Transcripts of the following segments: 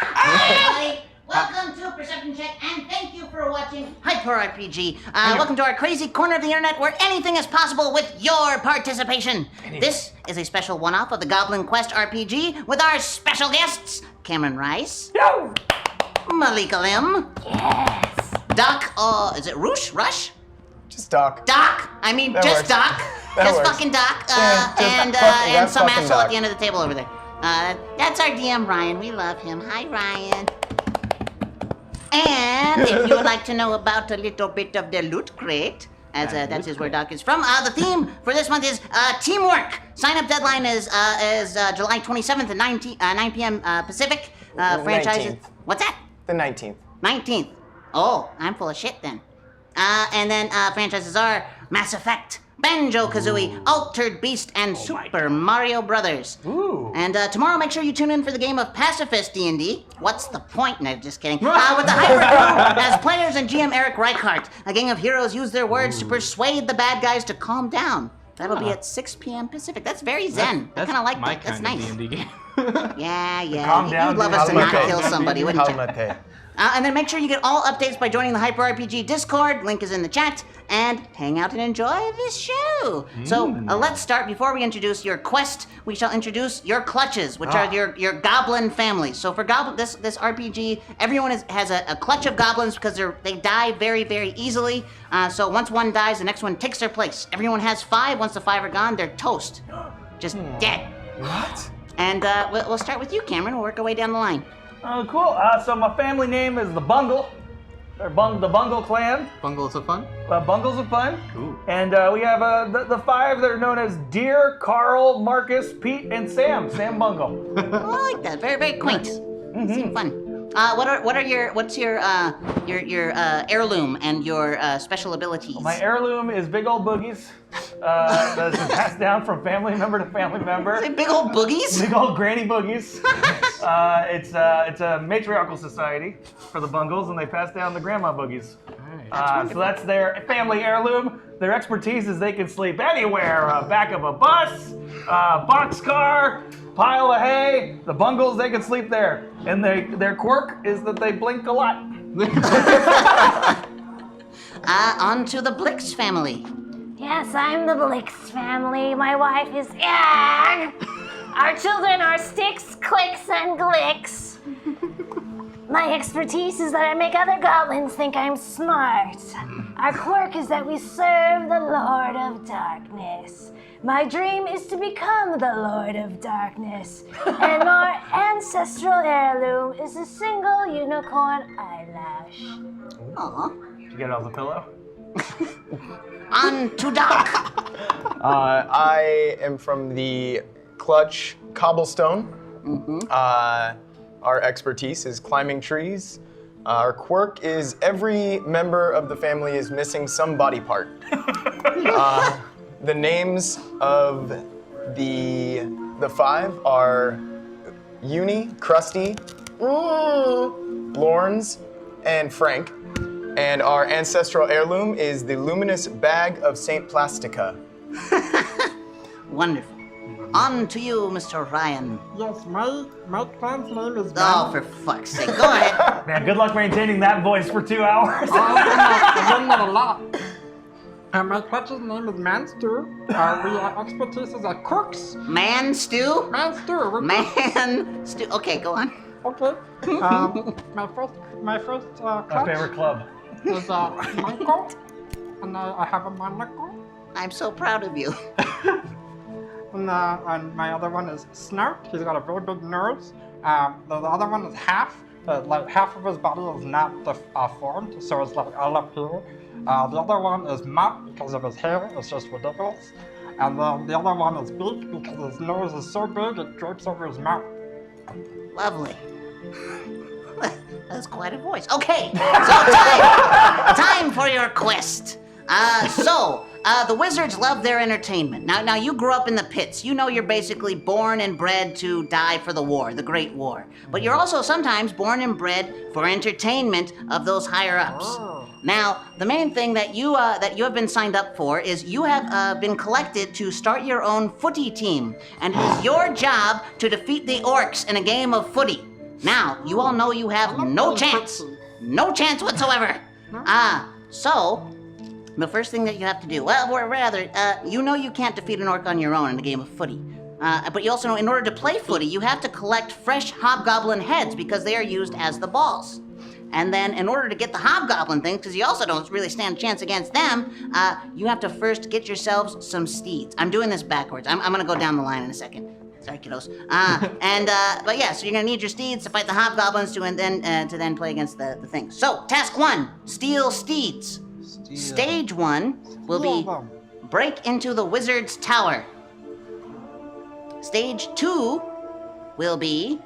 Hi, welcome to Perception Check, and thank you for watching Hyper RPG. Welcome to our crazy corner of the internet where anything is possible with your participation. This is a special one-off of the Goblin Quest RPG with our special guests, Cameron Rice. Yo! Malika Lim. Yes. Doc, is it Rouch? Rush? Just Doc. Doc! I mean, That just works. Doc. That Just works. fucking Doc. Yeah, And some fucking asshole Doc. at the end of the table over there. That's our DM, Ryan. We love him. Hi, Ryan. And if you would like to know about a little bit of the loot crate, as that is where Doc is from, the theme for this month is teamwork. Sign-up deadline is July 27th at 9 p.m. Pacific. Franchises. 19th. What's that? The 19th. 19th. Oh, I'm full of shit then. And then franchises are Mass Effect, Banjo-Kazooie, Altered Beast, and Super Mario Brothers. Ooh. And tomorrow, make sure you tune in for the game of Pacifist D&D. What's the point? No, just kidding. With the Hyper Crew as players and GM Eric Reichart. A gang of heroes use their words to persuade the bad guys to calm down. That'll be at 6 p.m. Pacific. That's very zen. I kind of like that. That's nice. D&D game. Yeah. Calm down, You'd love dude. us to not Calmate. kill somebody, wouldn't you? Calmate. And then make sure you get all updates by joining the Hyper RPG Discord. Link is in the chat. And hang out and enjoy this show. So let's start. Before we introduce your quest, we shall introduce your clutches, which are your goblin families. So for this RPG, everyone has a clutch of goblins because they die very, very easily. So once one dies, the next one takes their place. Everyone has 5. Once the 5 are gone, they're toast. Just dead. What? And we'll start with you, Cameron. We'll work our way down the line. Oh, cool. So my family name is the Bungle. They're the Bungle clan. Bungles of fun? Bungles of fun. Ooh. And we have the 5 that are known as Deer, Carl, Marcus, Pete, and Sam. Sam Bungle. I like that. Very, very quaint. Seem fun. What's your heirloom and your special abilities? My heirloom is big old boogies. That's passed down from family member to family member. Say big old boogies? Big old granny boogies. It's a matriarchal society for the Bungles, and they pass down the grandma boogies. So that's their family heirloom. Their expertise is they can sleep anywhere, back of a bus, boxcar, pile of hay. The Bungles, they can sleep there. And their quirk is that they blink a lot. On to the Blix family. Yes, I'm the Blix family. My wife is Ag. Our children are Sticks, Clicks, and Glicks. My expertise is that I make other goblins think I'm smart. Our quirk is that we serve the Lord of Darkness. My dream is to become the Lord of Darkness. And our ancestral heirloom is a single unicorn eyelash. Aw. Did you get it off the pillow? On to Doc. I am from the Clutch Cobblestone. Our expertise is climbing trees. Our quirk is every member of the family is missing some body part. The names of the 5 are Uni, Krusty, Lawrence, and Frank. And our ancestral heirloom is the luminous bag of Saint Plastica. Wonderful. On to you, Mr. Ryan. Yes, my clan's name is Oh, for fuck's sake. Go ahead. Man, good luck maintaining that voice for 2 hours. I've done that a lot. My clutch's name is Manstew. We expertise is at quirks. Man stew? Manstew. we're Man stew. Okay, go on. Okay. My first My clutch favorite club. is Monko. And I have a monocle. I'm so proud of you. And my other one is Snout. He's got a very big nose. The other one is Half. Like half of his body is not formed, so it's like all up here. The other one is Mop because of his hair. It's just ridiculous. And then the other one is Beak because his nose is so big it drapes over his mouth. Lovely. That's quite a voice. Okay, so time for your quest. The wizards love their entertainment. Now you grew up in the pits. You know you're basically born and bred to die for the war, the Great War. But you're also sometimes born and bred for entertainment of those higher ups. Now, the main thing that you have been signed up for is you have been collected to start your own footy team, and it is your job to defeat the orcs in a game of footy. Now, you all know you have no chance. No chance whatsoever. So, the first thing that you have to do, well, or rather, you know you can't defeat an orc on your own in a game of footy. But you also know in order to play footy, you have to collect fresh hobgoblin heads because they are used as the balls. And then in order to get the hobgoblin things, because you also don't really stand a chance against them, you have to first get yourselves some steeds. I'm doing this backwards. I'm going to go down the line in a second. Sorry, kiddos. But yeah, so you're going to need your steeds to fight the hobgoblins to then play against the things. So, task 1, steal steeds. Stage 1 will be break into the wizard's tower. Stage 2 will be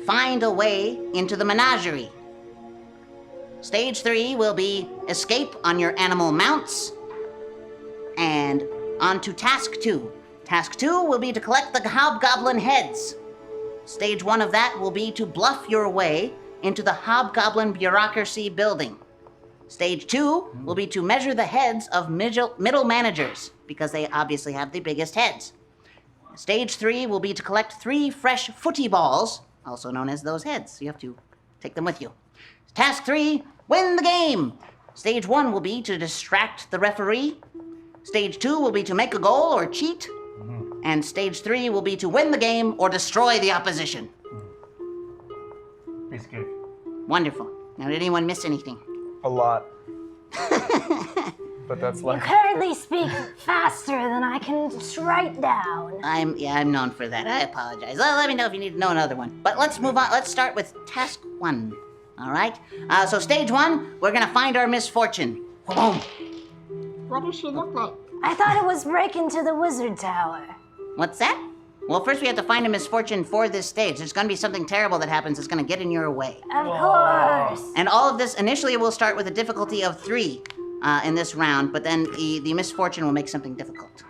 find a way into the menagerie. Stage 3 will be escape on your animal mounts. And on to task 2. Task 2 will be to collect the hobgoblin heads. Stage 1 of that will be to bluff your way into the hobgoblin bureaucracy building. Stage 2 will be to measure the heads of middle managers, because they obviously have the biggest heads. Stage 3 will be to collect 3 fresh footy balls, also known as those heads, so you have to take them with you. Task 3, win the game! Stage 1 will be to distract the referee. Stage 2 will be to make a goal or cheat. And stage 3 will be to win the game or destroy the opposition. Piece of cake. Wonderful. Now, did anyone miss anything? A lot. But that's You like. currently speak faster than I can write down. I'm known for that. I apologize. Let me know if you need to know another one. But let's move on. Let's start with task 1. All right? So stage 1, we're going to find our misfortune. Boom. What does she look like? I thought it was break into the wizard tower. What's that? Well, first we have to find a misfortune for this stage. There's going to be something terrible that happens that's going to get in your way. Of course. And all of this, initially we'll start with a difficulty of 3 in this round, but then the misfortune will make something difficult.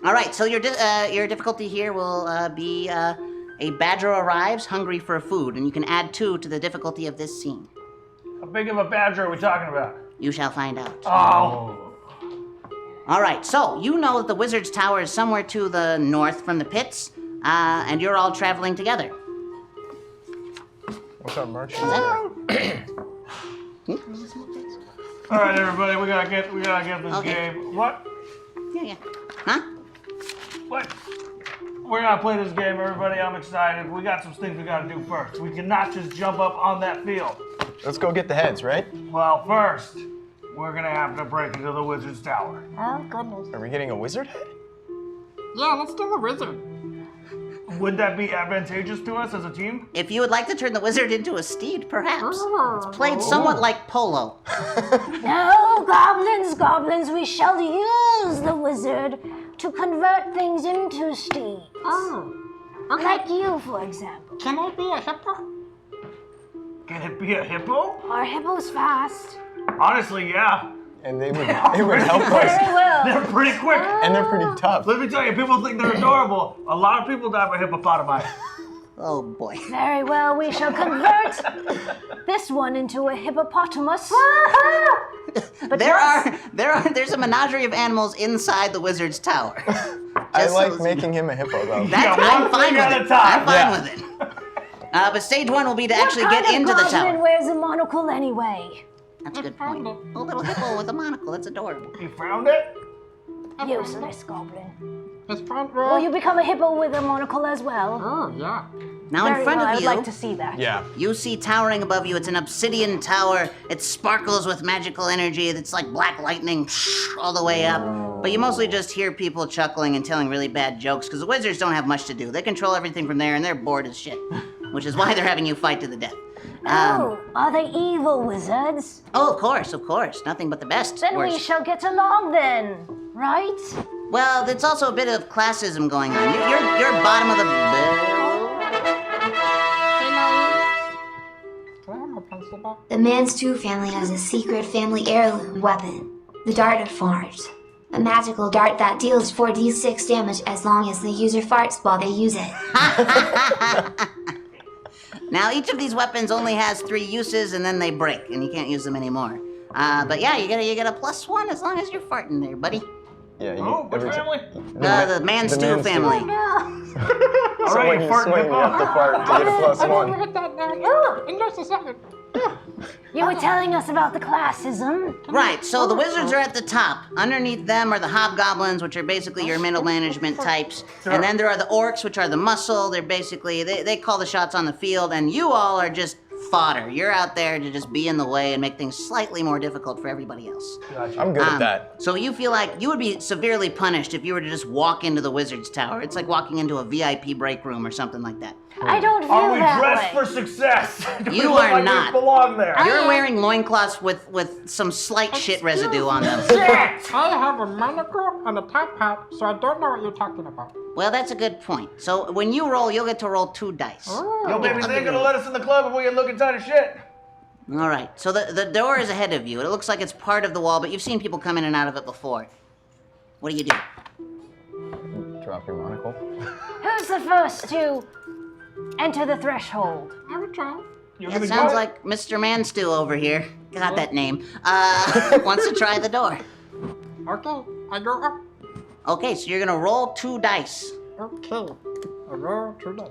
All right, so your difficulty here will be a badger arrives hungry for food, and you can add 2 to the difficulty of this scene. How big of a badger are we talking about? You shall find out. Oh. All right, so you know that the wizard's tower is somewhere to the north from the pits, and you're all traveling together. What's up, March? All right, everybody, we gotta get this Okay. game. What? Yeah. Huh? What? We're gonna play this game, everybody. I'm excited. We got some things we gotta do first. We cannot just jump up on that field. Let's go get the heads, right? Well, first, we're gonna have to break into the wizard's tower. Oh, goodness. Are we getting a wizard head? Yeah, let's do the wizard. Would that be advantageous to us as a team? If you would like to turn the wizard into a steed, perhaps. It's played somewhat like polo. No, goblins, we shall use the wizard to convert things into steeds. Oh. Okay. Like you, for example. Can I be a hippo? Can it be a hippo? Are hippos fast? Honestly, yeah. And it would help us. Very well. They're pretty quick. And they're pretty tough. Let me tell you, people think they're adorable. A lot of people die by hippopotami. Oh boy. Very well, we shall convert this one into a hippopotamus. But There's a menagerie of animals inside the wizard's tower. I Just like so- making him a hippo, though. That's Yeah, I'm one fine thing with at it. a time. I'm fine Yeah. with it. But stage 1 will be to actually what get kind into of the goblin tower. wears a monocle anyway? That's a good point. A little hippo with a monocle. That's adorable. You found it? Useless goblin. It's front Will row. you become a hippo with a monocle as well? Oh, yeah. Now Very in front well, I of would you, like to see that. Yeah. you see towering above you. It's an obsidian tower. It sparkles with magical energy. It's like black lightning all the way up. But you mostly just hear people chuckling and telling really bad jokes because the wizards don't have much to do. They control everything from there and they're bored as shit, which is why they're having you fight to the death. Oh, are they evil wizards? Oh, of course. Nothing but the best. Then we Worse. shall get along then, right? Well, there's also a bit of classism going on. You're bottom of the barrel. Can I have my pencil back? The Man's2 family has a secret family heirloom weapon, the Dart of Fart. A magical dart that deals 4d6 damage as long as the user farts while they use it. Now, each of these weapons only has 3 uses, and then they break, and you can't use them anymore. But yeah, you get a +1 as long as you're farting there, buddy. Yeah, Oh, which every family? The Man Stew family. All So right, when you you farting swing, your you have to bum. fart to get a plus I don't one. look at that now. In just a second. You were telling us about the classism. Right, so the wizards are at the top. Underneath them are the hobgoblins, which are basically your middle management types. And then there are the orcs, which are the muscle. They're basically, they call the shots on the field, and you all are just fodder. You're out there to just be in the way and make things slightly more difficult for everybody else. I'm good at that. So you feel like you would be severely punished if you were to just walk into the wizard's tower. It's like walking into a VIP break room or something like that. I don't view Are we that dressed way. for success? Do we You look are like not. We belong there. You're wearing loincloths with some slight shit residue on them. I have a monocle and a top hat, so I don't know what you're talking about. Well, that's a good point. So when you roll, you'll get to roll 2 dice. Yo, baby, they ain't gonna let us in the club if we get looking tight as shit. All right, so the door is ahead of you. It looks like it's part of the wall, but you've seen people come in and out of it before. What do you do? Drop your monocle. Who's the first to enter the threshold? I would try. You It gonna sounds do it? like Mr. Manstew over here, got that name, wants to try the door. Okay, I go up. Okay, so you're gonna roll 2 dice. Okay, I roll 2 dice.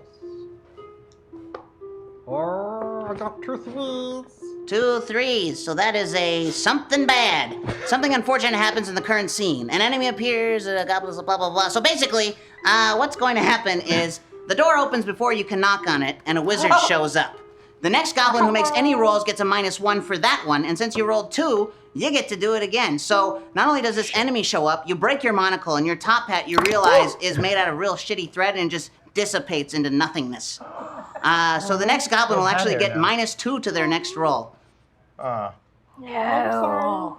Oh, I got 2 3s. 2 3s, so that is a something bad. Something unfortunate happens in the current scene. An enemy appears, goblins, blah, blah, blah. So basically, what's going to happen is the door opens before you can knock on it, and a wizard shows up. The next goblin who makes any rolls gets a -1 for that one, and since you rolled 2, you get to do it again. So not only does this enemy show up, you break your monocle, and your top hat you realize is made out of real shitty thread and just dissipates into nothingness. So the next goblin will actually get -2 to their next roll. No.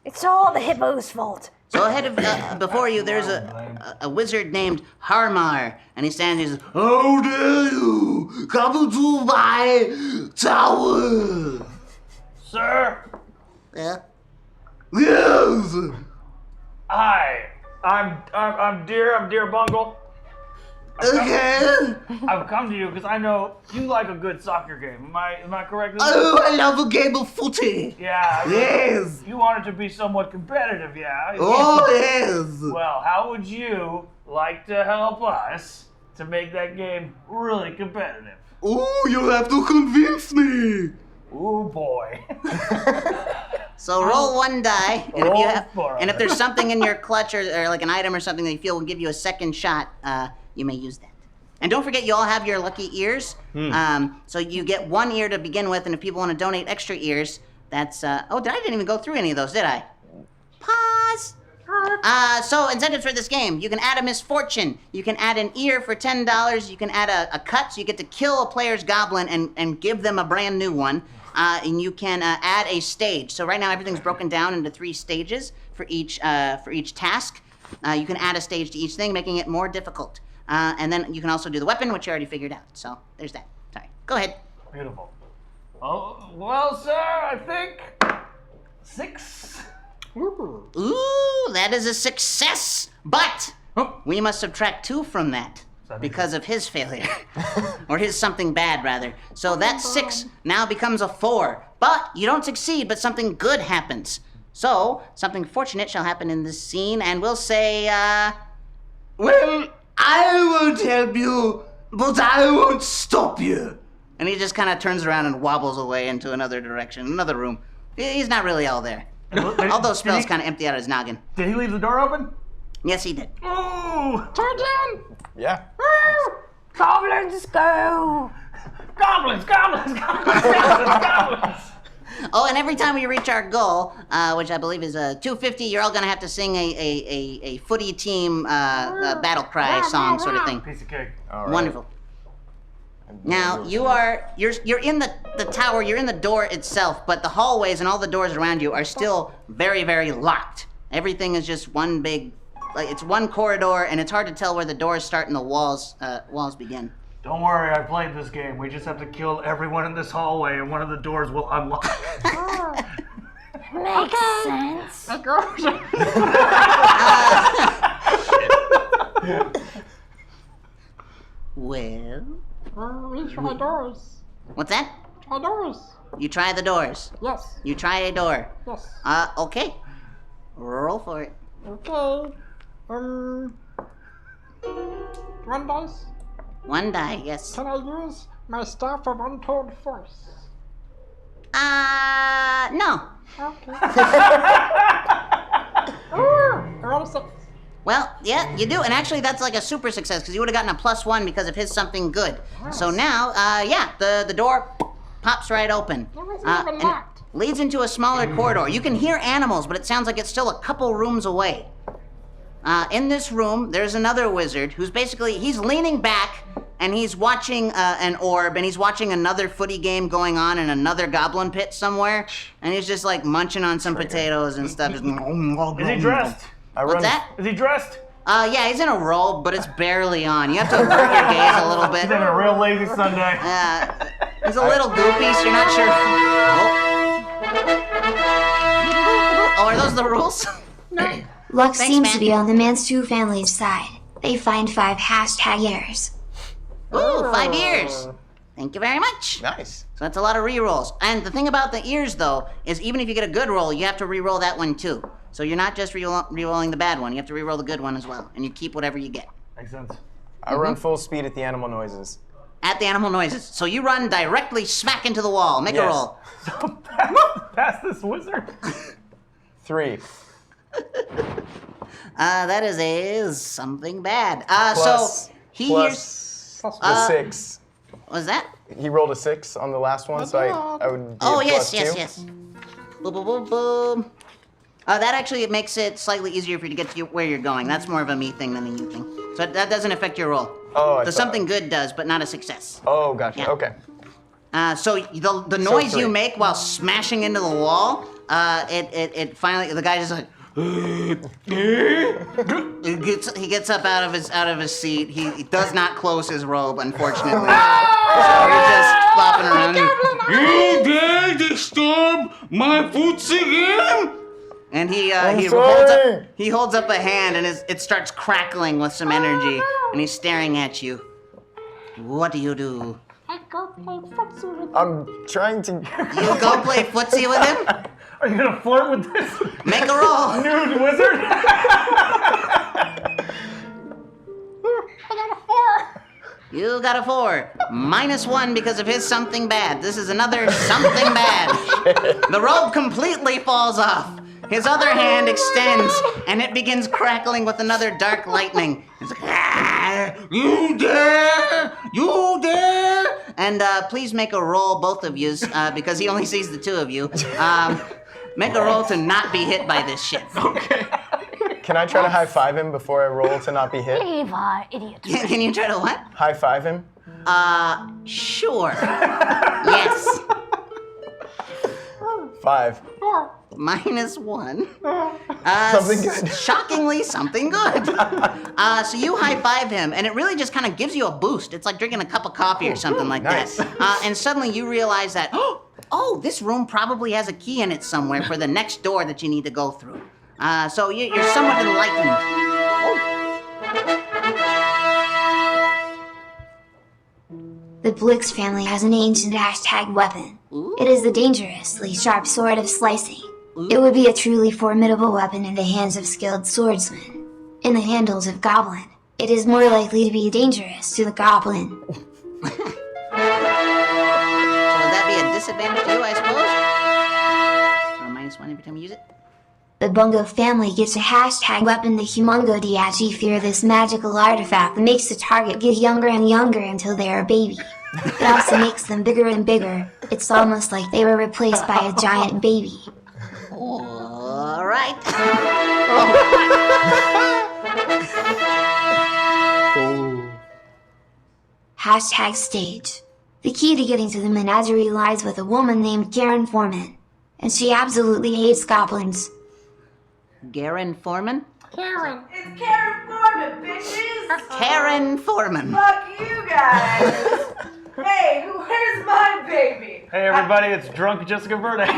It's all the hippo's fault. So ahead of, before you, there's a wizard named Harmar, and he stands and he says, "How dare you come to my tower?" Sir, Yeah? Yes! hi. I'm Dear Bungle. Okay. I've come to you because I know you like a good soccer game. Am I correct? Oh, I love a game of footy. Yeah. Yes. You want it to be somewhat competitive, yeah? Oh, yes. Well, how would you like to help us to make that game really competitive? Oh, you have to convince me. Ooh, boy. So roll 1 die, and Roll if you have, for and it. if there's something in your clutch or like an item or something that you feel will give you a second shot, you may use that. And don't forget, you all have your lucky ears. So you get 1 ear to begin with, and if people want to donate extra ears, that's oh, I didn't even go through any of those, did I? Pause. So incentives for this game: you can add a misfortune, you can add an ear for $10, you can add a cut, so you get to kill a player's goblin and give them a brand new one. And you can add a stage. So right now everything's broken down into 3 stages for each task. You can add a stage to each thing, making it more difficult. And then you can also do the weapon, which you already figured out. So there's that. Sorry. Go ahead. Beautiful. Oh, well, sir, I think 6. Ooh, that is a success. But we must subtract 2 from that because of his failure. Or his something bad, rather. So that 6 now becomes a 4. But you don't succeed, but something good happens. So something fortunate shall happen in this scene, and we'll say, well, I won't help you, but I won't stop you. And he just kind of turns around and wobbles away into another direction, another room. He's not really all there. All those spells kind of empty out his noggin. Did he leave the door open? Yes, he did. Ooh! Turn Yeah. Goblins go! Goblins! Goblins! Goblins! Goblins! Goblins! Oh, and every time we reach our goal, which I believe is 250, you're all gonna have to sing a footy team battle cry song sort of thing. Piece of cake. All right. Wonderful. Now you're in the tower. You're in the door itself, but the hallways and all the doors around you are still very, very locked. Everything is just one big, like it's one corridor, and it's hard to tell where the doors start and the walls begin. Don't worry, I played this game. We just have to kill everyone in this hallway, and one of the doors will unlock. Makes sense. I go. Well, We try doors. what's that? Try doors. You try the doors. Yes. You try a door. Yes. Okay. Roll for it. Okay. One dice. One die, yes. Can I use my staff of untold force? No. Okay. I rolled a 6. Well, yeah, you do, and actually that's like a super success because you would have gotten a +1 because of his something good. So now, the door pops right open. It wasn't even and locked. it leads into a smaller corridor. You can hear animals, but it sounds like it's still a couple rooms away. In this room, there's another wizard who's he's leaning back and he's watching an orb and he's watching another footy game going on in another goblin pit somewhere, and he's just like munching on some potatoes and stuff. Is he dressed? What's that? Is he dressed? Yeah, he's in a robe, but it's barely on. You have to avert your gaze a little He's bit. having a real lazy Sunday. He's a little goopy, so you're not sure. Oh, are those the rules? Luck Thanks, seems man. to be on the Man's family's side. They find 5 errors. Ooh, 5 years. Thank you very much. Nice. So that's a lot of re-rolls. And the thing about the ears, though, is even if you get a good roll, you have to re-roll that one, too. So you're not just re-rolling the bad one. You have to re-roll the good one as well. And you keep whatever you get. Makes sense. I run full speed at the animal noises. At the animal noises. So you run directly smack into the wall. Make a Yes. roll. So past this wizard. 3. That is something bad. Plus- so he hears... plus the 6. What was that? He rolled a 6 on the last one, so I would be Oh, a yes, plus 2. yes. Boom, boom, boom, boom. That actually makes it slightly easier for you to get to where you're going. That's more of a me thing than a you thing. So that doesn't affect your roll. Oh, The something good does, but not a success. Oh, gotcha. Yeah. Okay. So the noise you 3. make while smashing into the wall, it finally, the guy just like, he gets up out of his seat. He does not close his robe, unfortunately. So he's just flopping around. You dare disturb my footsie game? And he holds up a hand and it starts crackling with some energy, and he's staring at you. What do you do? I go play footsie with I'm trying to. You go play footsie with him? Are you gonna flirt with this Make a roll. nude wizard? You got a 4. -1 because of his something bad. This is another something bad. The robe completely falls off. His other hand extends, and it begins crackling with another dark lightning. It's like, you dare! You dare! And please make a roll, both of yous, because he only sees the 2 of you. Make a roll to not be hit by this shit. Okay. Can I try to high five him before I roll to not be hit? Eva, idiot. Can you try to what? High five him? Sure. Yes. 5. -1. Something good. Shockingly, something good. So you high-five him, and it really just kind of gives you a boost. It's like drinking a cup of coffee or something like nice. that. And suddenly you realize that, oh, this room probably has a key in it somewhere for the next door that you need to go through. So you're somewhat enlightened. The Blix family has an ancient weapon. It is the dangerously sharp sword of slicing. It would be a truly formidable weapon in the hands of skilled swordsmen. In the handles of goblin, it is more likely to be dangerous to the goblin. So would that be a disadvantage to you, I suppose? Or -1 every time you use it? The Bungo family gets a weapon the Humongo Diachi fear this magical artifact that makes the target get younger and younger until they are a baby. It also makes them bigger and bigger. It's almost like they were replaced by a giant baby. All right. #stage. The key to getting to the menagerie lies with a woman named Karen Foreman. And she absolutely hates goblins. Garen Foreman? Karen. It's Karen Foreman, bitches! Karen Foreman. Fuck you guys! Hey, where's my baby? Hey everybody, it's drunk Jessica Verde. Oh,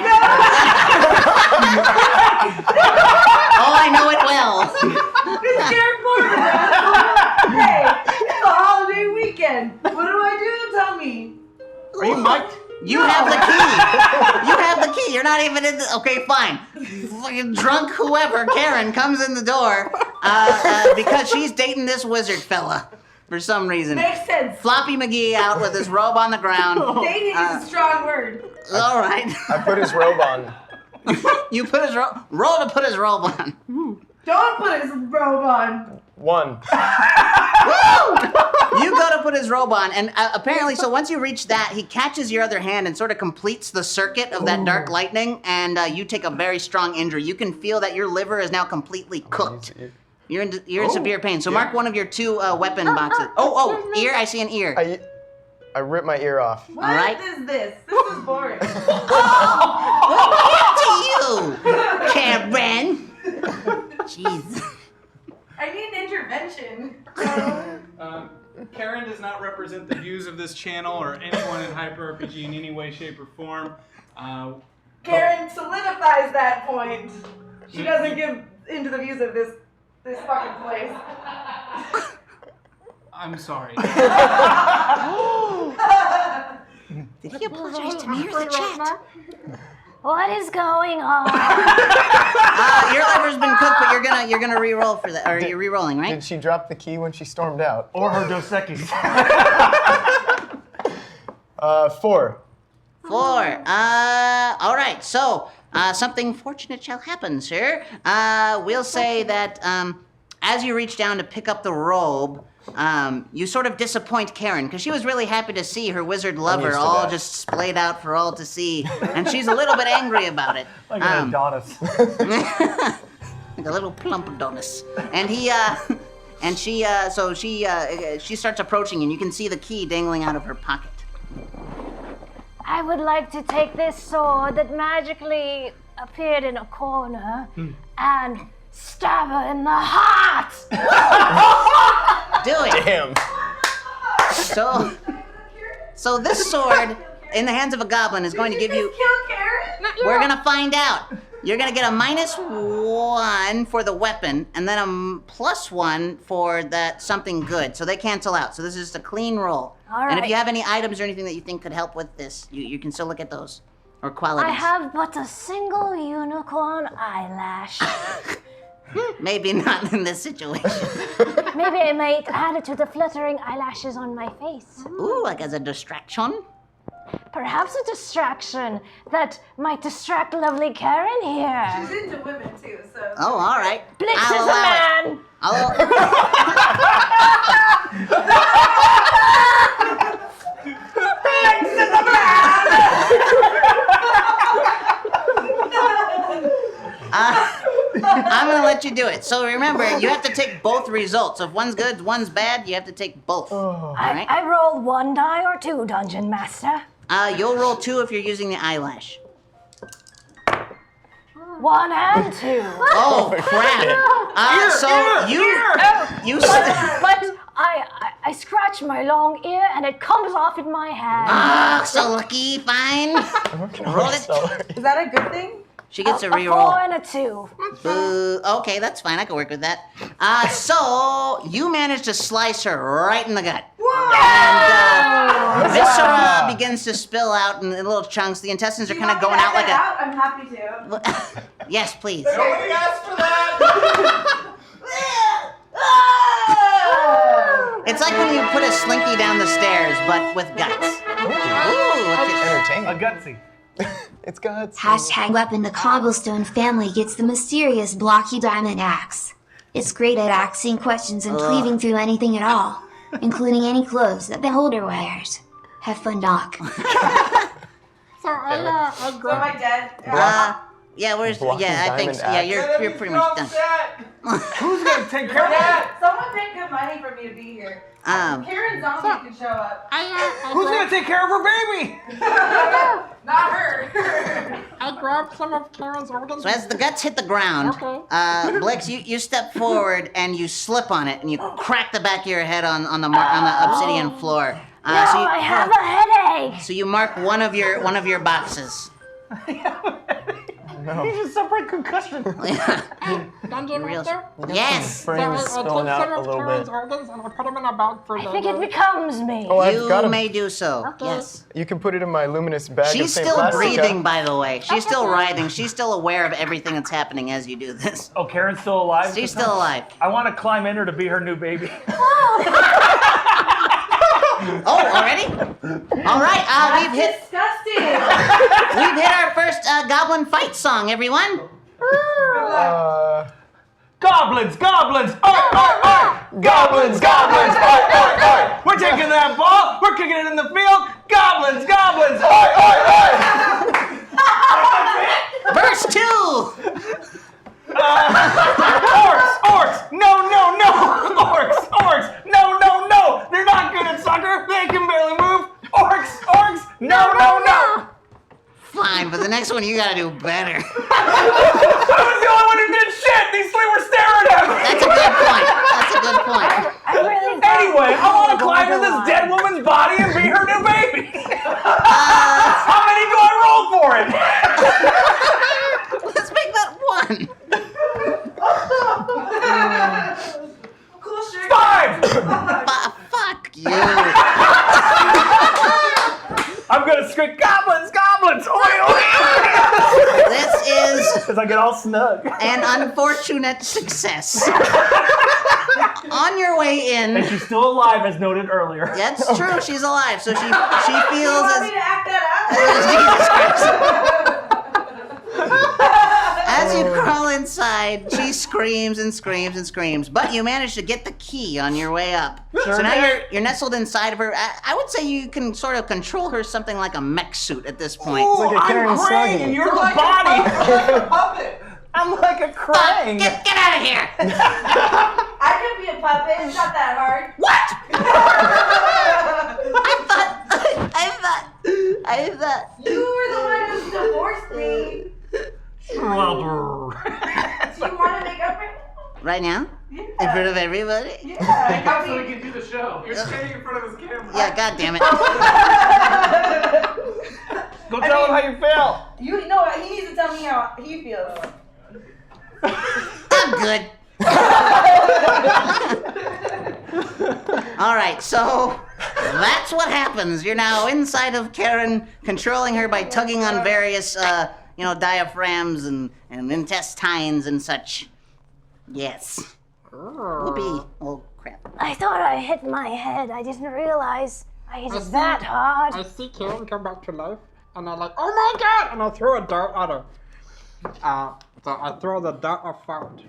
I know it well. It's Karen Foreman! Hey, it's a holiday weekend. What do I do? Tell me. Are you mic'd? You have the key. You have the key. You're not even in the... Okay, fine. Fucking drunk whoever, Karen, comes in the door because she's dating this wizard fella for some reason. Makes sense. Floppy McGee out with his robe on the ground. Dating is a strong word. All right. I put his robe on. You put his roll to put his robe on. Don't put his robe on. 1. You go to put his robe on, and apparently, so once you reach that, he catches your other hand and sort of completes the circuit of that dark lightning, and you take a very strong injury. You can feel that your liver is now completely cooked. You're in severe pain. So mark one of your 2 weapon boxes. Oh, ear. I see an ear. I ripped my ear off. What All right. is this? This is boring. What to you, Karen? Jeez. I need an intervention. Karen does not represent the views of this channel or anyone in Hyper RPG in any way, shape, or form. Karen solidifies that point. She doesn't give into the views of this fucking place. I'm sorry. Did he apologize to me or the chat? What is going on? Your liver's been cooked, but you're gonna re-roll for that, or you're re-rolling, right? Did she drop the key when she stormed out? Or her Dos Equis. 4. 4. All right. So something fortunate shall happen, sir. We'll say that as you reach down to pick up the robe, you sort of disappoint Karen because she was really happy to see her wizard lover all that. just splayed out for all to see, and she's a little bit angry about it. Like an Adonis. Like a little plump Adonis. And he, and she starts approaching, and you can see the key dangling out of her pocket. I would like to take this sword that magically appeared in a corner and stab her in the heart! Do it. Damn. So this sword in the hands of a goblin is going to give you... Kill Karen? We're gonna find out. You're gonna get a -1 for the weapon, and then a +1 for that something good. So they cancel out. So this is just a clean roll. All And if right. you have any items or anything that you think could help with this, you can still look at those. Or qualities. I have but a single unicorn eyelash. Maybe not in this situation. Maybe I might add it to the fluttering eyelashes on my face. Ooh, like as a distraction? Perhaps a distraction that might distract lovely Karen here. She's into women too, so. Oh, all right. Blix I'll is a allow it. man! I'm gonna let you do it. So remember, you have to take both results. If one's good, one's bad, you have to take both. All right? I roll 1 die or 2, Dungeon Master. You'll roll 2 if you're using the eyelash. 1 and 2. Oh, crap. But I scratch my long ear and it comes off in my hand. So lucky, fine. Roll it. Is that a good thing? She gets a A reroll. 4 and a 2. Okay, that's fine. I can work with that. So you manage to slice her right in the gut. And viscera begins to spill out in little chunks. The intestines are kind of going out like a... I'm happy to. Yes, please. Nobody asked for that! It's like when you put a slinky down the stairs, but with guts. Ooh, Entertaining. A gutsy. It's guts. Hashtag weapon the cobblestone family gets the mysterious blocky diamond axe. It's great at asking questions and cleaving through anything at all, including any clothes that the holder wears. Have fun, Doc. So am I dead? yeah, where's... Blocky Yeah, I think so. Yeah, diamond you're pretty much done. Who's gonna take care of that? Someone paid good money for me to be here. Karen Zombie could show up. Who's gonna take care of her baby? Not her. I grabbed some of Karen's organs. So as the guts hit the ground, Okay. Blix, you step forward and you slip on it and you crack the back of your head on the obsidian floor. No, I have a headache. So you mark one of your boxes. no. You just suffered concussion. Dungeon Real- Master? Yes. Brain is I spilling take out some a of little Karen's bit. organs and I put them in a bag for I think it becomes me. Oh, I've got You 'em. may do so. Okay. Yes. You can put it in my luminous bag of She's St. still Plastica. breathing, by the way. She's still writhing. She's still aware of everything that's happening as you do this. Oh, Karen's still alive? She's still alive. I want to climb in her to be her new baby. Oh, already? All right. We've hit Disgusting. our first goblin fight song, everyone. Goblins! Goblins! Art! Art! Art! Goblins! Goblins! Oi, oi, oi! We're taking that ball! We're kicking it in the field! Goblins! Goblins! Oi, oi, oi! Verse 2. Orcs! Orcs! No, no, no! Orcs! Orcs! No, no, no! They're not good at soccer! They can barely move! Orcs! Orcs! No, no, no! Fine, but the next one you gotta do better. I was the only one who did shit! These three were staring at me! That's a good point. That's a good point. I really thought Anyway, I want to climb in this dead woman's body and be her new baby! How many do I roll for it? Let's make that one. Cool shirt. 5! Fuck you. I'm gonna scream, goblins, goblins! Oi, oi! This is As I get all snug. an unfortunate success. On your way And in, she's still alive, as noted earlier. that's true. She's alive, so she You feels want as me to act that Jesus Christ. As you crawl inside, she screams and screams and screams, but you manage to get the key on your way up. So now you're nestled inside of her. I would say you can sort of control her something like a mech suit at this point. Ooh, Look at Karen I'm Krang Snuggie. and you're the like body! a puppet. I'm like a Krang! Get out of here! I could be a puppet. It's not that hard. What? I thought. You were the one who divorced me. Do you want to make up right now? Right now? Yeah. In front of everybody? Yeah. Come so we can do the show. You're standing in front of his camera. Yeah, god damn it. Go tell him how you feel! You know what? He needs to tell me how he feels. I'm good. All right, so that's what happens. You're now inside of Karen, controlling her by tugging on various, diaphragms and intestines and such. Yes. Whoopee. Oh, crap. I thought I hit my head. I didn't realize I hit it that hard. I see Karen come back to life, and I'm like, oh my god! And I throw a dart at her. So I throw the dart of fart.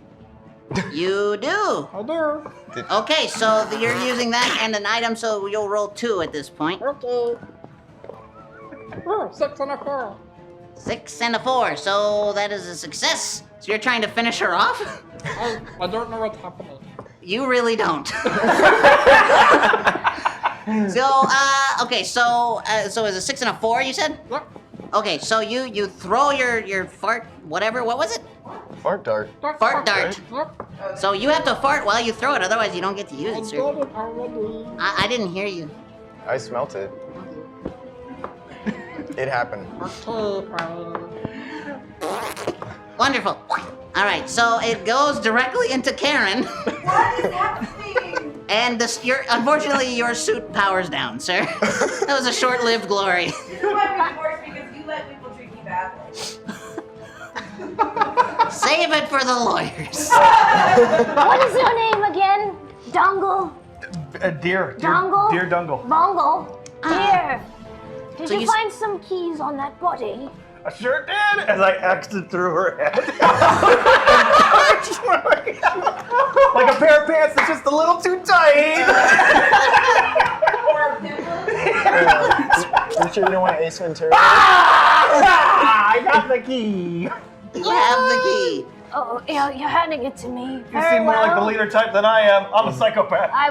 You do. I do. Okay, so you're using that and an item, so you'll roll 2 at this point. Okay. Oh, 6 and a 4. 6 and a 4, so that is a success. So you're trying to finish her off? I don't know what's happening. You really don't. So is it 6 and a 4, you said? Yep. Okay, so you throw your fart, whatever, what was it? Fart dart. Fart dart. Yep. So you have to fart while you throw it, otherwise you don't get to use I it, did sir. it already. I didn't hear you. I smelt it. It happened. Okay, fine. Wonderful. All right, so it goes directly into Karen, What is happening? and unfortunately your suit powers down, sir. That was a short-lived glory. This is why we divorced, because you let people treat me badly. Save it for the lawyers. What is your name again? Dongle? Dear Dongle? Dear Dungle. Bongle? Dear. Did So you you find some keys on that body? I sure did, as I exited through her head. Like a pair of pants that's just a little too tight. Or a pimple. You sure you don't want Ace Ventura? I got the key. You have the key. Oh, you're handing it to me. You Very seem more like the well. leader type than I am. I'm a psychopath. I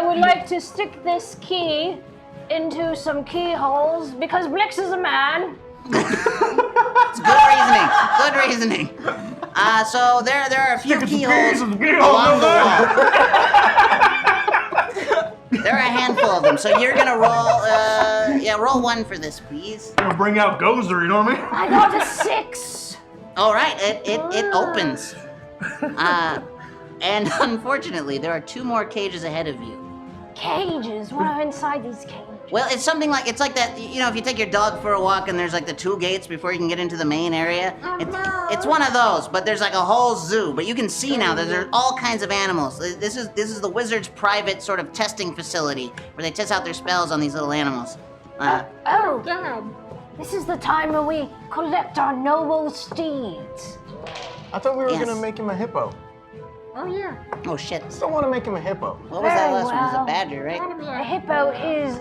would like to stick this key into some keyholes because Blix is a man. It's good reasoning. Good reasoning. So there are a few keyholes along the wall. There are a handful of them, so you're gonna roll, roll 1 for this, please. Gonna bring out Gozer, you know what I mean? I got a 6. All right, it opens. And unfortunately, there are 2 more cages ahead of you. Cages? What are inside these cages? Well, it's something like, it's like that, you know, if you take your dog for a walk and there's like the 2 gates before you can get into the main area. It's one of those, but there's like a whole zoo. But you can see now that there's all kinds of animals. This is the wizard's private sort of testing facility where they test out their spells on these little animals. This is the time where we collect our noble steeds. I thought we were Yes. gonna make him a hippo. Oh shit. Still want to make him a hippo. What was that Very last one? It was a well. badger, right? A hippo is...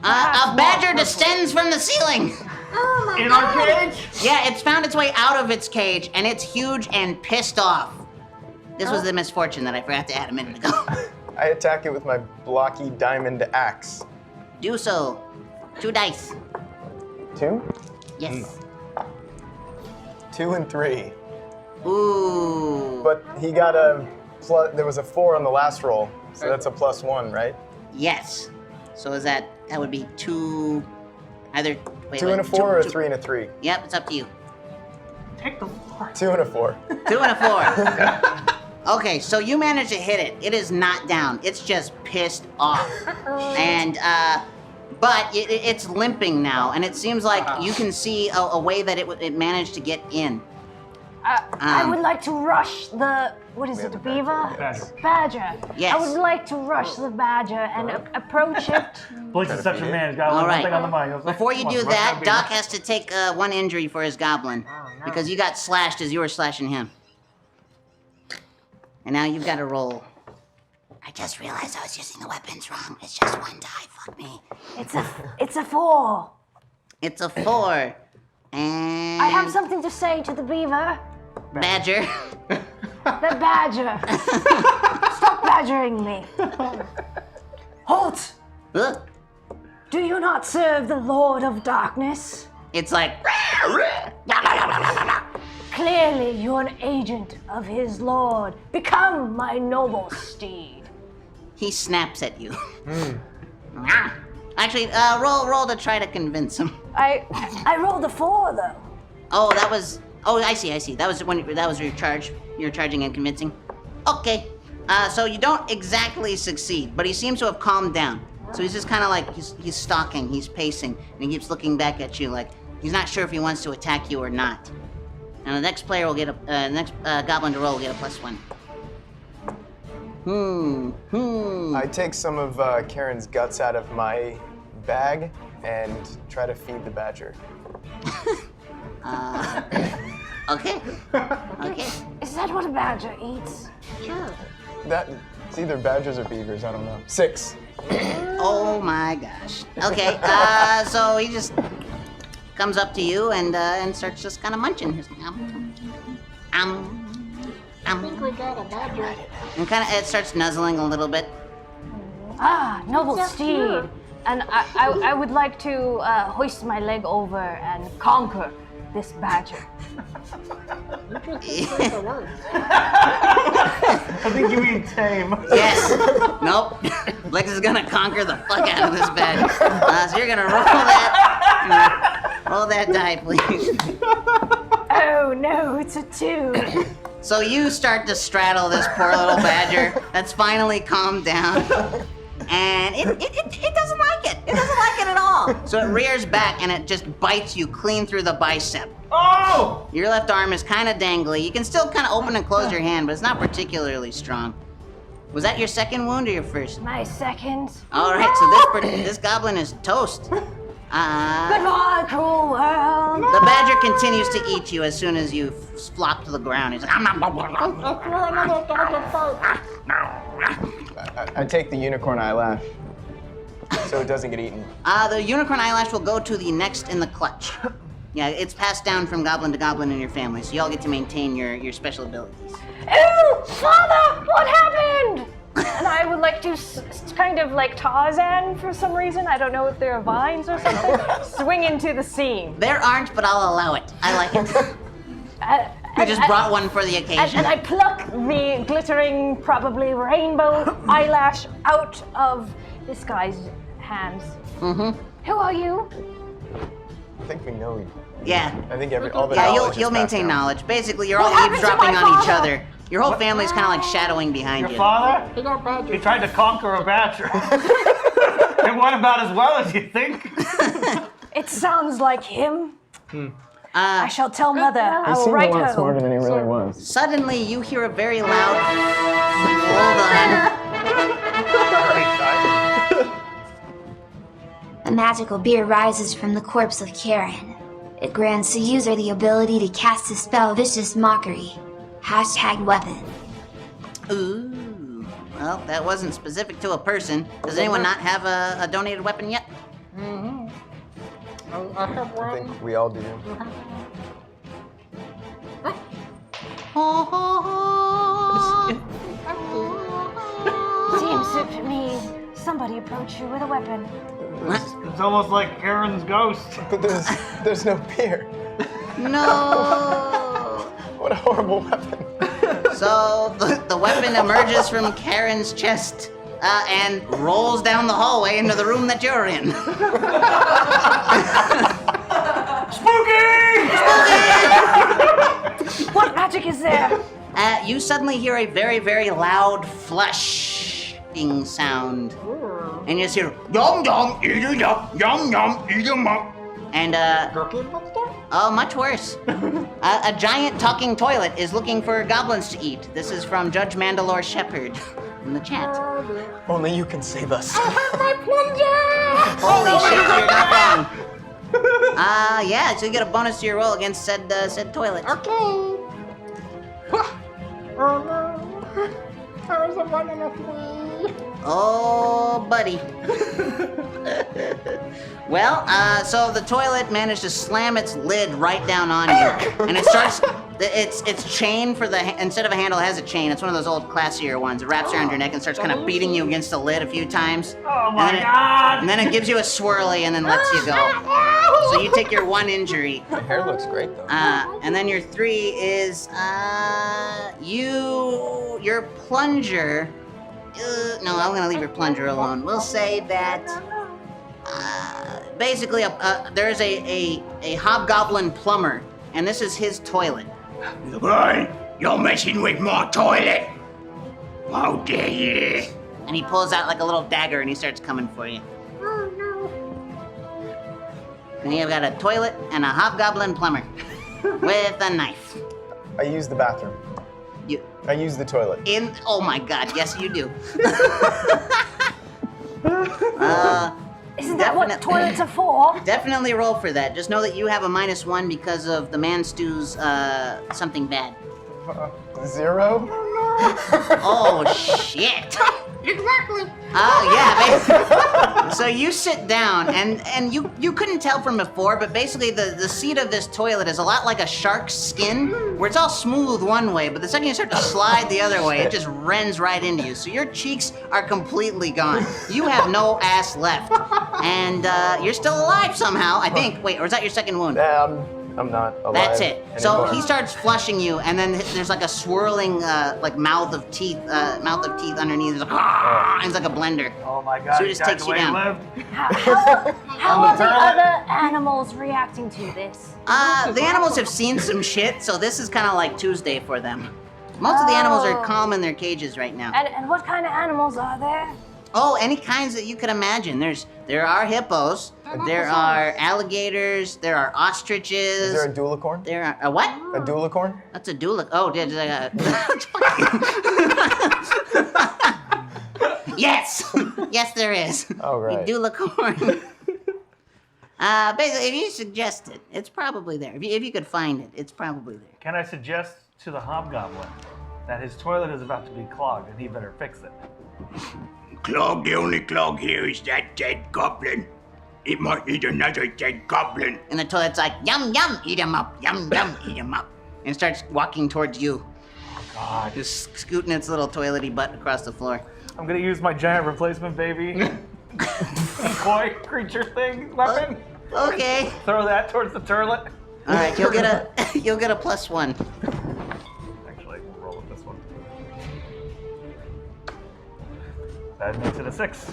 A badger descends from the ceiling. In our cage? Yeah, it's found its way out of its cage, and it's huge and pissed off. This was the misfortune that I forgot to add a minute ago. I attack it with my blocky diamond axe. Do so. 2 dice. 2? Yes. 2 and 3. Ooh. But he got a plus. There was a 4 on the last roll, so that's a +1, right? Yes. So is that would be 2, either, wait, 2 wait, and a 4 or a two- 3 and a 3? Yep, it's up to you. Take the 4. 2 and a 4. 2 and a 4. Okay, so you managed to hit it. It is not down. It's just pissed off. And, but it's limping now, and it seems like you can see a way that it managed to get in. I would like to rush the... What is it, the beaver? Badger. Badger. Yes. I would like to rush the badger and approach it. Blake's a such a man. He's got All one right. thing on the mind. Before you Come do on, rush that, beaver. Doc has to take 1 injury for his goblin. Because you got slashed as you were slashing him. And now you've got to roll. I just realized I was using the weapons wrong. It's just 1 die. Fuck me. It's a 4. It's a 4. And... I have something to say to the beaver. Badger. The badger. Stop badgering me. Halt! Ugh. Do you not serve the Lord of Darkness? It's like... Clearly, you're an agent of his lord. Become my noble steed. He snaps at you. Actually, roll to try to convince him. I rolled a 4 though. Oh, that was... Oh, I see. That was your charge. You're charging and convincing. Okay. So you don't exactly succeed, but he seems to have calmed down. So he's just kind of like, he's stalking, he's pacing, and he keeps looking back at you like he's not sure if he wants to attack you or not. And the next player will get next goblin to roll will get a +1. I take some of Karen's guts out of my bag and try to feed the badger. Okay. Okay. Is that what a badger eats? It's either badgers or beavers, I don't know. 6. Oh my gosh. Okay. So he just comes up to you and starts just kind of munching. He's like, and kind of it starts nuzzling a little bit. Ah, noble steed. And I would like to hoist my leg over and conquer this badger. I think you mean tame. Yes. Nope. Lex is gonna conquer the fuck out of this badger. So you're gonna roll that die, please. Oh no, it's a 2. So you start to straddle this poor little badger that's finally calmed down. And it doesn't like it. It doesn't like it at all. So it rears back and it just bites you clean through the bicep. Oh! Your left arm is kind of dangly. You can still kind of open and close your hand, but it's not particularly strong. Was that your second wound or your first? My second. All right, so this goblin is toast. Goodbye, cruel world. The badger continues to eat you as soon as you flop to the ground. He's like, I take the unicorn eyelash so it doesn't get eaten. The unicorn eyelash will go to the next in the clutch. Yeah, it's passed down from goblin to goblin in your family, so you all get to maintain your special abilities. Oh, Father, what happened? And I would like to kind of like Tarzan for some reason. I don't know if there are vines or something. Swing into the scene. There aren't, but I'll allow it. I like it. I just brought one for the occasion. And I pluck the glittering, probably rainbow eyelash out of this guy's hands. Mm-hmm. Who are you? I think we know you. Yeah. I think all the Yeah, knowledge you'll is passed maintain down. knowledge. Basically, you're all What happened to eavesdropping my on each father? other. Your whole family's kind of like shadowing behind Your you. father? He got badges. He tried to conquer a badger. It went about as well as you think. It sounds like him. I shall tell Mother. I will write home. than he really was. Suddenly, you hear a very loud. Hold on. A magical beer rises from the corpse of Karen. It grants the user the ability to cast a spell Vicious Mockery. #weapon. Ooh. Well, that wasn't specific to a person. Does anyone not have a donated weapon yet? I have I one. think we all do. Seems to me somebody approached you with a weapon. It's almost like Karen's ghost. But there's no beer. No. What a horrible weapon. So the weapon emerges from Karen's chest and rolls down the hallway into the room that you're in. What magic is there? You suddenly hear a very, very loud flushing sound. And you just hear, yum yum, eat it up, yum yum, eat 'em up. And Cookie monster? oh, much worse. A giant talking toilet is looking for goblins to eat. This is from Judge Mandalore Shepherd in the chat. Only you can save us. Holy shit, you're not wrong. Yeah, so you get a bonus to your roll against said toilet. Okay. Oh no. There's a 1 and a 3. Oh, buddy. Well, so the toilet managed to slam its lid right down on you, and it starts. It's chain for the instead of a handle, it has a chain. It's one of those old classier ones. It wraps around your neck and starts kind of beating you against the lid a few times. Oh my god! And then it gives you a swirly and then lets you go. So you take your 1 injury. Your hair looks great though. And then your 3 is your plunger. No, I'm gonna leave your plunger alone. We'll say that basically there's a hobgoblin plumber, and this is his toilet. Hey, you're messing with my toilet. How dare you? And he pulls out like a little dagger and he starts coming for you. Oh no. And you've got a toilet and a hobgoblin plumber with a knife. I use the bathroom. I use the toilet. Oh my god, yes you do. Isn't that what toilets are for? Definitely roll for that. Just know that you have a -1 because of the man stew's something bad. 0? Oh shit. Exactly. Yeah, basically. So you sit down, and you couldn't tell from before, but basically the seat of this toilet is a lot like a shark's skin, where it's all smooth one way, but the second you start to slide the other way, it just rends right into you. So your cheeks are completely gone. You have no ass left, and you're still alive somehow, I think. Wait, or is that your second wound? I'm not alive. That's it. So anymore. he starts flushing you, and then there's like a swirling, like mouth of teeth underneath. It's like, and it's like a blender. Oh my god! So it just takes you down. How are the other animals reacting to this? The animals have seen some shit, so this is kind of like Tuesday for them. Most of the animals are calm in their cages right now. And what kind of animals are there? Oh, any kinds that you could imagine. There are hippos, there are alligators, there are ostriches. Is there a dualicorn? There are a what? A dualicorn? That's a dualic. Oh, yes, yes, there is. Oh, right. A dualicorn. Basically, if you suggest it, it's probably there. If you could find it, it's probably there. Can I suggest to the hobgoblin that his toilet is about to be clogged and he better fix it? Clog, the only clog here is that dead goblin. It might need another dead goblin. And the toilet's like, yum, yum, eat 'em up, yum, yum, eat 'em up. And it starts walking towards you. God. Just scooting its little toilety butt across the floor. I'm gonna use my giant replacement baby koi creature thing weapon. Okay. Throw that towards the toilet. All right, you'll get a +1. Actually, we'll roll with this one. That makes it a 6.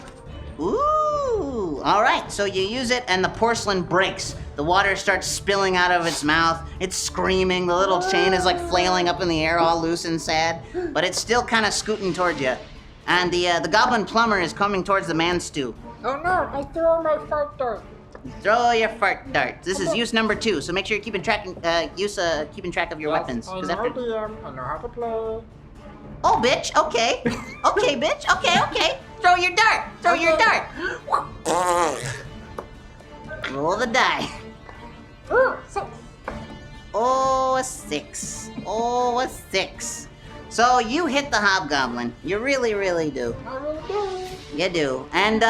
Ooh! All right, so you use it and the porcelain breaks. The water starts spilling out of its mouth. It's screaming. The little chain is like flailing up in the air, all loose and sad. But it's still kind of scooting towards you. And the goblin plumber is coming towards the man stew. Oh no, I threw all my fart dart. Throw your fart darts. This is use number 2, so make sure you're keeping track of your weapons. I 'cause know after... DM, I know how to play. Oh, bitch, okay. Okay, bitch, okay. Throw your dart. Roll the die. Ooh, 6. Oh, a 6. So you hit the hobgoblin. You really, really do. I really do. You do. And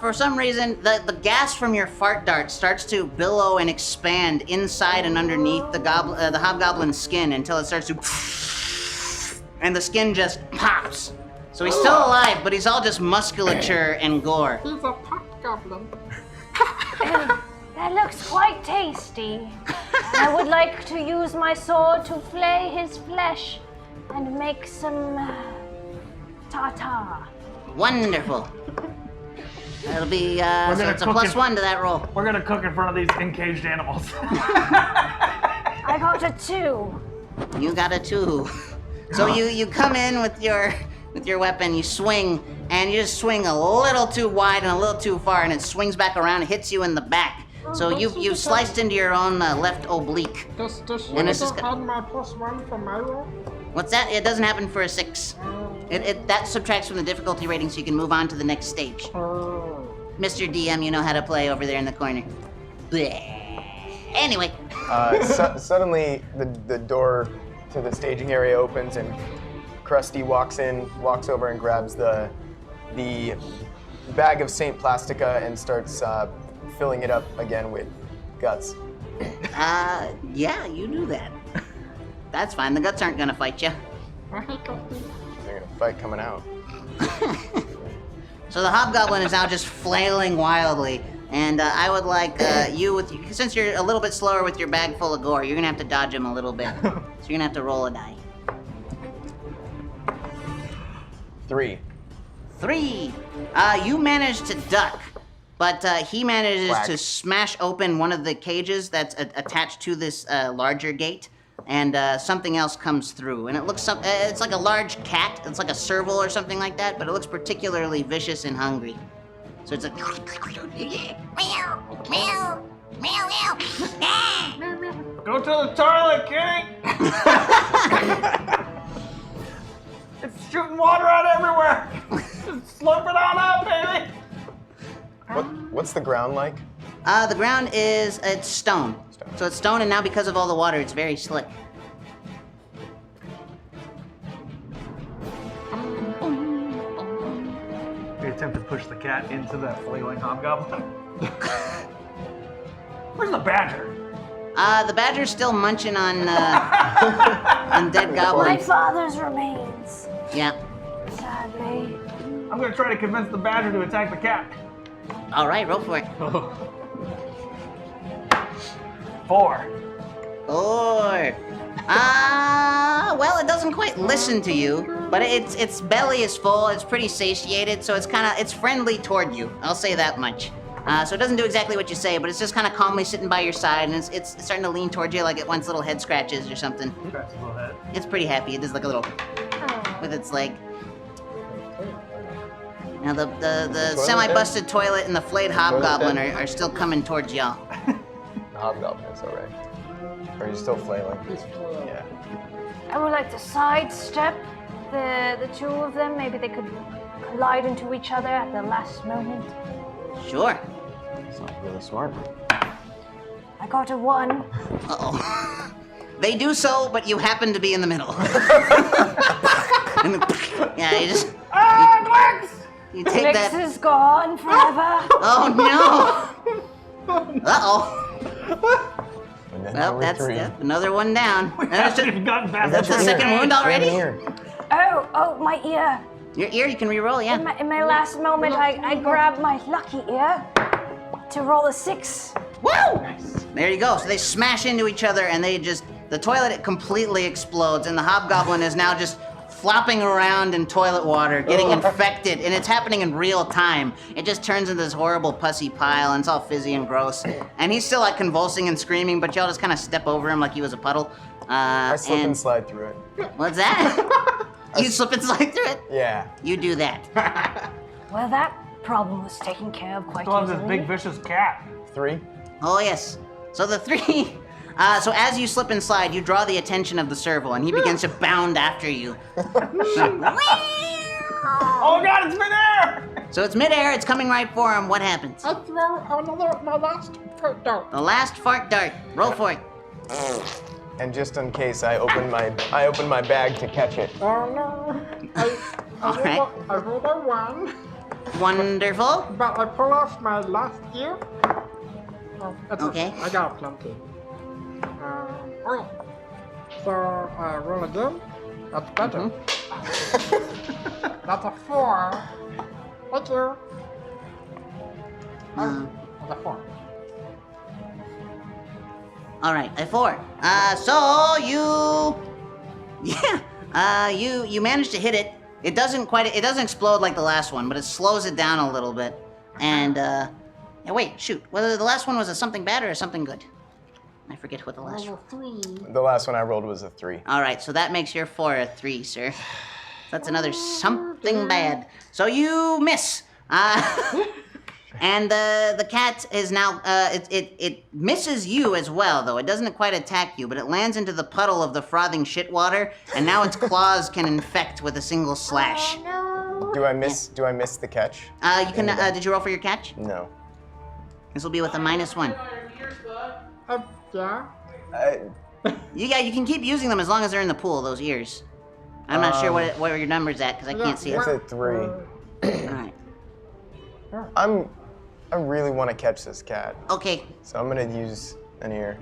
for some reason, the gas from your fart dart starts to billow and expand inside and underneath the hobgoblin's skin until it starts to... And the skin just pops. So he's still alive, but he's all just musculature and gore. He's a pot goblin. That looks quite tasty. I would like to use my sword to flay his flesh and make some tartar. Wonderful. That'll be, so it's a +1 to that roll. We're gonna cook in front of these encaged animals. I got a 2. You got a 2. So you come in with your weapon, you swing, and you just swing a little too wide and a little too far, and it swings back around and hits you in the back. So you've sliced into your own left oblique. Does And it's just add my +1 for my roll? What's that? It doesn't happen for a 6. That subtracts from the difficulty rating so you can move on to the next stage. Oh. Mr. DM, you know how to play over there in the corner. Bleh. Anyway. Suddenly, the door to the staging area opens and Krusty walks over and grabs the bag of Saint Plastica and starts filling it up again with guts. Yeah, you do that. That's fine. The guts aren't gonna fight you. They're gonna fight coming out. So the hobgoblin is now just flailing wildly, and I would like since you're a little bit slower with your bag full of gore, you're gonna have to dodge him a little bit. So you're gonna have to roll a die. 3. 3. You manage to duck, but he manages Quack. to smash open one of the cages that's attached to this larger gate. And something else comes through, and it looks it's like a large cat. It's like a serval or something like that, but it looks particularly vicious and hungry. So it's like meow, meow, meow, meow. Go to the toilet, kitty! It's shooting water out everywhere! Just slurp it on up, baby! What's the ground like? The ground it's stone. So it's stone, and now because of all the water, it's very slick. We attempt to push the cat into that flailing hobgoblin. Where's the badger? The badger's still munching on dead My goblins. father's remains, Yeah. sadly. I'm gonna try to convince the badger to attack the cat. All right, roll for it. 4. 4. Well, it doesn't quite listen to you, but its belly is full. It's pretty satiated, so it's friendly toward you. I'll say that much. So it doesn't do exactly what you say, but it's just kind of calmly sitting by your side, and it's starting to lean toward you like it wants little head scratches or something. Scratch his little head. It's pretty happy. It does like a little with its leg. Now the semi-busted toilet and the flayed hobgoblin are still coming towards y'all. The hobgoblin is alright. Or are you still flailing? Yeah. I would like to sidestep the two of them. Maybe they could collide into each other at the last moment. Sure. Sounds really smart. I got a 1. Uh-oh. They do so, but you happen to be in the middle. Yeah, you just... Glex! You take Mix that... is gone forever. Oh, no! Uh-oh. And then Well, number that's 3. another one down. That's You've gotten past the second wound already? Oh, my ear. Your ear, you can re-roll, yeah. In my last moment, I grabbed my lucky ear to roll a 6. Woo! There you go. So they smash into each other, and the toilet completely explodes, and the hobgoblin is now just flopping around in toilet water, getting infected, and it's happening in real time. It just turns into this horrible pussy pile, and it's all fizzy and gross. And he's still like convulsing and screaming, but y'all just kind of step over him like he was a puddle. I slip and slide through it. What's that? You slip and slide through it? Yeah. You do that. Well, that problem was taken care of quite Still have this easily. big vicious cat. 3. Oh, yes. So the 3... so as you slip and slide, you draw the attention of the serval, and he begins to bound after you. Oh god, it's midair! So it's midair, it's coming right for him. What happens? I throw my last fruit dart. The last fart dart. Roll for it. And just in case, I open my bag to catch it. Oh no. All right. I rolled a 1, Wonderful. but I pull off my last ear. Oh, it's Okay. I got plenty. Oh. So roll again. That's better. That's a 4. Thank you. That's a 4. All right, a 4. So you managed to hit it. It doesn't explode like the last one, but it slows it down a little bit. And wait, shoot. Whether the last one was a something bad or a something good. I forget what the last one. The last one I rolled was a 3. All right, so that makes your 4 a 3, sir. That's another something bad. So you miss. And the cat is now, it misses you as well, though. It doesn't quite attack you, but it lands into the puddle of the frothing shit water, and now its claws can infect with a single slash. Do I miss the catch? You can, did you roll for your catch? No. This will be with a -1. Yeah. You can keep using them as long as they're in the pool, those ears. I'm not sure what your number's at, because I can't see it. It's a 3. All right. I really want to catch this cat. Okay. So I'm gonna use an ear.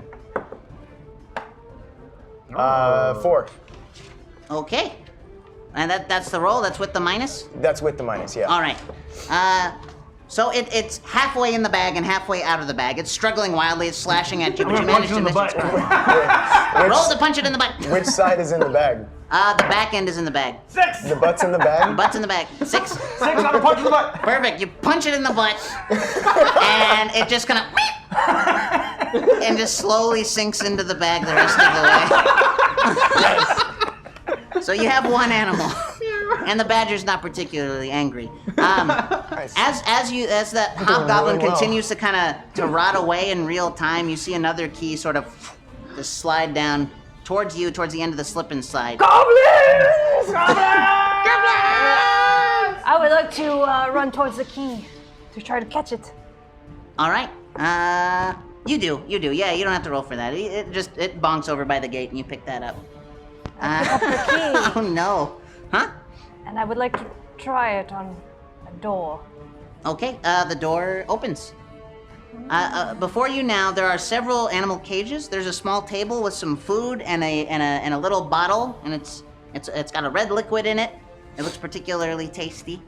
4. Okay. And that's the roll? That's with the minus? That's with the minus, yeah. All right. So it's halfway in the bag and halfway out of the bag. It's struggling wildly. It's slashing at you, but you managed to miss its Roll to punch it in the butt. Which side is in the bag? The back end is in the bag. 6! The butt's in the bag? Butt's in the bag. 6. 6 on a punch in the butt! Perfect. You punch it in the butt, and it just kind of and just slowly sinks into the bag the rest of the way. So you have one animal, and the badger's not particularly angry. As that hobgoblin really well. continues to kind of rot away in real time, you see another key sort of just slide down towards you, towards the end of the slip and slide. Goblins! Goblins! I would like to run towards the key to try to catch it. All right. You do. Yeah, you don't have to roll for that. It bonks over by the gate, and you pick that up. Pick up the key, Oh no. Huh? and I would like to try it on a door. Okay. The door opens. Before you now, there are several animal cages. There's a small table with some food and a little bottle, and it's got a red liquid in it. It looks particularly tasty.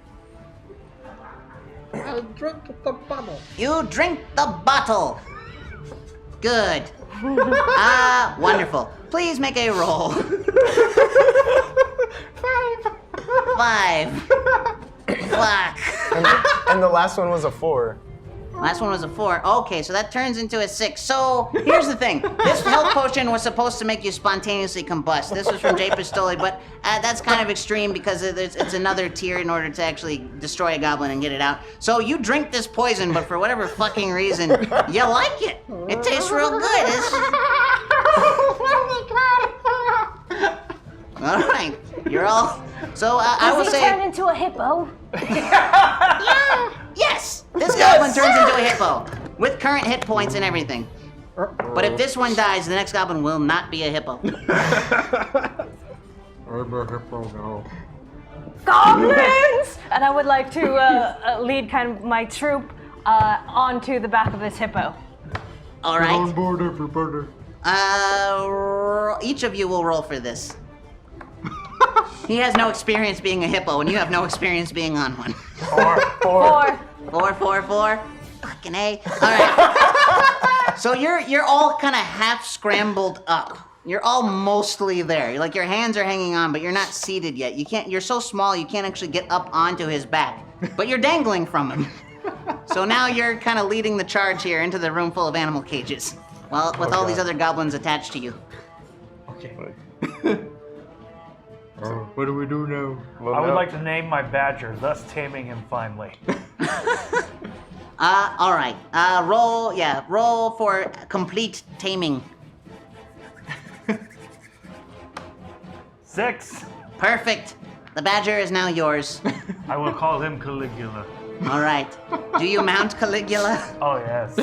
I drink the bottle. You drink the bottle. Good. Wonderful. Please make a roll. 5. Fuck. And the last one was a 4. Last one was a 4. Okay, so that turns into a 6. So here's the thing. This health potion was supposed to make you spontaneously combust. This was from Jay Pistoli, but that's kind of extreme because it's another tier in order to actually destroy a goblin and get it out. So you drink this poison, but for whatever fucking reason, you like it. It tastes real good. All right, you're all. So I will Does he say. turn into a hippo? Yes! This goblin turns into a hippo with current hit points and everything. But if this one dies, the next goblin will not be a hippo. I'm a hippo now. Goblins! And I would like to lead kind of my troop onto the back of this hippo. All right. On board, everybody. Each of you will roll for this. He has no experience being a hippo, and you have no experience being on one. 4. 4. Fucking A. All right. So you're all kind of half scrambled up You're all mostly there. Like your hands are hanging on, but you're not seated yet. You're so small you can't actually get up onto his back. But you're dangling from him. So now you're kind of leading the charge here into the room full of animal cages. Well, with all these other goblins attached to you. Okay. What do we do now? I would like to name my badger, thus taming him finally. All right. Roll for complete taming. 6. Perfect. The badger is now yours. I will call him Caligula. All right. Do you mount Caligula? Oh, yes.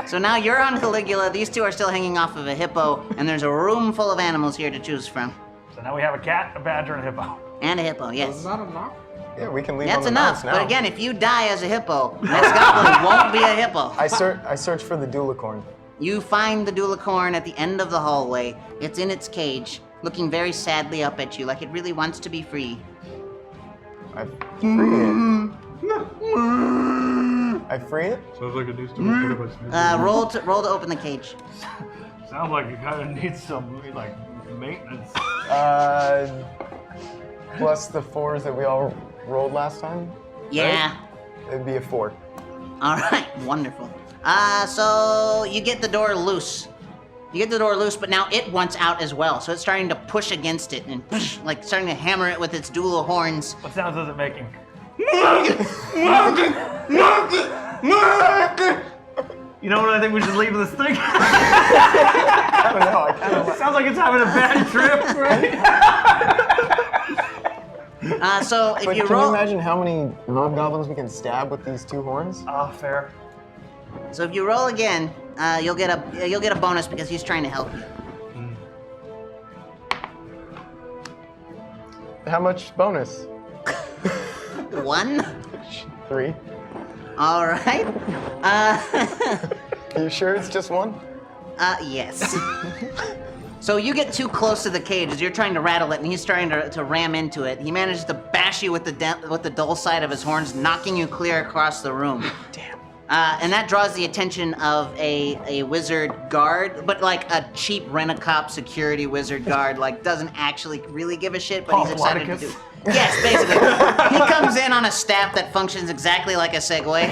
So now you're on Caligula, these two are still hanging off of a hippo, and there's a room full of animals here to choose from. So now we have a cat, a badger, and a hippo. And a hippo, yes. Is that enough? Yeah, we can leave That's on the enough, mouse now. but again, if you die as a hippo, next goblin won't be a hippo. I search for the dulicorn. You find the dulicorn at the end of the hallway. It's in its cage, looking very sadly up at you, like it really wants to be free. I free it. I free it? Sounds like it needs to be put up as Roll to open the cage. Sounds like it kind of needs some, like, maintenance. Plus the 4s that we all rolled last time? Yeah. Right? It'd be a 4. All right, wonderful. So you get the door loose. You get the door loose, but now it wants out as well. So it's starting to push against it and like starting to hammer it with its dual horns. What sounds is it making? You know what I think we should leave this thing? I don't know. It sounds like it's having a bad trip, right? So if But you can roll, you imagine how many hobgoblins we can stab with these 2 horns? Fair. so if you roll again, you'll get a bonus because he's trying to help you. How much bonus? 1. 3. All right. Are you sure it's just 1? Yes. So you get too close to the cage as you're trying to rattle it, and he's trying to ram into it. He manages to bash you with the dull side of his horns, knocking you clear across the room. Damn. And that draws the attention of a wizard guard, but like a cheap rent-a-cop security wizard guard, like doesn't actually really give a shit, but he's excited to do. Yes, basically. He comes in on a staff that functions exactly like a Segway.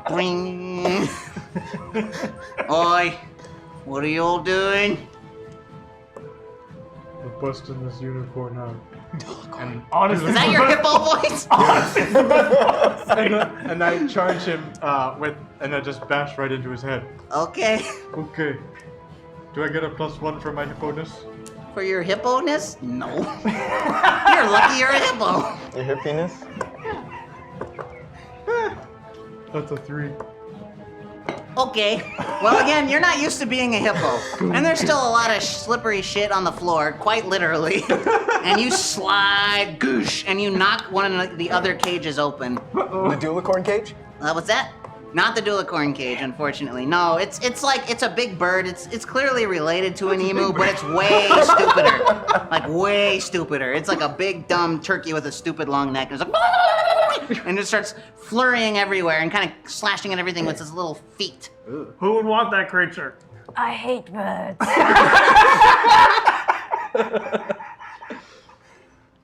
Bling. Oi, what are you all doing? We're busting this unicorn out. And honestly, Is that your hippo voice? And I charge him and I just bash right into his head. Okay. Okay. Do I get a +1 for my hipponess? For your hippo-ness? No. You're lucky you're a hippo. Your hippiness? That's a 3. Okay. Well, again, you're not used to being a hippo. And there's still a lot of slippery shit on the floor, quite literally. And you slide, goosh, and you knock one of the other cages open. The dulicorn cage? What's that? Not the dulicorn cage, unfortunately. No, it's like it's a big bird. It's clearly related to an emu, but it's way stupider. Like way stupider. It's like a big dumb turkey with a stupid long neck. It's like, and it starts flurrying everywhere and kind of slashing at everything with its little feet. who would want that creature? I hate birds.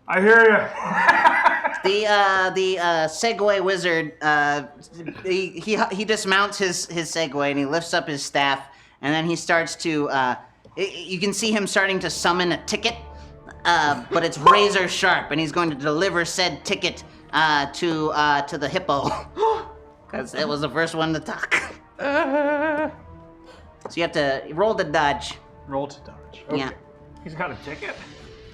I hear you. The Segway wizard, he dismounts his Segway and he lifts up his staff, and then he starts to, you can see him starting to summon a ticket, but it's razor sharp, and he's going to deliver said ticket to the hippo, because it was the first one to talk. So you have to roll to dodge. Roll to dodge. Yeah. He's got a ticket.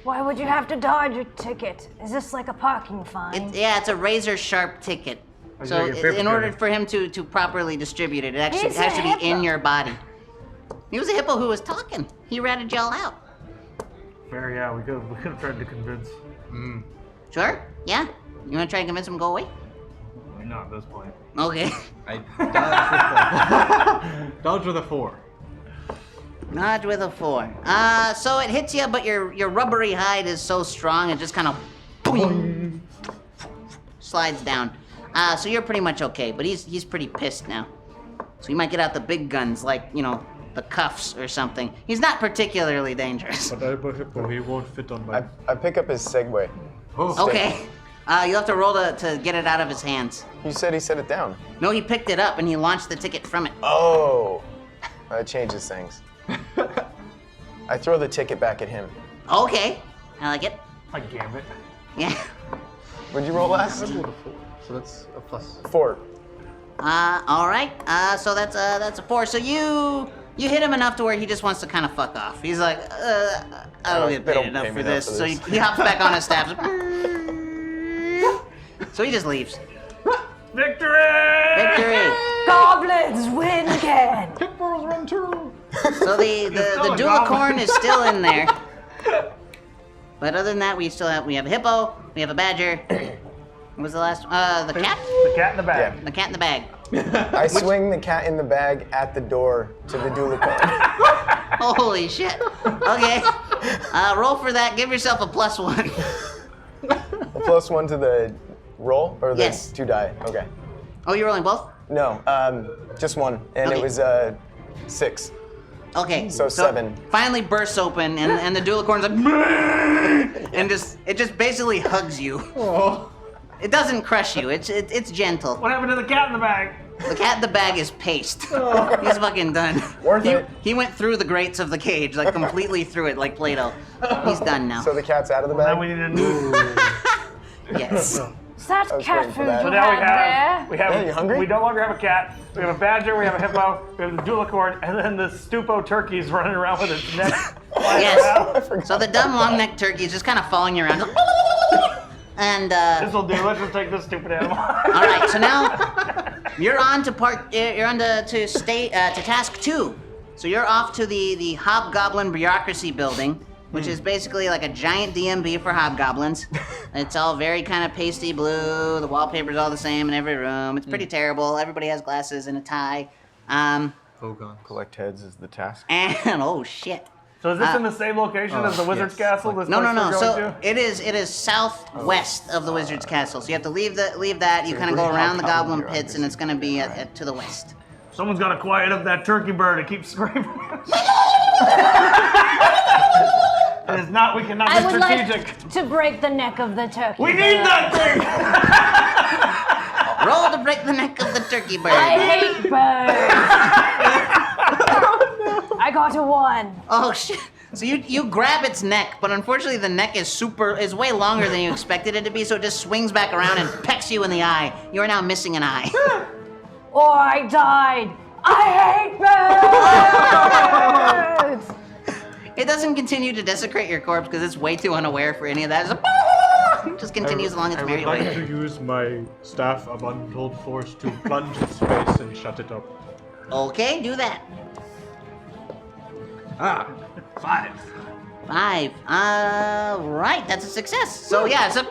Why would you have to dodge a ticket? Is this like a parking fine? It's a razor sharp ticket. Oh, So you get paper in order ticket. for him to properly distribute it, it actually He's has a to be in hippo. your body. He was a hippo who was talking. He ratted y'all out. Fair, yeah, we could have tried to convince. Sure? Yeah? You wanna try and convince him to go away? Not at this point. Okay. I dodge with a 4. Dodge with a 4. So it hits you, but your rubbery hide is so strong it just kind of boing, slides down. So you're pretty much okay, but he's pretty pissed now. So he might get out the big guns, like, you know, the cuffs or something. He's not particularly dangerous. But I have a hippo, he won't fit on my... I pick up his Segway. Oh. Okay. You'll have to roll to get it out of his hands. You said he set it down. No, he picked it up and he launched the ticket from it. Oh, that changes things. I throw the ticket back at him. Okay. I like it. Like Gambit. Yeah. What'd you roll last? I rolled a 4, so that's a plus. 4. All right. So that's a 4. So you hit him enough to where he just wants to kind of fuck off. He's like, I don't get They paid don't enough pay for me this. enough for So this. he hops back on his staff. So he just leaves. Victory! Victory. Goblins win again. Hippos run too! So the still a dualicorn goblin. is still in there. But other than that, we have a hippo, we have a badger. What was the last? The cat? The cat in the bag. Yeah. The cat in the bag. I swing the cat in the bag at the door to the dualicorn. Holy shit. Okay. Roll for that. Give yourself a +1. A +1 to the roll? Or the Yes. 2 die? Okay. Oh, you're rolling both? No, just 1. And Okay. it was 6. Okay. So 7. Finally bursts open, and the dualicorn's like, and it just basically hugs you. Oh. It doesn't crush you. It's gentle. What happened to the cat in the bag? The cat in the bag is paste. Oh. He's fucking done. Worth it. He went through the grates of the cage, like completely through it, like Play-Doh. He's done now. So the cat's out of the Now bag? we need a new. Yes. Is that I was cat waiting for food that. you So now have we there? have Yeah, you hungry? we no longer have a cat. We have a badger. We have a hippo. We have the dualicorn, and then the stupo turkey's running around with its neck. flying around. Yes. So the dumb long-necked turkey is just kind of following you around. And This will do. Let's just take this stupid animal. all right, so now you're on to task 2. So you're off to the Hobgoblin Bureaucracy building, which is basically like a giant DMV for hobgoblins. It's all very kind of pasty blue. The wallpaper's all the same in every room. It's pretty terrible. Everybody has glasses and a tie. Oh god. Collect heads is the task. And oh shit. So is this in the same location as the Wizard's yes. Castle? This No. place we're going So to? it is southwest of the Wizard's Castle. So you have to leave that. You kind of go around the Goblin Pits, and it's going to be to the west. Someone's got to quiet up that turkey bird. It keeps screaming. It is not. We cannot I be would strategic. like to break the neck of the turkey. We need that thing. Roll to break the neck of the turkey bird. I hate birds. I got a 1. Oh shit! So you grab its neck, but unfortunately the neck is way longer than you expected it to be, so it just swings back around and pecks you in the eye. You are now missing an eye. Or I died. I hate birds. It doesn't continue to desecrate your corpse because it's way too unaware for any of that. It just continues along its I merry would like way. to use my staff of untold force to plunge its face and shut it up. Okay, do that. 5. 5. Right, that's a success. So yeah, it's a.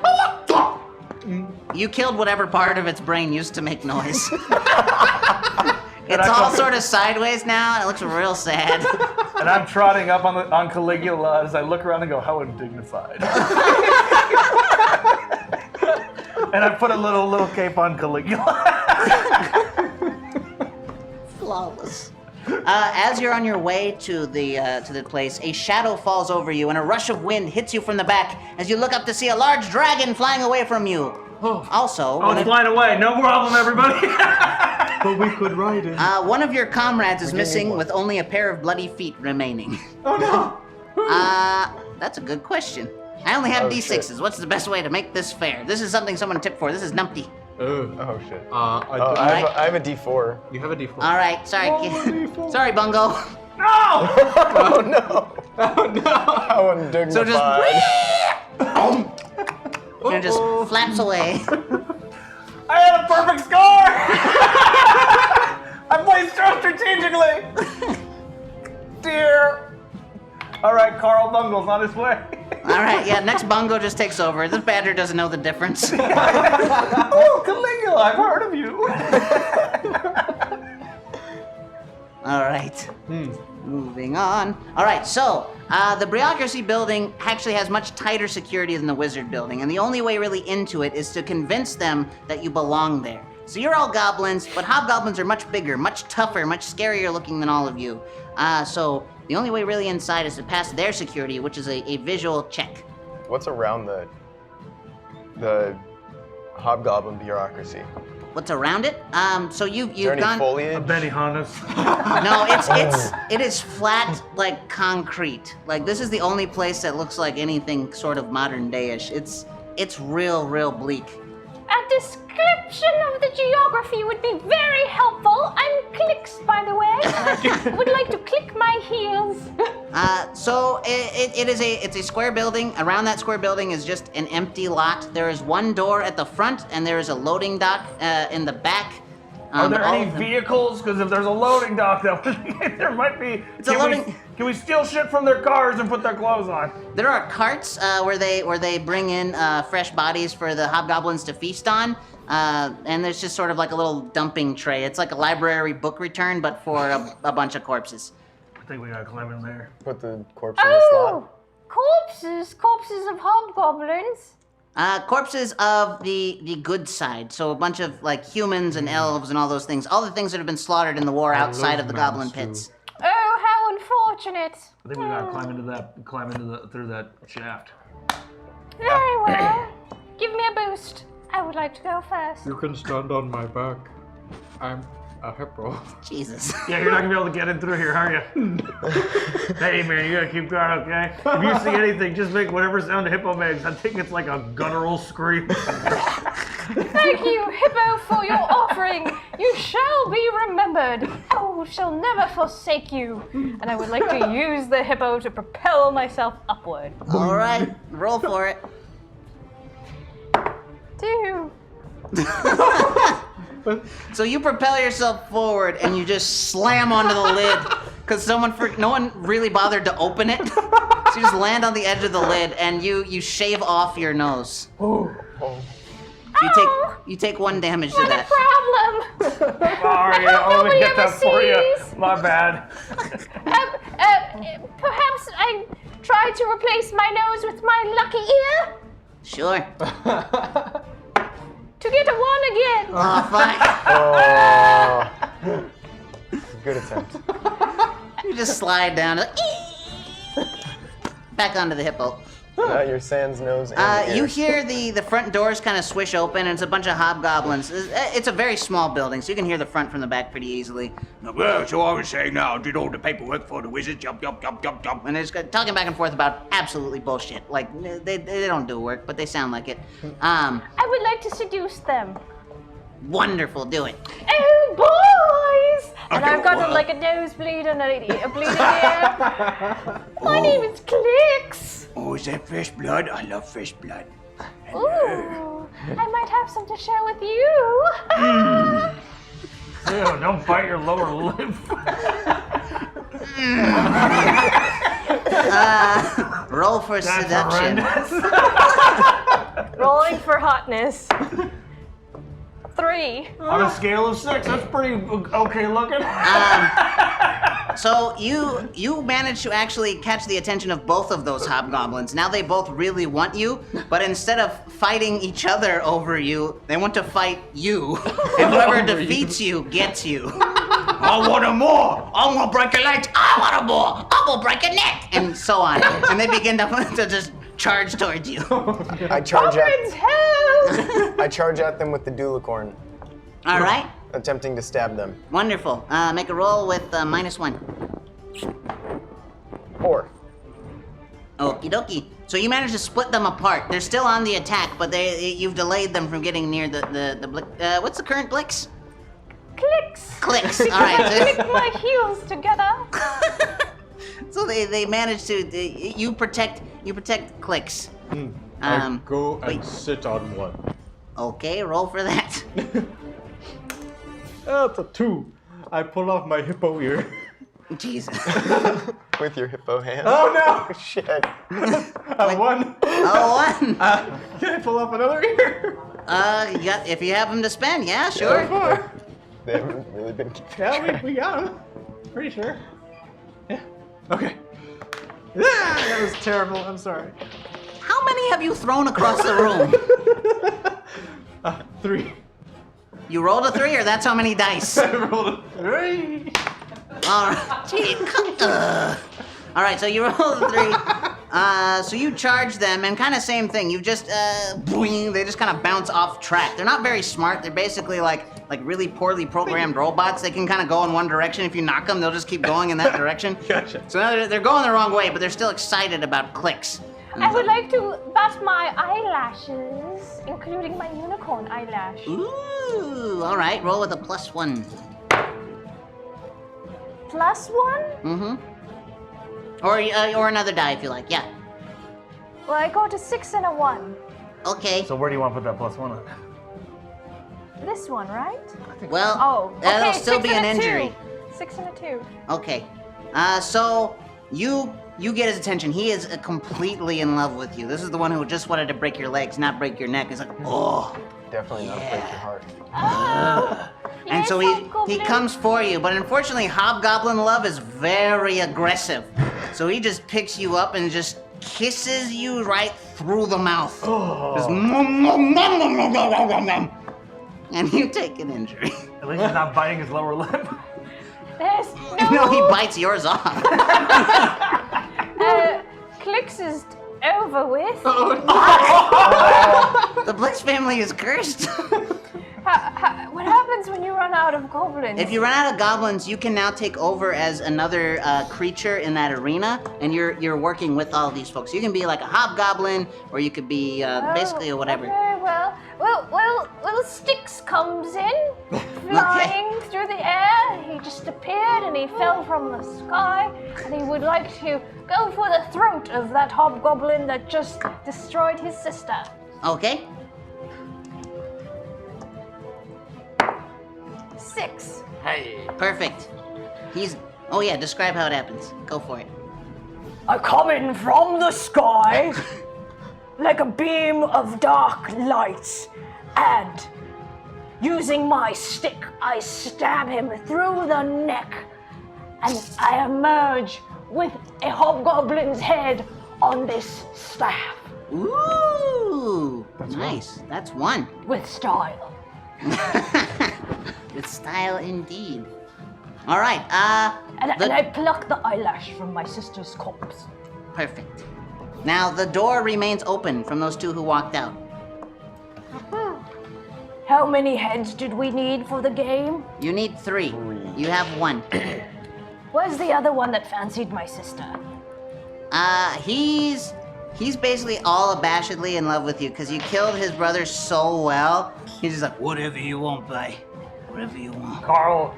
You killed whatever part of its brain used to make noise. It's all sort of sideways now, and it looks real sad. And I'm trotting up on Caligula as I look around and go, how undignified. And I put a little cape on Caligula. Flawless. As you're on your way to the place, a shadow falls over you, and a rush of wind hits you from the back as you look up to see a large dragon flying away from you. Also, Oh, it's flying away. No problem, everybody. But we could ride it. one of your comrades is missing with only a pair of bloody feet remaining. Oh no! That's a good question. I only have Oh, D6s. shit. What's the best way to make this fair? This is something someone tipped for. This is numpty. Oh shit. I I have a D4. You have a D4. All right, sorry, kid. Sorry, Bungo. No! Oh no! Oh no! How undignified. So just and it just flaps away. I had a perfect score! I played so strategically! Dear. All right, Carl Bungle's on his way. All right, yeah. Next Bungo just takes over. This badger doesn't know the difference. Oh, Caligula, I've heard of you. All right. Moving on. All right, so the Bureaucracy building actually has much tighter security than the Wizard building, and the only way really into it is to convince them that you belong there. So you're all goblins, but hobgoblins are much bigger, much tougher, much scarier looking than all of you. So the only way really inside is to pass their security, which is a visual check. What's around the hobgoblin bureaucracy? What's around it? So you've Is there any gone. foliage? Benihana's. No, it is flat like concrete. Like this is the only place that looks like anything sort of modern day-ish. It's real bleak. A description of the geography would be very helpful. I'm Clicks, by the way. I would like to click my heels. So it's a square building. Around that square building is just an empty lot. There is one door at the front, and there is a loading dock in the back. Are there any vehicles? Because if there's a loading dock, there might be. Can we steal shit from their cars and put their clothes on? There are carts where they bring in fresh bodies for the hobgoblins to feast on, and there's just sort of like a little dumping tray. It's like a library book return, but for a bunch of corpses. I think we gotta climb in there. Put the corpse in the slot. Corpses of hobgoblins. Corpses of the good side, so a bunch of like humans and elves and all those things. All the things that have been slaughtered in the war outside of the goblin pits. Oh, how unfortunate. I think we gotta climb through that shaft. Very well. Give me a boost. I would like to go first. You can stand on my back. I'm a hippo. Jesus. Yeah, you're not gonna be able to get in through here, are you? Hey man, you gotta keep going, okay? If you see anything, just make whatever sound a hippo makes. I think it's like a guttural scream. Thank you, Hippo, for your offering. You shall be remembered. I shall never forsake you. And I would like to use the hippo to propel myself upward. All right, roll for it. 2. So you propel yourself forward and you just slam onto the lid because no one really bothered to open it. So you just land on the edge of the lid and you shave off your nose. You take 1 damage to that. What a problem. Sorry, I'll only get that for you. My bad. Perhaps I try to replace my nose with my lucky ear Sure. to get a 1 again. Oh, fuck. Good attempt. You just slide down. Back onto the hippo. Now your sans nose and You hear the front doors kind of swish open, and it's a bunch of hobgoblins. It's a very small building, so you can hear the front from the back pretty easily. Well, so I was saying now, I did all the paperwork for the wizard, jump. And they're just talking back and forth about absolutely bullshit. Like, they don't do work, but they sound like it. I would like to seduce them. Wonderful, do it. Oh, boys! And Okay, I've got well, like a nosebleed and a bleeding ear. My name is Clicks. Oh, is that fresh blood? I love fresh blood. Ooh, I might have some to share with you. Ew, don't bite your lower lip. Roll for seduction. Rolling for hotness. 3. On a scale of 6, that's pretty okay looking. So you managed to actually catch the attention of both of those hobgoblins. Now they both really want you, but instead of fighting each other over you, they want to fight you. And whoever defeats you gets you. I want a more. I want to break a leg. I want a more. I will break a neck. And so on. And they begin to just charge towards you. I charge Goblins, help! I charge at them with the dulicorn, All right. attempting to stab them. Wonderful. Make a roll with -1. 4. Okie dokie. So you managed to split them apart. They're still on the attack, but you've delayed them from getting near the blick. What's the current blicks? Clicks. Clicks. All right. Click my heels together. So they managed to you protect Clicks. I go and wait. sit on one. Okay, roll for that. That's a 2. I pull off my hippo ear. Jesus. With your hippo hand. Oh no! Shit. A 1. Oh, 1. Can I pull off another ear? If you have them to spend, yeah, sure. They haven't really been keeping Yeah, track. we got him. Pretty sure. Yeah. Okay. Ah, that was terrible. I'm sorry. How many have you thrown across the room? 3. You rolled a 3, or that's how many dice? I rolled a 3. All right. All right, so you rolled a 3. So you charge them, and kind of same thing. You just, boing, they just kind of bounce off track. They're not very smart. They're basically like really poorly programmed robots. They can kind of go in one direction. If you knock them, they'll just keep going in that direction. Gotcha. So now they're going the wrong way, but they're still excited about clicks. I would like to bat my eyelashes, including my unicorn eyelash. Ooh, all right. Roll with a +1. +1? Mm-hmm. Or another die if you like. Yeah. Well, I got a 6 and a 1. Okay. So where do you want to put that +1 on? This one, right? Well, Oh, okay. that'll still 6 be an and a injury. 2. 6 and a 2. Okay. So you get his attention. He is completely in love with you. This is the one who just wanted to break your legs, not break your neck. He's like, oh. Definitely not break your heart. And so he comes for you, but unfortunately, Hobgoblin Love is very aggressive. So he just picks you up and just kisses you right through the mouth. Just and you take an injury. At least he's not biting his lower lip. There's No, he bites yours off. Clicks is over with. The Blix family is cursed. What happens when you run out of goblins? If you run out of goblins, you can now take over as another creature in that arena, and you're working with all of these folks. You can be like a hobgoblin, or you could be basically whatever. Okay, well, Styx comes in, flying through the air. He just appeared and he fell from the sky, and he would like to go for the throat of that hobgoblin that just destroyed his sister. Okay. 6. Hey. Perfect. Oh yeah, describe how it happens. Go for it. I come in from the sky like a beam of dark light, and using my stick, I stab him through the neck, and I emerge with a hobgoblin's head on this staff. Ooh, nice. That's 1. With style. With style indeed. All right. And I pluck the eyelash from my sister's corpse. Perfect. Now the door remains open from those 2 who walked out. How many heads did we need for the game? You need 3. You have 1. Where's the other one that fancied my sister? He's basically all abashedly in love with you because you killed his brother so well. He's just like, whatever you want, bae. Whatever you want. Carl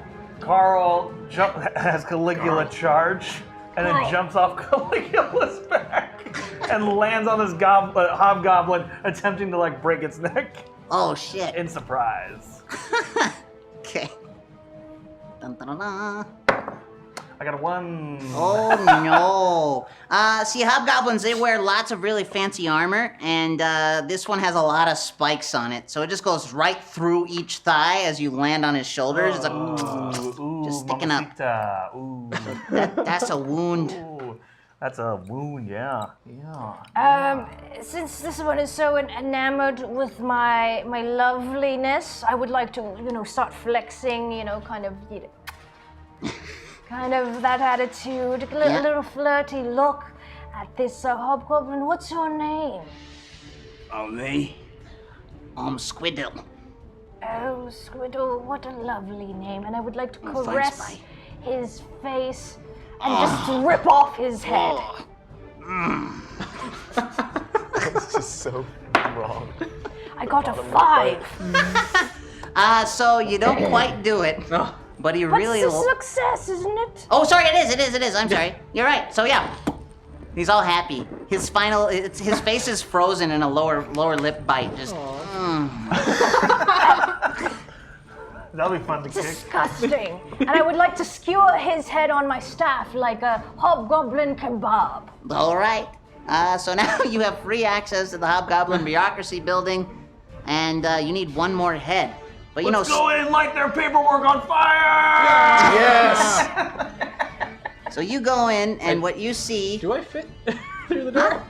has Caligula charge, and then jumps off Caligula's back and lands on this hobgoblin, attempting to break its neck. Oh shit! In surprise. Okay. Dun, dun, dun, dun. I got a 1. Oh no! See, hobgoblins, they wear lots of really fancy armor, and this one has a lot of spikes on it, so it just goes right through each thigh as you land on his shoulders. It's like just sticking mamacita. Ooh. That's a wound. Ooh. That's a wound, yeah. Since this one is so enamored with my loveliness, I would like to, start flexing, kind of that attitude, a little flirty look at this hobgoblin. What's your name? Oh, me? Squiddle. Oh, Squiddle, what a lovely name. And I would like to caress his face and just rip off his head. That's just so wrong. I got a 5. So you don't quite do it. No. But he really... It's a success, isn't it? Oh, sorry, it is. I'm sorry. You're right. So yeah, he's all happy. His face is frozen in a lower lip bite. Just. That'll be fun to kick. Disgusting. And I would like to skewer his head on my staff like a hobgoblin kebab. All right. So now you have free access to the Hobgoblin Bureaucracy building, and you need 1 more head. But Let's go in and light their paperwork on fire! Yes! So you go in, and what you see... Do I fit through the door?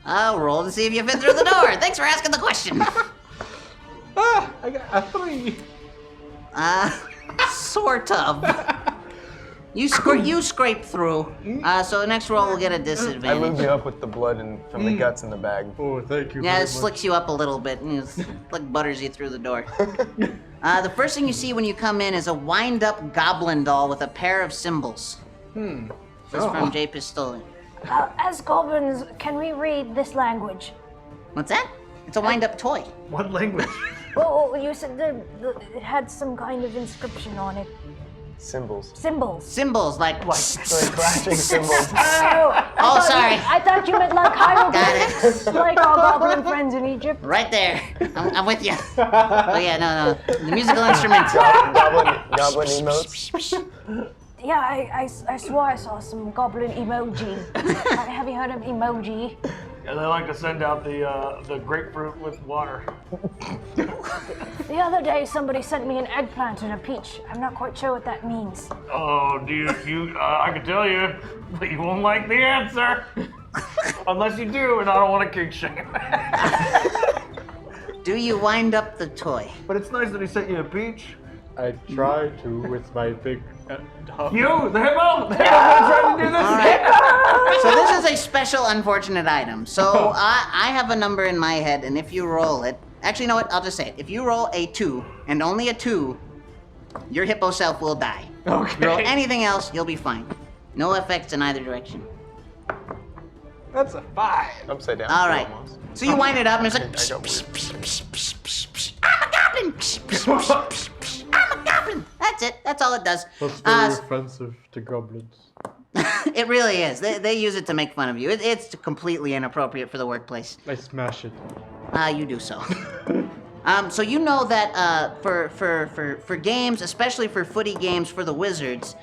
I'll roll to see if you fit through the door. Thanks for asking the question. I got a 3. Sort of. You scrape through. So the next roll will get a I lube disadvantage. you up with the blood from the guts in the bag. Oh, thank you. Yeah, very it slicks you up a little bit and it's like butters you through the door. The first thing you see when you come in is a wind-up goblin doll with a pair of cymbals. This is from J. Pistole. As goblins, can we read this language? What's that? It's a wind-up toy. What language? Oh, you said it had some kind of inscription on it. Symbols. Symbols. Symbols like. So like clashing symbols. Oh, sorry. I thought you meant like hieroglyphs, like our goblin friends in Egypt. Right there. I'm with you. Oh yeah, no. The musical instrument. Goblin emotes. Yeah, I swore I saw some goblin emoji. Have you heard of emoji? Yeah, they like to send out the grapefruit with water. The other day, somebody sent me an eggplant and a peach. I'm not quite sure what that means. Oh, dude, I can tell you, but you won't like the answer. Unless you do, and I don't want to kick shame. Do you wind up the toy? But it's nice that he sent you a peach. I try to with my big. You, the hippo? The hippo trying to do this? All right. So this is a special unfortunate item. So I have a number in my head, and if you roll it, actually, you know what? I'll just say it. If you roll a 2 and only a 2, your hippo self will die. Okay. If you roll anything else, you'll be fine. No effects in either direction. That's a 5. Upside down. All right. Almost. So you wind it up, and it's like, I got weird. I'm a goblin. I'm a goblin. That's it. That's all it does. That's very offensive to goblins. It really is. They use it to make fun of you. It's completely inappropriate for the workplace. I smash it. You do so. So you know that for games, especially for footy games for the Wizards,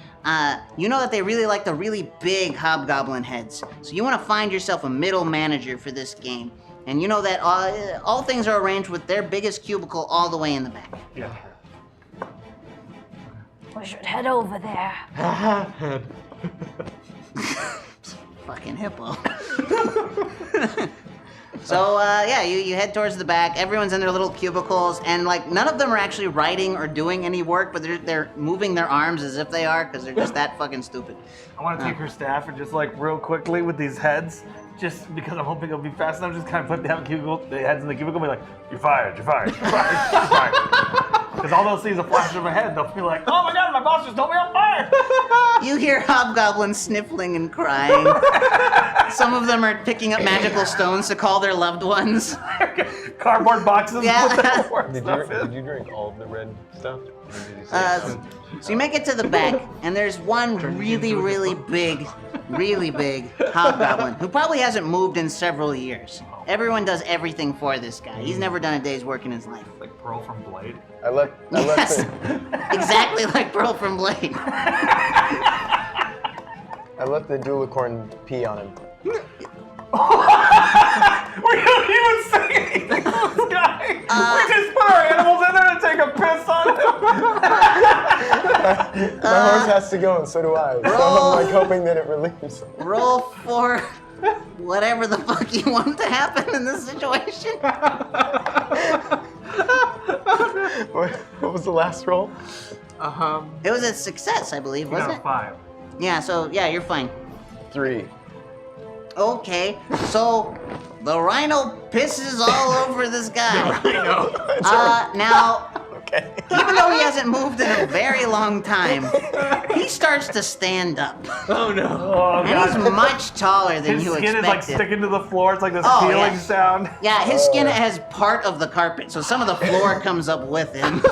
you know that they really like the really big hobgoblin heads. So you want to find yourself a middle manager for this game. And you know that all things are arranged with their biggest cubicle all the way in the back. Yeah. We should head over there. Head. Fucking hippo. So yeah, you head towards the back. Everyone's in their little cubicles, and like none of them are actually writing or doing any work, but they're moving their arms as if they are, because they're just that fucking stupid. I want to take her staff and just like real quickly with these heads, just because I'm hoping it'll be fast enough, just kind of put the heads in the cubicle and be like, you're fired, you're fired, you're fired, you're fired. Because all they'll see is a flash of a head, they'll be like, oh my god, my boss just told me I'm fired! You hear hobgoblins sniffling and crying. Some of them are picking up magical stones to call their loved ones. Cardboard boxes. Yeah. Did you drink all of the red stuff? Or did you say some? So you make it to the back, and there's one really big hobgoblin who probably hasn't moved in several years. Everyone does everything for this guy. He's never done a day's work in his life. Like Pearl from Blade. I left Exactly like Pearl from Blade. I let the dualicorn pee on him. We don't even say anything to this guy. We just put our animals in there to take a piss on him. My horse has to go, and so do I. So I'm like hoping that it relieves. Roll for whatever the fuck you want to happen in this situation. What was the last roll? It was a success, I believe, wasn't it? 5. Yeah, so yeah, you're fine. 3. Okay, so the rhino pisses all over this guy. Now, Okay. even though he hasn't moved in a very long time, he starts to stand up. Oh no. Oh, And God. he's much taller than His you skin is like expected. sticking to the floor. It's like this Oh, peeling yeah. sound. Yeah, his skin has part of the carpet, so some of the floor comes up with him.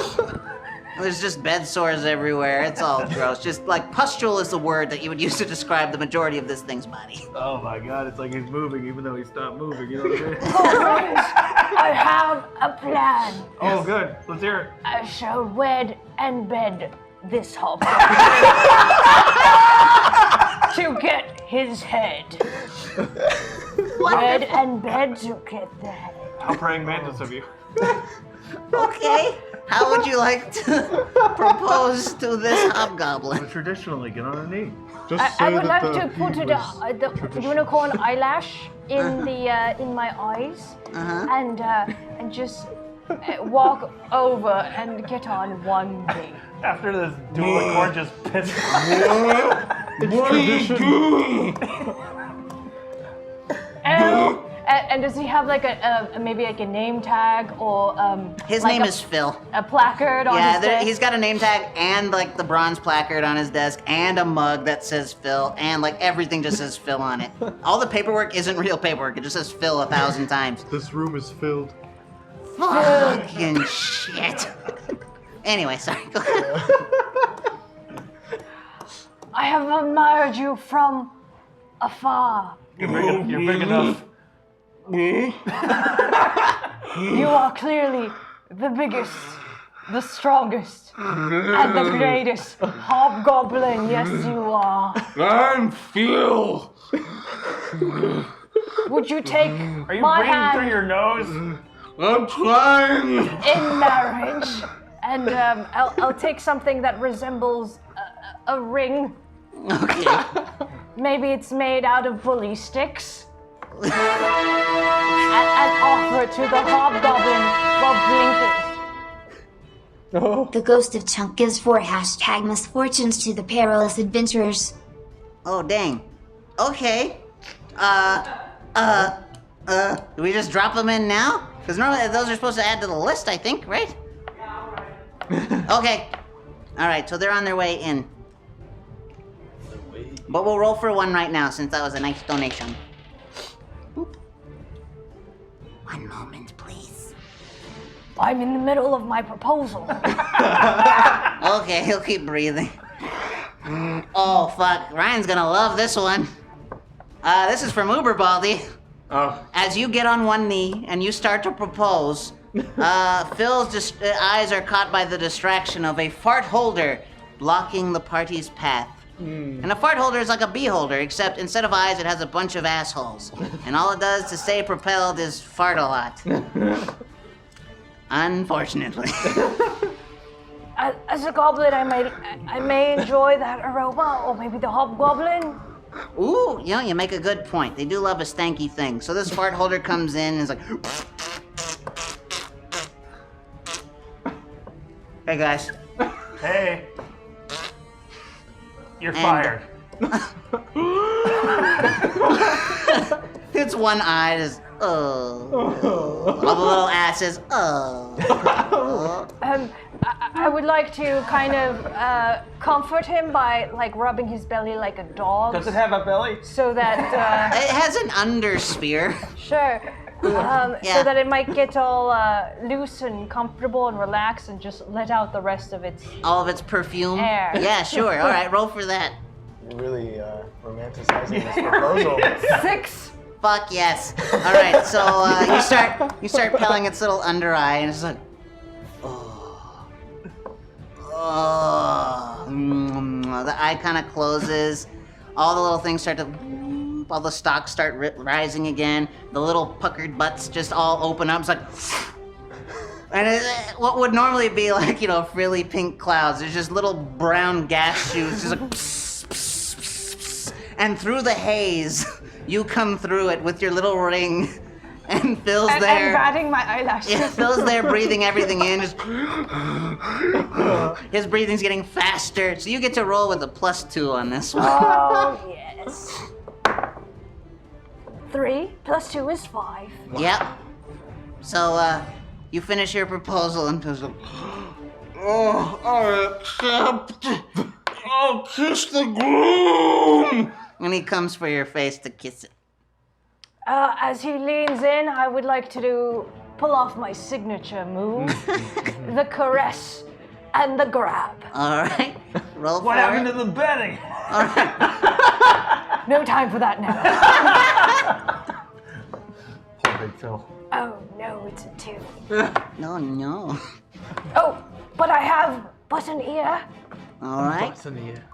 There's just bed sores everywhere. It's all gross. Just like pustule is the word that you would use to describe the majority of this thing's body. Oh my god, it's like he's moving even though he stopped moving, you know what I mean? Goblins, I have a plan. Oh good, let's hear it. I shall wed and bed this hobby to get his head. Wed and bed to get the head. How praying mantis of you. Okay, how would you like to propose to this hobgoblin? Traditionally, get on a knee. Just I say would that like the to put pee the unicorn eyelash in the in my eyes, Uh-huh. and just walk over and get on one knee. After this duel of gorgeous piss. What are you doing? And does he have like maybe like a name tag or His like name is Phil. a placard on his desk? He's got a name tag and like the bronze placard on his desk and a mug that says Phil and like everything just says Phil on it. All the paperwork isn't real paperwork. It just says Phil 1,000 times. This room is filled. Fucking shit. Anyway, sorry. Go ahead. I have admired you from afar. You're big enough. You are clearly the biggest, the strongest, and the greatest hobgoblin. Yes, you are. I'm Phil. Would you take Are you my breathing hand through your nose? I'm trying. in marriage? And I'll take something that resembles a ring. Okay. Maybe it's made out of bully sticks. and offer it to the hobgoblin while blinking. The ghost of Chunk gives 4 misfortunes to the perilous adventurers. Oh, dang. Okay. Do we just drop them in now? Because normally those are supposed to add to the list, I think, right? Okay. All right, so they're on their way in. But we'll roll for one right now since that was a nice donation. Boop. One moment, please. I'm in the middle of my proposal. Okay, he'll keep breathing. Oh, fuck. Ryan's gonna love this one. This is from Blvd. Oh. As you get on one knee and you start to propose, Phil's eyes are caught by the distraction of a fart holder blocking the party's path. And a fart holder is like a bee holder, except instead of eyes, it has a bunch of assholes. And all it does to stay propelled is fart a lot. Unfortunately. As a goblin, I may enjoy that aroma, or maybe the hobgoblin. Ooh, you make a good point. They do love a stanky thing. So this fart holder comes in and is like, hey guys. Hey. You're And- fired. It's one eye is, oh. All the little asses, oh. I would like to kind of comfort him by like rubbing his belly like a dog. Does it have a belly? So that, It has an undersphere. sure. Yeah. So that it might get all loose and comfortable and relaxed and just let out the rest of its All of its perfume. air. Yeah, sure. All right, roll for that. You're really romanticizing this proposal. 6. Fuck yes. All right, so you start pelling its little under eye, and it's like, the eye kind of closes. All the little things start to, all the stalks start rising again. The little puckered butts just all open up. It's like, and what would normally be like, frilly pink clouds, there's just little brown gas shoots, just like, and through the haze, you come through it with your little ring, and Phil's And there. batting my eyelashes. Yeah, Phil's there breathing everything in. Just his breathing's getting faster, so you get to roll with a +2 on this one. Oh, yes. 3 + 2 is 5. Yep. So, you finish your proposal, and Phil's like, Oh, I accept. I'll kiss the groom. and he comes for your face to kiss it. As he leans in, I would like to pull off my signature move, the caress and the grab. All right. Roll What for happened it. to the betting? All right. No time for that now. Poor Big Phil. Oh no, it's a 2. No. Oh, but I have button ear. All right. What's in the air?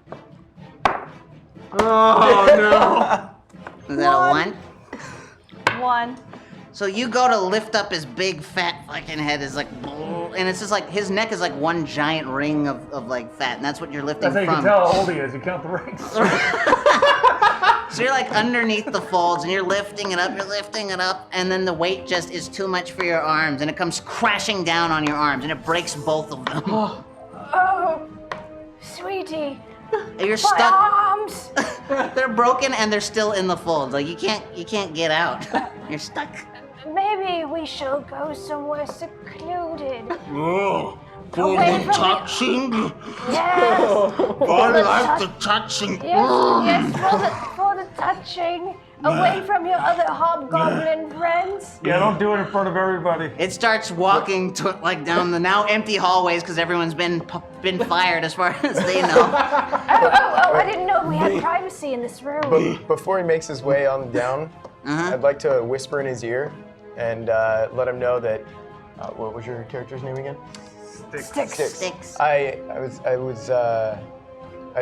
Oh no. Is that a 1? 1. So you go to lift up his big fat fucking head is like, and it's just like his neck is like one giant ring of like fat, and that's what you're lifting That's how you from. can tell how old he is. You count the rings. So you're like underneath the folds and you're lifting it up, and then the weight just is too much for your arms and it comes crashing down on your arms and it breaks both of them. Oh, sweetie. You're My stuck. arms. They're broken and they're still in the folds. Like you can't get out. You're stuck. Maybe we should go somewhere secluded. Oh, Away from the- touching. Yes. I like the touching. Yes, for the touching. Away from your other hobgoblin friends. Yeah, don't do it in front of everybody. It starts walking like down the now empty hallways because everyone's been fired as far as they know. Oh, I didn't know we had privacy in this room. But before he makes his way on down, I'd like to whisper in his ear and let him know that. What was your character's name again? Sticks. I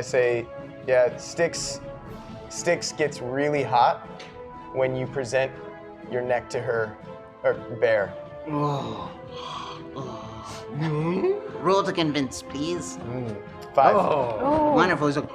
say, yeah, Sticks gets really hot when you present your neck to her, or bear. Roll to convince, please. 5. Oh. Wonderful. He's like,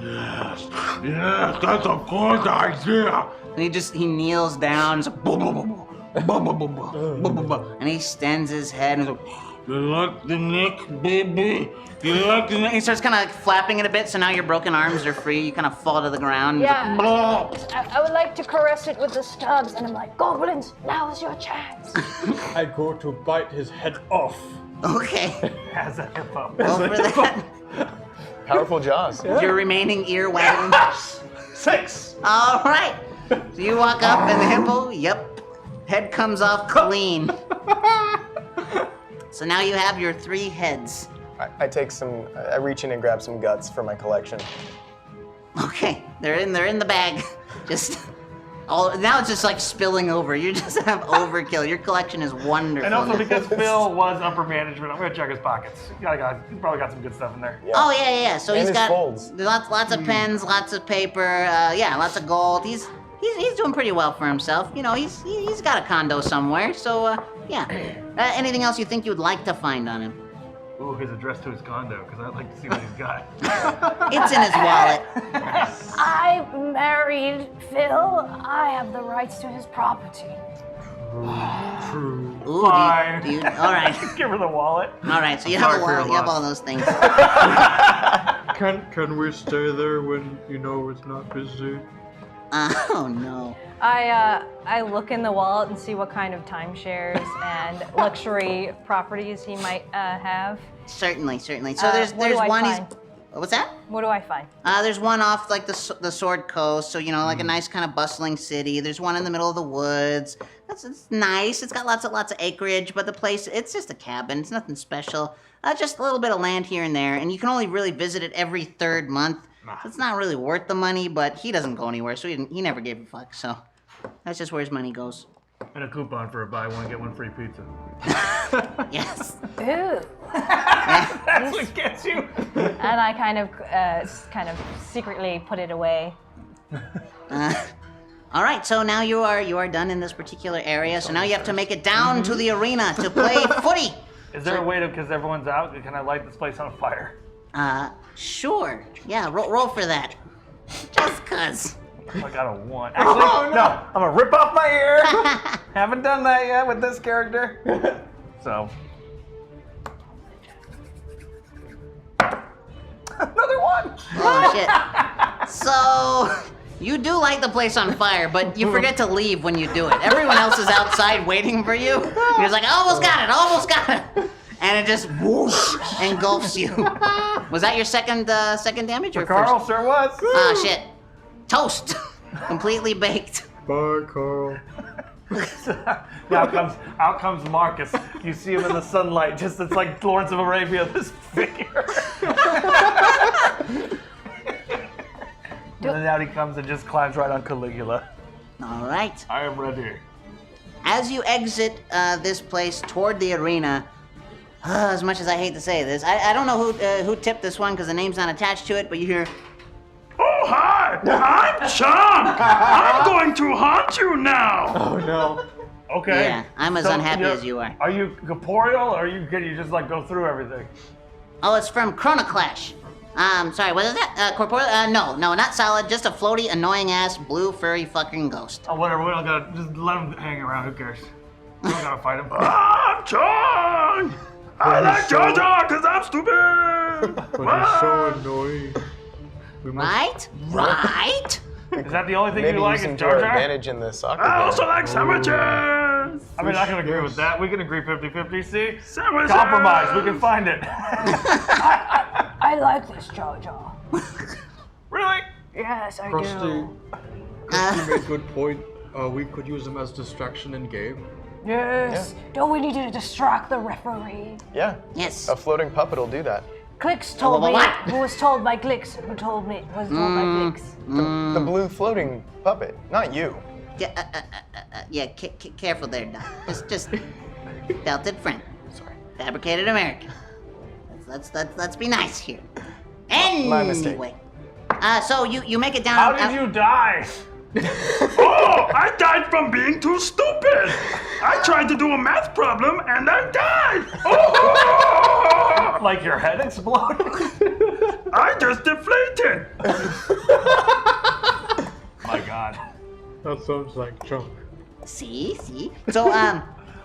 Yes, that's a good idea. and he kneels down. He's like, "Blah, blah, blah, blah, blah, blah, blah, blah, blah, blah, blah," and he stands his head and he's like, You like the neck, baby? You like the and neck? he starts kind of like flapping it a bit. So now your broken arms are free. You kind of fall to the ground. He's Yeah. like, "Blah." I would like to caress it with the stubs, and I'm like, Goblins, now is your chance. I go to bite his head off. Okay. As a hippo. Roll for that. Powerful jaws. Your remaining ear wagging. 6. All right. So you walk up and the hippo, yep, head comes off clean. So now you have your 3 heads. I take some. I reach in and grab some guts for my collection. Okay, they're in the bag. Just now it's just like spilling over. You just have overkill. Your collection is wonderful. And also because Phil was upper management, I'm gonna check his pockets. He probably got some good stuff in there. Oh yeah. So And he's his got folds. lots of pens, lots of paper. Lots of gold. He's doing pretty well for himself. You know, he's got a condo somewhere. So yeah. Anything else you think you'd like to find on him? Ooh, his address to his condo, because I'd like to see what he's got. It's in his wallet. I married Phil. I have the rights to his property. True. Ooh, Fine. all right. Give her the wallet. All right, so you have a Sorry for your wallet, you have loss. all those things. Can we stay there when you know it's not busy? Oh no. I look in the wallet and see what kind of timeshares and luxury properties he might have. Certainly. So What there's do I one. find? What's that? What do I find? There's one off like the Sword Coast, so you know, like a nice kind of bustling city. There's one in the middle of the woods. It's nice. It's got lots of acreage, but the place it's just a cabin. It's nothing special. Just a little bit of land here and there, and you can only really visit it every 3rd month. So it's not really worth the money, but he doesn't go anywhere, so he never gave a fuck. So that's just where his money goes. And a coupon for a buy one, get one free pizza. Yes. Ooh. That's what gets you. And I kind of secretly put it away. All right, so now you are done in this particular area. So now you have to make it down to the arena to play footy. Is there a way to, because everyone's out, can I light this place on fire? Sure. Yeah, roll for that. Just cuz. I got a 1. Actually, no, I'm gonna rip off my ear. Haven't done that yet with this character. So. Another 1. Oh shit. So you do light the place on fire, but you forget to leave when you do it. Everyone else is outside waiting for you. You're just like, almost got it. And it just whoosh engulfs you. Was that your second damage or Carl first? sure was. Ah shit. Toast. Completely baked. Bye, Carl. Out comes Marcus. You see him in the sunlight, it's like Lawrence of Arabia, this figure. And then out he comes and just climbs right on Caligula. All right. I am ready. As you exit this place toward the arena, as much as I hate to say this, I don't know who tipped this one because the name's not attached to it, but you hear, Oh, hi! I'm Chunk! I'm going to haunt you now! Oh no. Okay. yeah, I'm as unhappy as you are. Are you corporeal or can you just like go through everything? Oh, it's from Chronoclash. Sorry, what is that? Corporeal? No, not solid. Just a floaty, annoying-ass, blue, furry fucking ghost. Oh, whatever. We don't gotta just let him hang around. Who cares? We don't gotta fight him. I'm Chong! I like Jar Jar because I'm stupid! But he's so annoying. Right? Is that the only thing Maybe you like? using Is to Jar our Jar? advantage in the soccer I game. also like sandwiches! I mean, I can agree with that. We can agree 50-50. See? Sandwiches! Compromise. We can find it. I like this Jar Jar. Really? Yes, I Krusty, do. Krusty made a good point. We could use him as distraction in game. Yes. Don't we need to distract the referee? Yeah. Yes. A floating puppet will do that. Clicks told me. Who was told by Clicks? Who told me? Was told by Clicks. The blue floating puppet, not you. Yeah, careful there, Doc. Just belted friend. Sorry. Fabricated American. Let's be nice here. Anyway. My mistake. So you make it down. How did you die? Oh, I died from being too stupid! I tried to do a math problem and I died! Oh! Like your head exploded? I just deflated! My God. That sounds like junk. See. So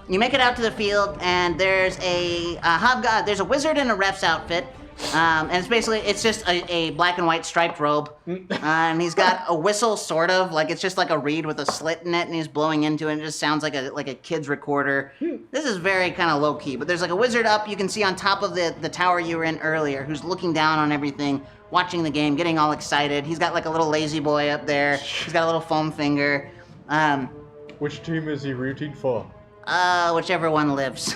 you make it out to the field, and there's there's a wizard in a ref's outfit. And it's just a black and white striped robe. And he's got a whistle, sort of, like it's just like a reed with a slit in it, and he's blowing into it, and it just sounds like a kid's recorder. This is very kind of low key, but there's like a wizard up you can see on top of the tower you were in earlier, who's looking down on everything, watching the game, getting all excited. He's got like a little lazy boy up there. He's got a little foam finger. Which team is he rooting for? Whichever one lives.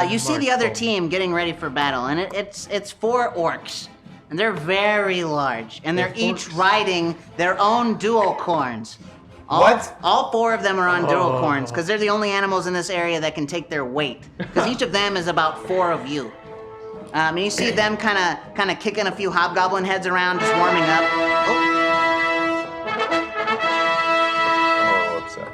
You see the other team getting ready for battle, and it's 4 orcs, and they're very large, and they're each riding their own dual corns. All 4 of them are on dual corns, because they're the only animals in this area that can take their weight, because each of them is about 4 of you. And you see them kind of kicking a few hobgoblin heads around, just warming up. Oh, upset.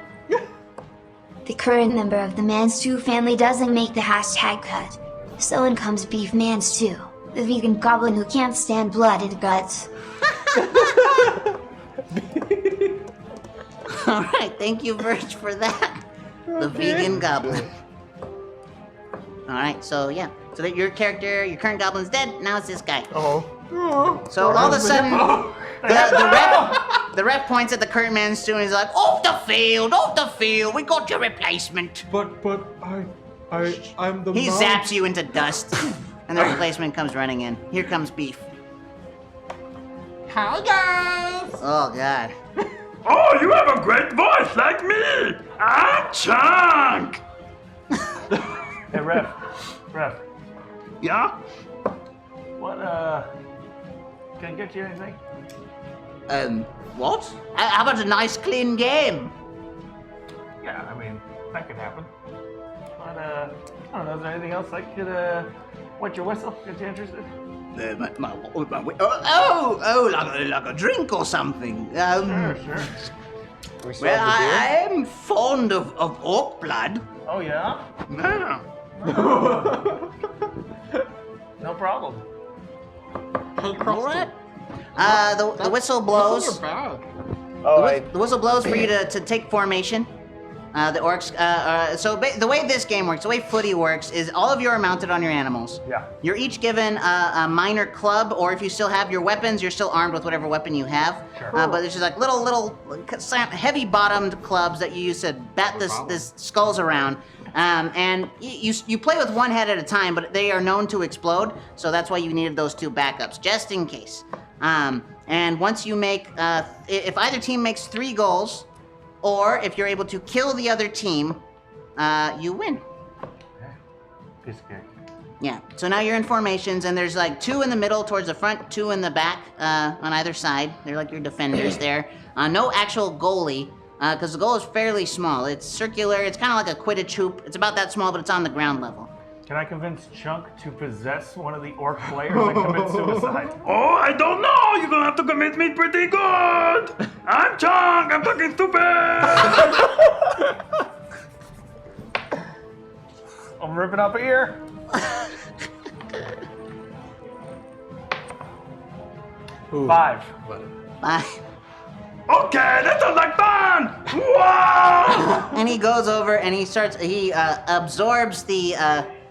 The current member of the Manstew family doesn't make the hashtag cut. So in comes Beef Manstew, the vegan goblin who can't stand blood and guts. All right, thank you, Verge, for that. The vegan goblin. All right, so yeah. So that your current goblin's dead, now it's this guy. Oh. So all of a sudden, the ref points at the current man's stew and he's like, off the field, we got your replacement. But I'm the He mom. zaps you into dust, and the replacement comes running in. Here comes Beef. Hi guys! Oh, God. Oh, you have a great voice like me! I'm Chunk! Hey, Ref. Yeah? What, can I get you anything? What? How about a nice clean game? Yeah, I mean, that could happen. But, I don't know, is there anything else I could, wet your whistle? Get you interested? Like a drink or something. Sure. We still Well, have the beer? I am fond of orc blood. Oh, yeah? Yeah. No problem. Hey, All right. Krusty. The whistle blows. Those are bad. Oh, The whistle blows for you to take formation. The orcs. The way this game works, the way footy works, is all of you are mounted on your animals. Yeah. You're each given a minor club, or if you still have your weapons, you're still armed with whatever weapon you have. Sure. But there's just like little heavy-bottomed clubs that you use to bat this skulls around. And you play with one head at a time, but they are known to explode, so that's why you needed those 2 backups, just in case. And once you make, if either team makes 3 goals, or if you're able to kill the other team, you win. Piece of cake. Yeah, so now you're in formations, and there's like 2 in the middle towards the front, 2 in the back on either side. They're like your defenders there. No actual goalie, because the goal is fairly small. It's circular, it's kind of like a Quidditch hoop. It's about that small, but it's on the ground level. Can I convince Chunk to possess one of the orc players and commit suicide? Oh, I don't know! You're gonna have to convince me pretty good! I'm Chunk! I'm fucking stupid! I'm ripping up a ear. 5. 5. Okay, this is like fun! Whoa! And he goes over and he absorbs the,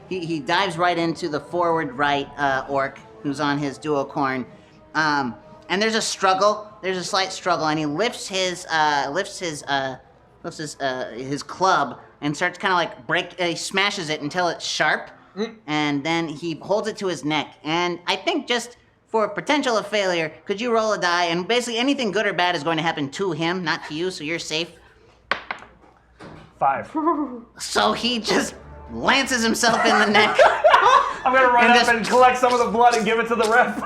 he dives right into the forward right orc who's on his duocorn. And there's a struggle, there's a slight struggle, and he lifts his club and starts kind of like he smashes it until it's sharp, and then he holds it to his neck. And I think just for potential of failure, could you roll a die? And basically anything good or bad is going to happen to him, not to you, so you're safe. 5. So he just lances himself in the neck. I'm gonna run up and collect some of the blood and give it to the ref.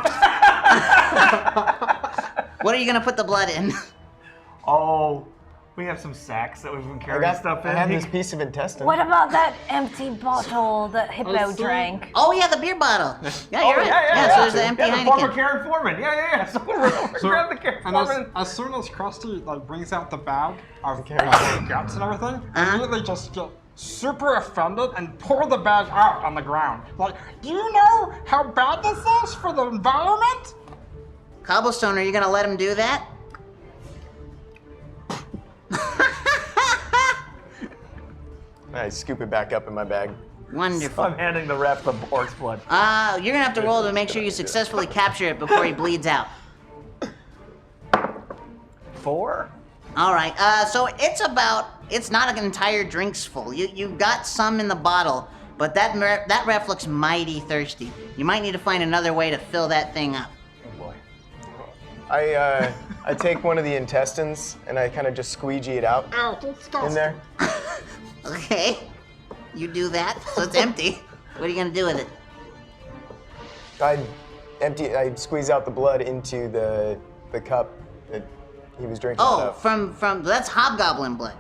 What are you gonna put the blood in? Oh, we have some sacks that we've been carrying stuff in. I have this piece of intestine. What about that empty bottle that Hippo drank? Oh yeah, the beer bottle. Yeah, you're right. Yeah, So there's the empty the Heineken. former Karen Foreman. Yeah. So we're grab the Karen And Foreman. as soon as Krusty like brings out the bag of guts and everything, immediately just get super offended and pour the bag out on the ground. Like, do you know how bad this is for the environment? Cobblestone, are you gonna let him do that? I scoop it back up in my bag. Wonderful. I'm handing the ref the orc's blood. You're gonna have to roll to make sure you successfully capture it before he bleeds out. 4. All right. So it's not an entire drink's full. You've got some in the bottle, but that ref looks mighty thirsty. You might need to find another way to fill that thing up. Oh boy. I take one of the intestines and I kind of just squeegee it out in there. Okay. You do that, so it's empty. What are you gonna do with it? I squeeze out the blood into the cup that he was drinking out Oh, of. from that's hobgoblin blood.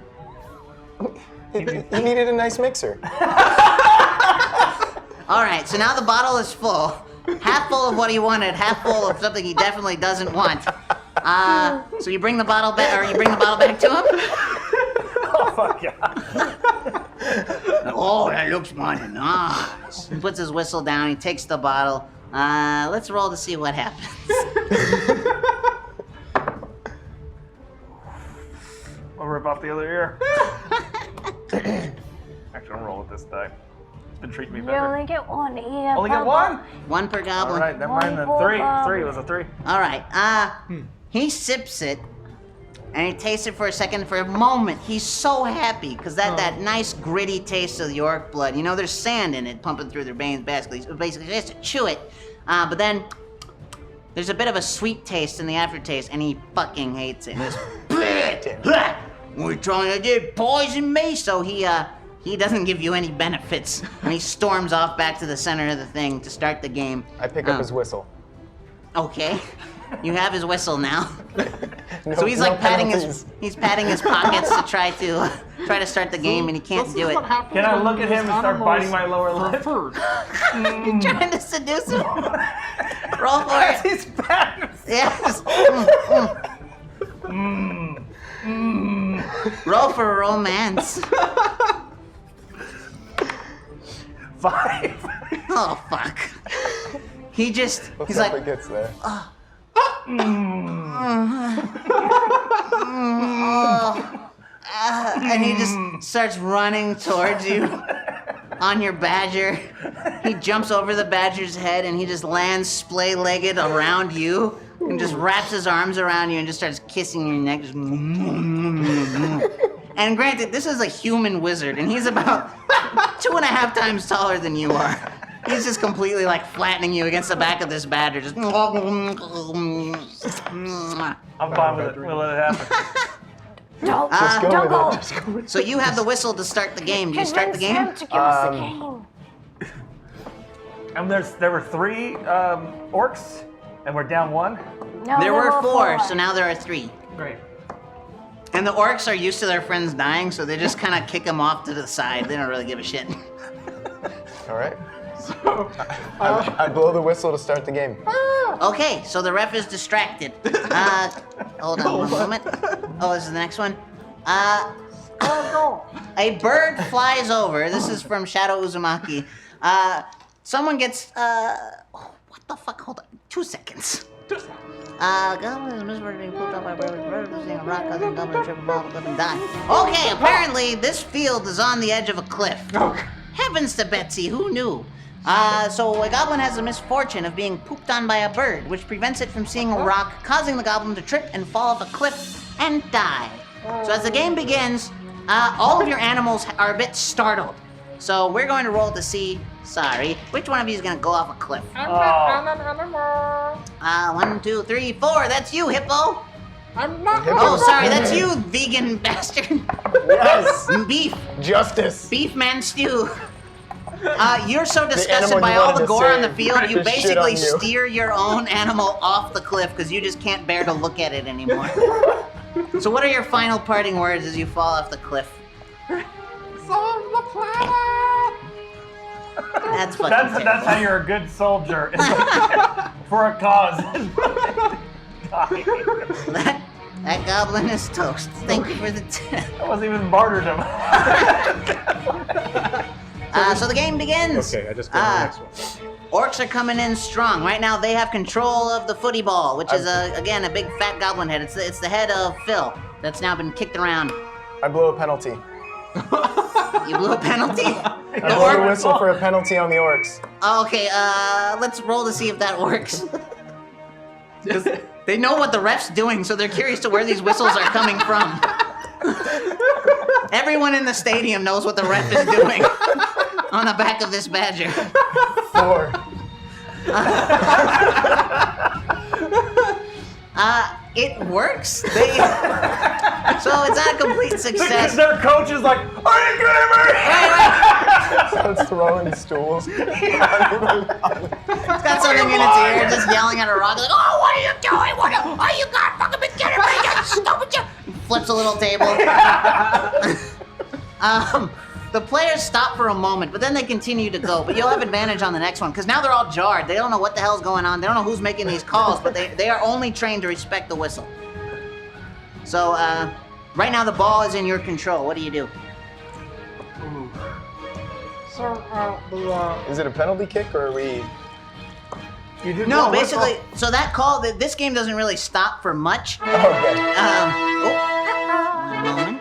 He needed a nice mixer. All right, so now the bottle is full. Half full of what he wanted, half full of something he definitely doesn't want. So you bring the bottle back, or you bring the bottle back to him? Oh fuck yeah. Oh, that looks mighty nice. He puts his whistle down, he takes the bottle. Let's roll to see what happens. I'll rip off the other ear. Actually, I'll roll with this die. It's been treating me You better. only get one ear. Only get one? One per All goblin. right, never mind then. One 3. for 3 was a 3. All right, he sips it, and he tastes it for a second. For a moment, he's so happy, because that nice gritty taste of the orc blood. You know, there's sand in it pumping through their veins, basically he has to chew it. But then, there's a bit of a sweet taste in the aftertaste, and he fucking hates it. We're trying to get poison me, so he doesn't give you any benefits, and he storms off back to the center of the thing to start the game. I pick up his whistle. Okay, you have his whistle now. No, So he's no like patting penalties. his pockets to try to start the game, and he can't This do is it. what happens Can I when look at you him use and start biting my animals lower lip? for food. You're trying to seduce him. Roll for it. He's bad. Yes. Roll for romance. 5. Oh fuck. He's Let's see like, if it gets there. and he just starts running towards you on your badger. He jumps over the badger's head and he just lands splay-legged around you and just wraps his arms around you and just starts kissing your neck. Just and granted, this is a human wizard and he's about 2.5 times taller than you are. He's just completely like flattening you against the back of this badger. Just. I'm fine with it. We'll let it happen. Don't, Just go don't with go. it. Just go with it. So you have the whistle to start the game. Do you start the Convince game? him to give us the game. And there were 3 orcs, and we're down 1. No, There were 4, so now there are 3. Great. And the orcs are used to their friends dying, so they just kind of kick them off to the side. They don't really give a shit. All right. I blow the whistle to start the game. Okay, so the ref is distracted. Hold on one moment. Oh, this is the next one. A bird flies over. This is from Shadow Uzumaki. Someone gets, what the fuck? Hold on. 2 seconds. Goblin is miserable being pooped up by birds, losing a rock, causing Goblin to trip and fall, and die. Okay, apparently this field is on the edge of a cliff. Heavens to Betsy, who knew? So a goblin has the misfortune of being pooped on by a bird, which prevents it from seeing a rock, causing the goblin to trip and fall off a cliff and die. So as the game begins, all of your animals are a bit startled. So we're going to roll to see, which one of you is going to go off a cliff? I'm an animal. 1, 2, 3, 4. That's you, hippo. I'm not. Oh, sorry, that's you, vegan bastard. Yes. Beef. Justice. Beef man stew. You're so disgusted animal by you all wanted the to gore on the save field, you just shit on basically you. steer your own animal off the cliff because you just can't bear to look at it anymore. So what are your final parting words as you fall off the cliff? Save the planet. That's fucking That's terrible. how you're a good soldier. For a cause. That goblin is toast. Thank you for the tip. That wasn't even martyrdom. So the game begins. Okay, I just got the next one. Orcs are coming in strong. Right now they have control of the footy ball, which is, again, a big fat goblin head. It's the head of Phil that's now been kicked around. I blow a penalty. You blew a penalty? I blow a whistle for a penalty on the orcs. Okay, let's roll to see if that works. They know what the ref's doing, so they're curious to where these whistles are coming from. Everyone in the stadium knows what the ref is doing on the back of this badger. 4. It works. So it's not a complete success. Their coach is like, are you kidding me? Starts throwing stools. It's got something in its ear, just yelling at a rock, like, oh, what are you doing? Are you not fucking been kidding me? You stupid. Flips a little table. The players stop for a moment, but then they continue to go. But you'll have advantage on the next one, because now they're all jarred. They don't know what the hell's going on. They don't know who's making these calls, but they are only trained to respect the whistle. So, right now the ball is in your control. What do you do? So, Is it a penalty kick or are we... You did No, blow a whistle. basically, so that call, this game doesn't really stop for much. Okay. One moment.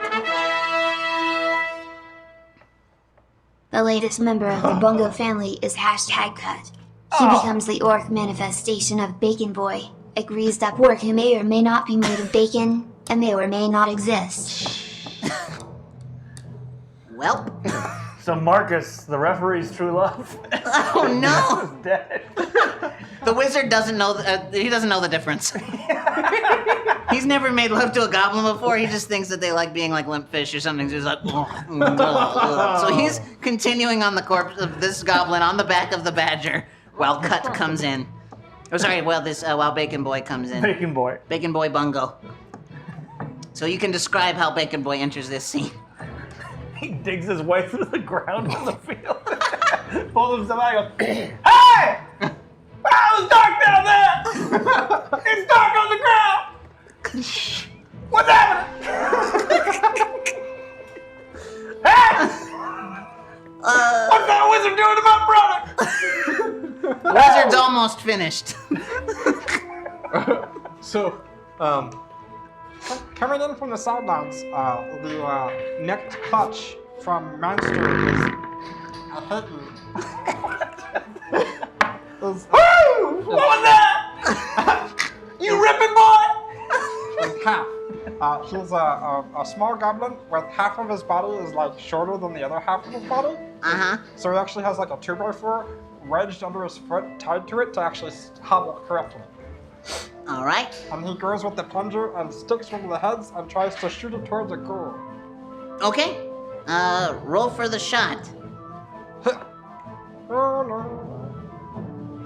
The latest member of the Bungo family is #cut. He becomes the orc manifestation of Bacon Boy, a greased up orc who may or may not be made of bacon and may or may not exist. Well. So Marcus, the referee's true love, Oh no! is dead. The wizard doesn't know. He doesn't know the difference. He's never made love to a goblin before. He just thinks that they like being like limp fish or something. So he's like, so he's continuing on the corpse of this goblin on the back of the badger while Cut comes in. Oh, sorry. While Bacon Boy comes in. Bacon boy. Bacon Boy Bungo. So you can describe how Bacon Boy enters this scene. He digs his way through the ground on the field. Pulls himself out and goes, hey! Oh, it's dark down there! It's dark on the ground! What's happening? Hey! What's that wizard doing to my brother? Wizard's almost finished. So, coming in from the sidelines, the necked clutch from Monster is a hidden. Woo! What was that? You ripping boy? Is half. He's a small goblin with half of his body is like shorter than the other half of his body. Uh-huh. So he actually has like a 2x4 wedged under his foot, tied to it to actually hobble correctly. All right. And he goes with the plunger and sticks one of the heads and tries to shoot it towards a goal. Okay. Roll for the shot. Oh no.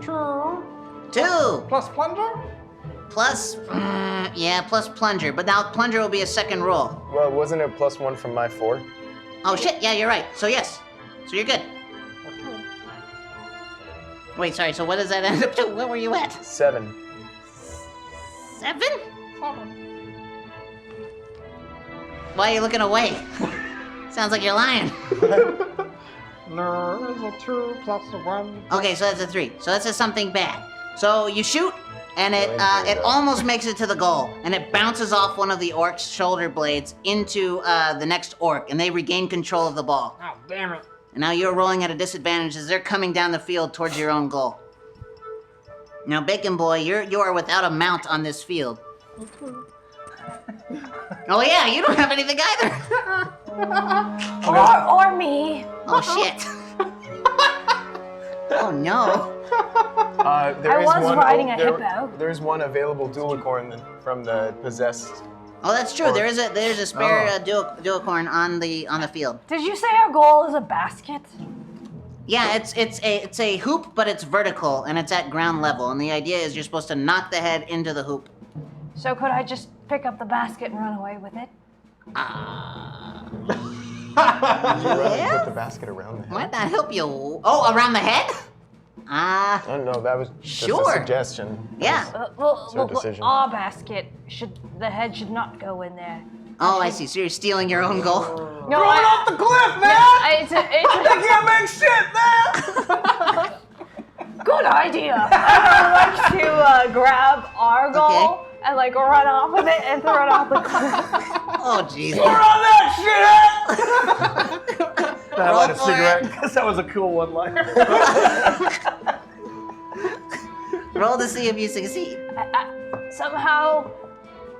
2 2 plus plunger? plus, plus plunger. But now plunger will be a second roll. Well, wasn't it +1 from my 4? Oh shit! Yeah, you're right. So yes. So you're good. Okay. Wait, sorry. So what does that end up to? Where were you at? 7. 7? Why are you looking away? Sounds like you're lying. No, it's a 2 plus a 1. Okay, so that's a 3. So that's just something bad. So you shoot, and it almost makes it to the goal, and it bounces off one of the orc's shoulder blades into the next orc, and they regain control of the ball. Oh, damn it. And now you're rolling at a disadvantage as they're coming down the field towards your own goal. Now, Bacon Boy, you are without a mount on this field. Oh yeah, you don't have anything either. Or me. Oh shit. Oh no. There I is was one, riding a there- hippo. There's one available dualicorn from the possessed. Oh, that's true. There's a spare dualicorn on the field. Did you say our goal is a basket? Yeah, it's a hoop, but it's vertical and it's at ground level. And the idea is you're supposed to knock the head into the hoop. So could I just pick up the basket and run away with it? Did you run and put the basket around the head? Might that help you? Oh, around the head? I don't know. That was just Sure. a suggestion. Yeah. It's your decision. Our basket the head should not go in there. Oh, I see. So you're stealing your own goal. No, Throw it off the cliff, man! They can't make shit, man! Good idea. I would like to grab our goal and like run off with it and throw it off the cliff. Oh, jeez. Throw on that shit! Roll I light a for cigarette it. because that was a cool one-liner. Roll to see if you succeed. Somehow,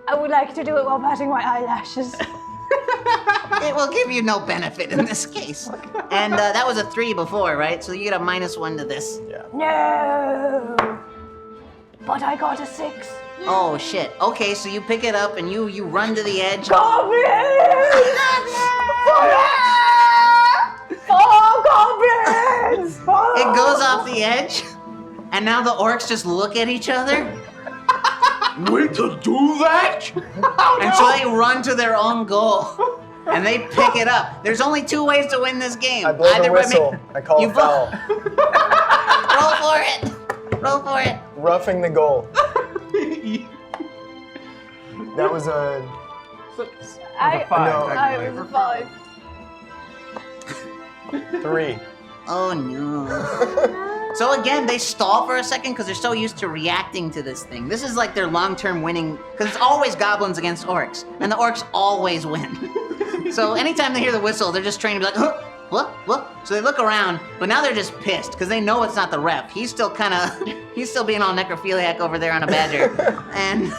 I would like to do it while patting my eyelashes. It will give you no benefit in this case. And that was a 3 before, right? So you get a -1 to this. Yeah. No. But I got a 6. Oh shit. Okay, so you pick it up and you run to the edge. Goblins! It goes off the edge, and now the orcs just look at each other. Way to do that? And so they run to their own goal. And they pick it up. There's only 2 ways to win this game. I blow the by whistle. I call you a foul. Roll for it. Roll for it. Roughing the goal. That was a... I five, was a 5. 3. Oh no. So again, they stall for a second because they're so used to reacting to this thing. This is like their long-term winning, because it's always goblins against orcs, and the orcs always win. So anytime they hear the whistle, they're just trained to be like, huh? What? So they look around, but now they're just pissed because they know it's not the ref. He's still being all necrophiliac over there on a badger. And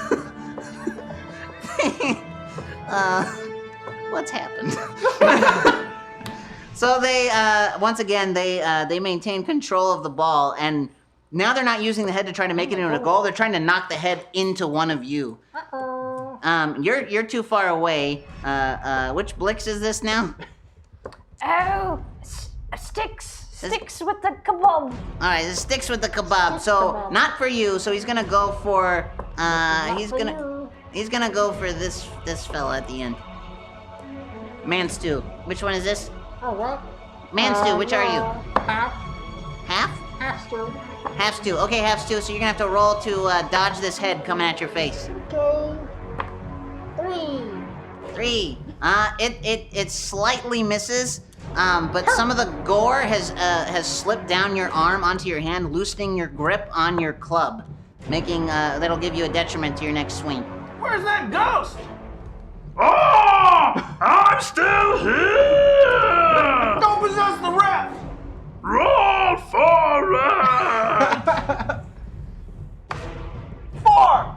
what's happened? So they once again they maintain control of the ball, and now they're not using the head to try to make it into a goal. They're trying to knock the head into one of you. You're too far away. Which Blix is this now? Oh, sticks with the kebab. All right, it sticks with the kebab. So not for you. So he's gonna go for he's gonna go for this fella at the end. Man stew. Which one is this? Oh, what? Man stew. Which are you? Half. Half? Half stew. Half stew. Okay, half stew. So you're gonna have to roll to dodge this head coming at your face. Okay. 3. 3. It slightly misses, but some of the gore has slipped down your arm onto your hand, loosening your grip on your club, making that'll give you a detriment to your next swing. Where's that ghost? Oh! I'm still here! Don't possess the ref! Roll for it! 4!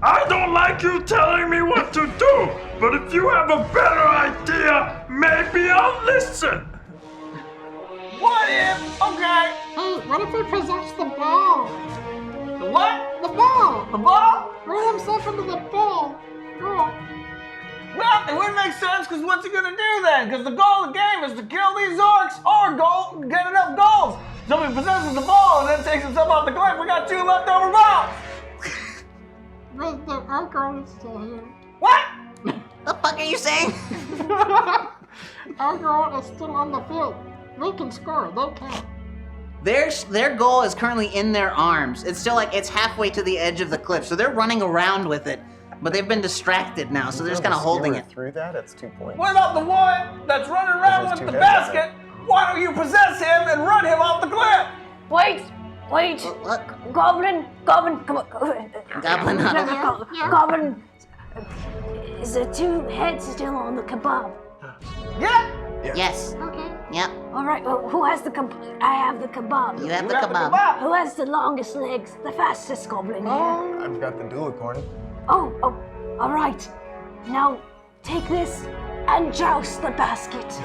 I don't like you telling me what to do, but if you have a better idea, maybe I'll listen. What if? Okay. Hey, what if we possess the ball? The what? The ball! The ball? Roll himself into the ball. Roll. Well, it wouldn't make sense, because what's he gonna do then? Because the goal of the game is to kill these orcs or get enough goals. So if he possesses the ball and then takes himself off the cliff, we got 2 leftover balls. But our girl is still here. What? The fuck are you saying? Our girl is still on the field. They can score. They can't. Their goal is currently in their arms. It's still like it's halfway to the edge of the cliff, so they're running around with it. But they've been distracted now, so they're just kind of holding it. Through that, it's 2 points. What about the one that's running around There's with two the heads on basket? Why don't you possess him and run him off the cliff? Wait, Wait. What? Goblin, come on. Goblin, Goblin, is there 2 heads still on the kebab? Yes. Okay. Yep. All right, well, who has the kebab? I have the kebab. You have the kebab. Who has the longest legs, the fastest goblin here? I've got the dualicorn. Oh, all right. Now, take this and joust the basket.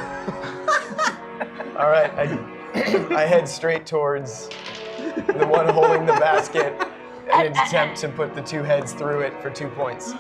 All right, I head straight towards the one holding the basket and attempt to put the 2 heads through it for 2 points.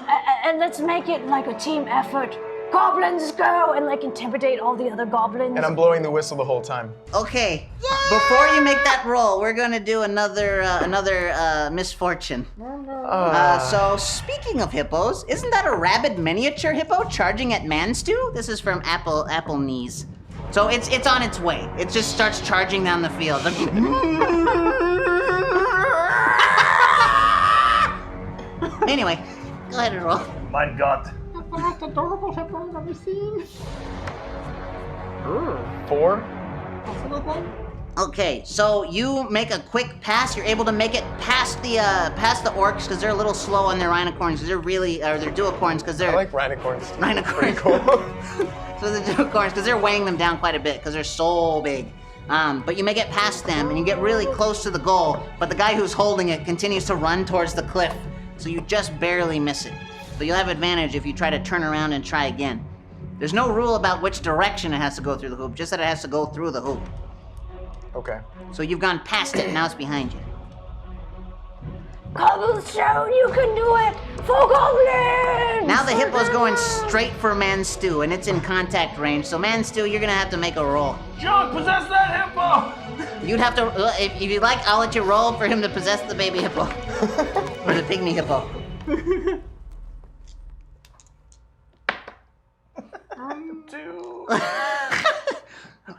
And let's make it like a team effort. Goblins go and like intimidate all the other goblins. And I'm blowing the whistle the whole time. Okay. Before you make that roll, we're gonna do another misfortune. So speaking of hippos, isn't that a rabid miniature hippo charging at Manstew? This is from Apple Knees. So it's on its way. It just starts charging down the field. Anyway, go ahead and roll. Mein Gott. That's the most adorable hippo I've ever seen. 4. That's anything? Okay, so you make a quick pass. You're able to make it past the orcs because they're a little slow on their rhinocorns because they're they're duocorns because they're I like rhinocorns. Rhinocorns. Pretty cool. So the duocorns because they're weighing them down quite a bit because they're so big. But you make it past them and you get really close to the goal. But the guy who's holding it continues to run towards the cliff, so you just barely miss it. But you'll have advantage if you try to turn around and try again. There's no rule about which direction it has to go through the hoop, just that it has to go through the hoop. Okay. So you've gone past it, now it's behind you. Cobblestone, you can do it! For goblins! Now the hippo's going straight for Manstew, and it's in contact range. So Manstew, you're gonna have to make a roll. John, possess that hippo! You'd have to, if you'd like, I'll let you roll for him to possess the baby hippo. Or the pygmy hippo. 2.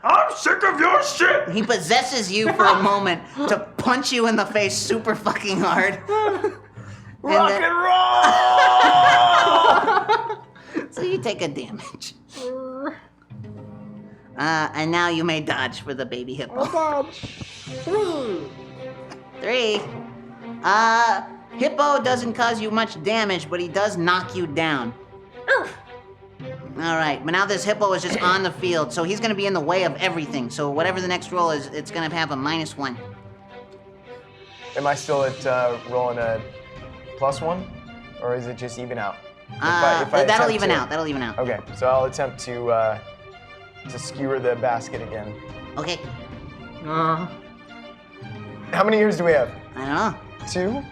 I'm sick of your shit! He possesses you for a moment to punch you in the face super fucking hard. Rock and roll! So you take a damage. And now you may dodge for the baby hippo. Dodge. 3. Hippo doesn't cause you much damage, but he does knock you down. All right, but now this hippo is just on the field, so he's gonna be in the way of everything. So whatever the next roll is, it's gonna have a -1. Am I still at rolling a +1? Or is it just even out? If I That'll attempt even to- out. That'll even out. Okay, so I'll attempt to skewer the basket again. Okay. How many ears do we have? I don't know. 2?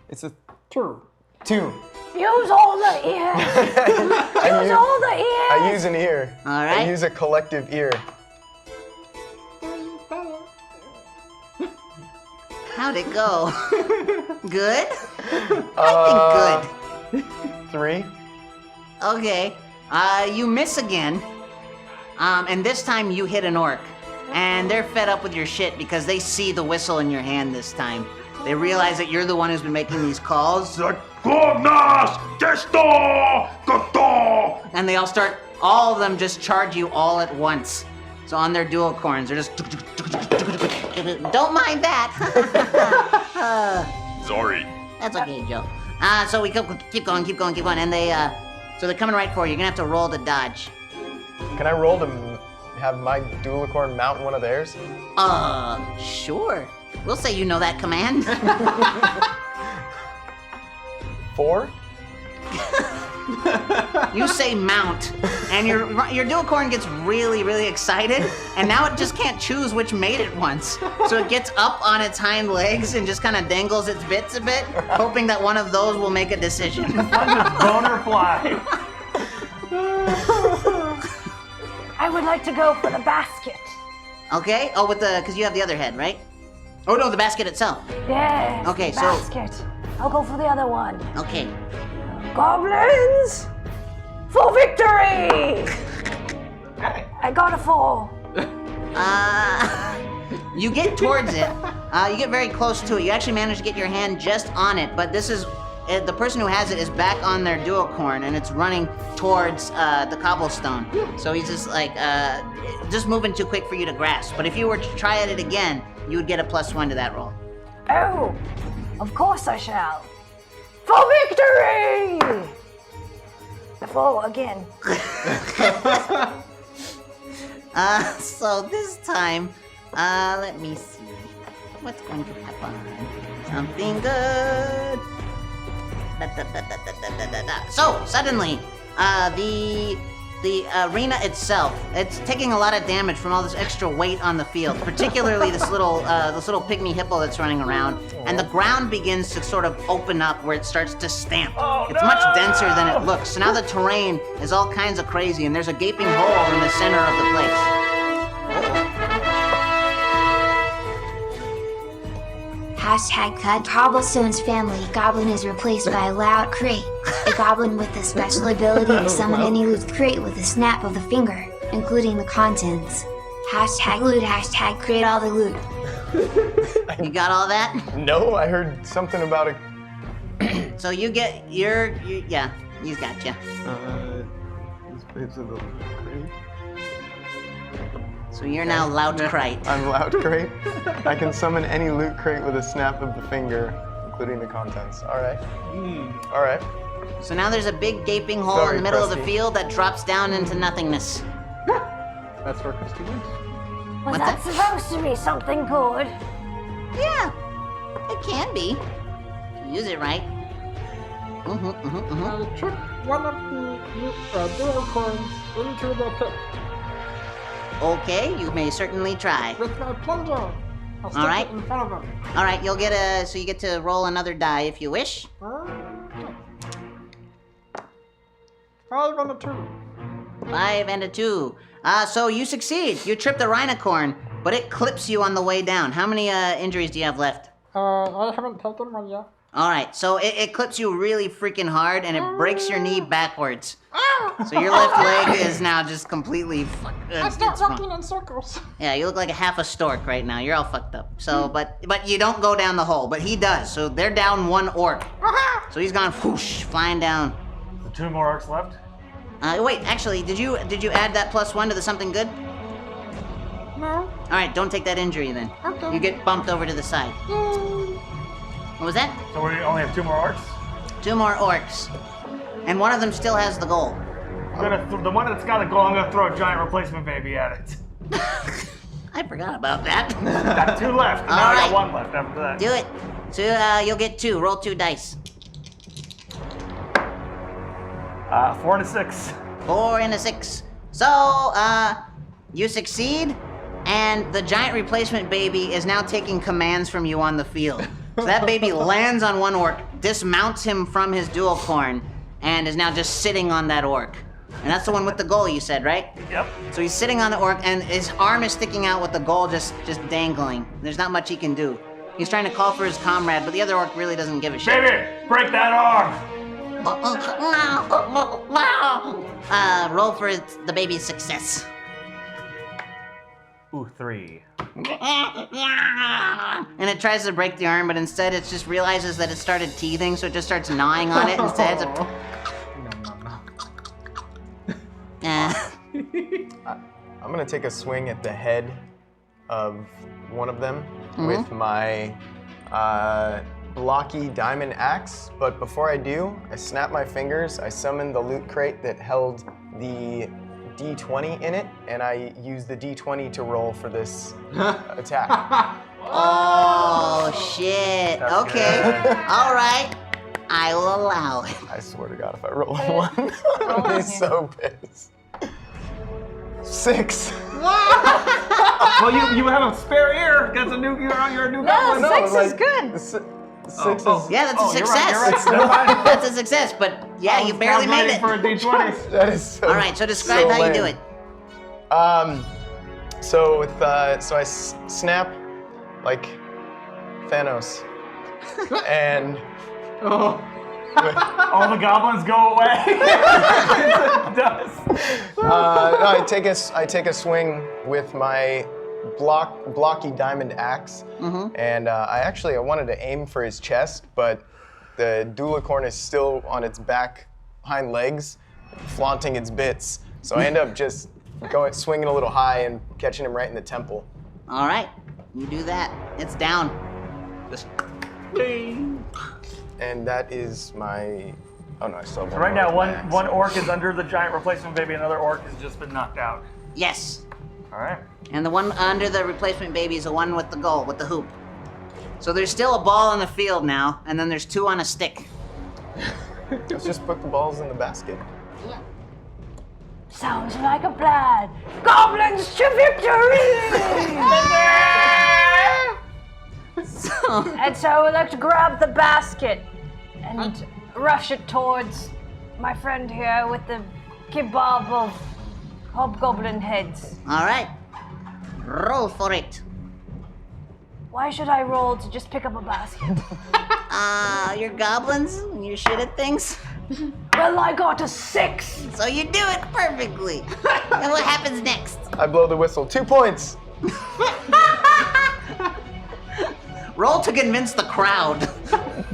It's a 2. Use all the ears! Use all the ears! I use an ear. All I right. use a collective ear. How'd it go? Good? I think good. 3. Okay. You miss again. And this time you hit an orc. And they're fed up with your shit because they see the whistle in your hand this time. They realize that you're the one who's been making these calls. Goblins! Gesto! Goto! And they all of them just charge you all at once. So on their dual corns, they're just... Don't mind that. Sorry. That's okay, Joe. So we keep going. And so they're coming right for you. You're gonna have to roll to dodge. Can I roll to have my dualicorn mount one of theirs? Sure. We'll say you know that command. 4? You say mount, and your dualcorn gets really, really excited, and now it just can't choose which mate it wants. So it gets up on its hind legs and just kind of dangles its bits a bit, hoping that one of those will make a decision. Boner fly. I would like to go for the basket. Okay? Oh, because you have the other head, right? Oh no, the basket itself. Yes. Okay, so- basket. I'll go for the other one. Okay. Goblins! For victory! I got a 4. You get towards it. You get very close to it. You actually manage to get your hand just on it, but this is the person who has it is back on their duocorn and it's running towards the cobblestone. So he's just like just moving too quick for you to grasp. But if you were to try at it again, you would get a +1 to that roll. Oh, of course I shall. For victory! Before again. So this time, let me see. What's going to happen? Something good. So suddenly, the arena itself, it's taking a lot of damage from all this extra weight on the field, particularly this little pygmy hippo that's running around, and the ground begins to sort of open up where it starts to stamp. It's much denser than it looks. So now the terrain is all kinds of crazy, and there's a gaping hole in the center of the place. #cut Cobblestone's family goblin is replaced by a loud crate, a goblin with the special ability to summon any loot crate with a snap of the finger, including the contents. #loot, #crate all the loot. You got all that? No, I heard something about a. So you get yeah, he's got you. So you're now loud crate. I'm loud crate. I can summon any loot crate with a snap of the finger, including the contents. All right. All right. So now there's a big gaping hole in the middle of the field that drops down into nothingness. That's where Christy went. Was that supposed to be something good? Yeah, it can be. If you use it right. I took one of the dual coins into the pit Okay, you may certainly try. with my plunger. I'll stick right. it in front of him. All right, you'll get so you get to roll another die if you wish. 5 and a 2. 5 and a 2. So you succeed. You trip the rhinocorn, but it clips you on the way down. How many injuries do you have left? I haven't taken one yet. All right, so it clips you really freaking hard, and it breaks your knee backwards. So your left leg is now just completely I start walking in circles. Yeah, you look like a half a stork right now. You're all fucked up. So, but you don't go down the hole, but he does. So they're down one orc. So he's gone whoosh, flying down. The 2 more orcs left. Wait, actually, did you add that +1 to the something good? No. All right, don't take that injury then. Okay. You get bumped over to the side. What was that? So we only have 2 more orcs? 2 more orcs. And one of them still has the goal. The one that's got a goal, I'm gonna throw a giant replacement baby at it. I forgot about that. Got 2 left. And All now I right. got 1 left after that. Do it. So you'll get 2. Roll 2 dice. 4 and a 6. 4 and a 6. So, you succeed, and the giant replacement baby is now taking commands from you on the field. So that baby lands on one orc, dismounts him from his dual corn, and is now just sitting on that orc. And that's the one with the goal you said, right? Yep. So he's sitting on the orc, and his arm is sticking out with the goal just dangling. There's not much he can do. He's trying to call for his comrade, but the other orc really doesn't give a shit. Baby, break that arm! Roll for the baby's success. Ooh, 3. And it tries to break the arm, but instead it just realizes that it started teething, so it just starts gnawing on it instead. I'm gonna take a swing at the head of one of them with my blocky diamond axe, but before I do, I snap my fingers, I summon the loot crate that held the D20 in it, and I use the D20 to roll for this attack. Oh, shit. That's Okay. good. All right. I will allow it. I swear to God, if I roll a 1, I'll be so pissed. 6. Well, you have a spare ear. That's a new. You're a new goblin. No, 6 is good. 6 is. Yeah, that's a success. You're right. Never mind. That's a success, but yeah, you barely made it. For a D20. That is so. All right, so describe how you do it. So with so I snap like Thanos, and all the goblins go away. It does. no, I take a swing with my blocky diamond axe, and I wanted to aim for his chest, but the dualicorn is still on its hind legs, flaunting its bits. So I end up just swinging a little high and catching him right in the temple. All right. You do that. It's down. Just ding. And that is my. Oh no, I still have So one. right more now, with my axe. one orc is under the giant replacement baby, another orc has just been knocked out. Yes. All right. And the one under the replacement baby is the one with the goal, with the hoop. So there's still a ball in the field now, and then there's 2 on a stick. Let's just put the balls in the basket. Sounds like a plan. Goblins to victory! And so I would like to grab the basket and rush it towards my friend here with the kebab of hobgoblin heads. All right. Roll for it. Why should I roll to just pick up a basket? You're goblins and you're shit at things. Well, I got a 6. So you do it perfectly. And what happens next? I blow the whistle. 2 points. Roll to convince the crowd.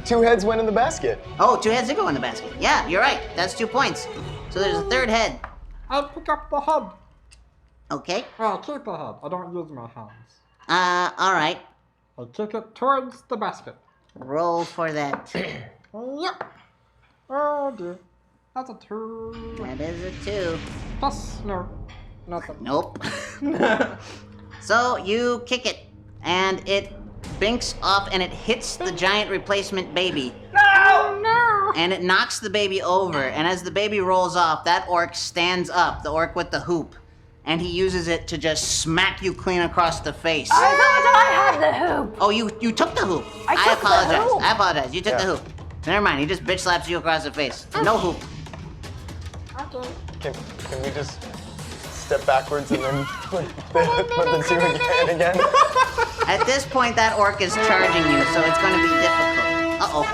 2 heads went in the basket. Oh, 2 heads did go in the basket. Yeah, you're right. That's 2 points. So there's a 3rd head. I pick up the head. Okay. I keep the head. I don't use my hands. All right. I kick it towards the basket. Roll for that. Yep. Oh dear. That's a 2. That is a 2. Plus, no. Nothing. Nope. So you kick it, and it binks off, and it hits the giant replacement baby. No! And it knocks the baby over, and as the baby rolls off, that orc stands up, the orc with the hoop, and he uses it to just smack you clean across the face. I thought I had the hoop. Oh, you took the hoop. I took the apologize. hoop. I apologize. You took the hoop. Never mind. He just bitch slaps you across the face. No hoop. Okay. Can we just step backwards and then put the 2 again? At this point, that orc is charging you, so it's going to be difficult. Uh-oh.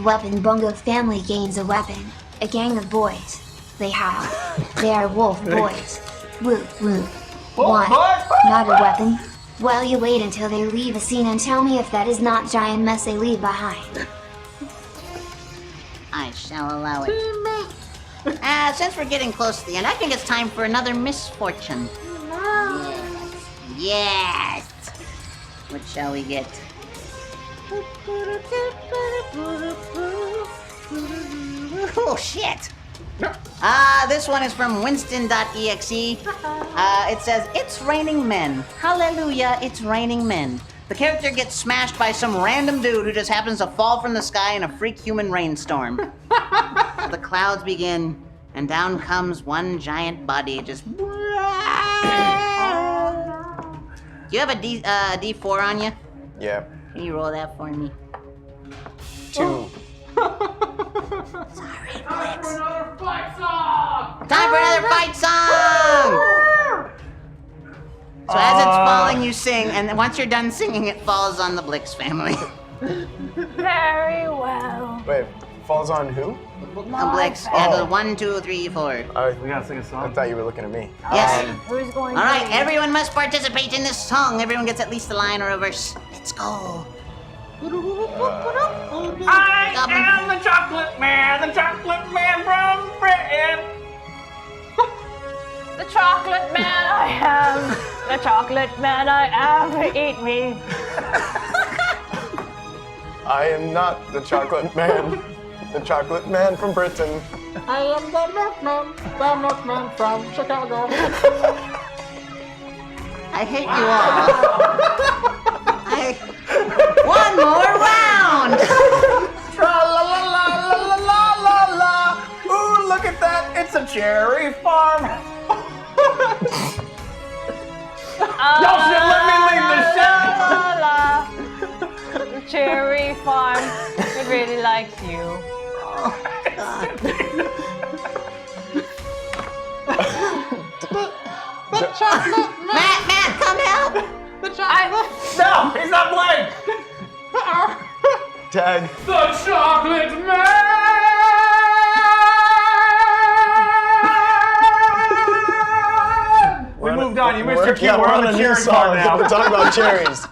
#weapon Bungo family gains a weapon. A gang of boys. They howl. They are wolf boys. Woo woo. One. Not a weapon. Well, you wait until they leave a scene and tell me if that is not giant mess they leave behind. I shall allow it. Since we're getting close to the end, I think it's time for another misfortune. Yes. What shall we get? Oh, shit. This one is from Winston.exe. It says, "It's raining men. Hallelujah, it's raining men." The character gets smashed by some random dude who just happens to fall from the sky in a freak human rainstorm. The clouds begin, and down comes one giant body just... Do you have a D4 on you? Yeah. Can you roll that for me? 2. Sorry, Time for Blix. another fight song! Time for another fight song! So as it's falling, you sing, and once you're done singing, it falls on the Blix family. Very well. Wait, falls on who? Blix. Yeah, go 1, 2, 3, 4. We gotta sing a I song. thought you were looking at me. Yes. Who's going All right, to- everyone must participate in this song. Everyone gets at least a line or a verse. Let's go. I am the chocolate man from Britain. The chocolate man I am. The chocolate man I am. Eat me. I am not the chocolate man. The chocolate man from Britain. I am the milkman from Chicago. I hate you all. One more round. Tra-la-la-la-la-la-la-la. Ooh, look at that. It's a cherry farm. Y'all should let me lead this shit. The cherry farm. It really likes you. The chocolate man. Matt, come help. The chocolate. No, he's not playing. Tag. The chocolate man! We moved on. You missed your cue. Yeah, We're on the a new cherry song. farm now. We're talking about cherries.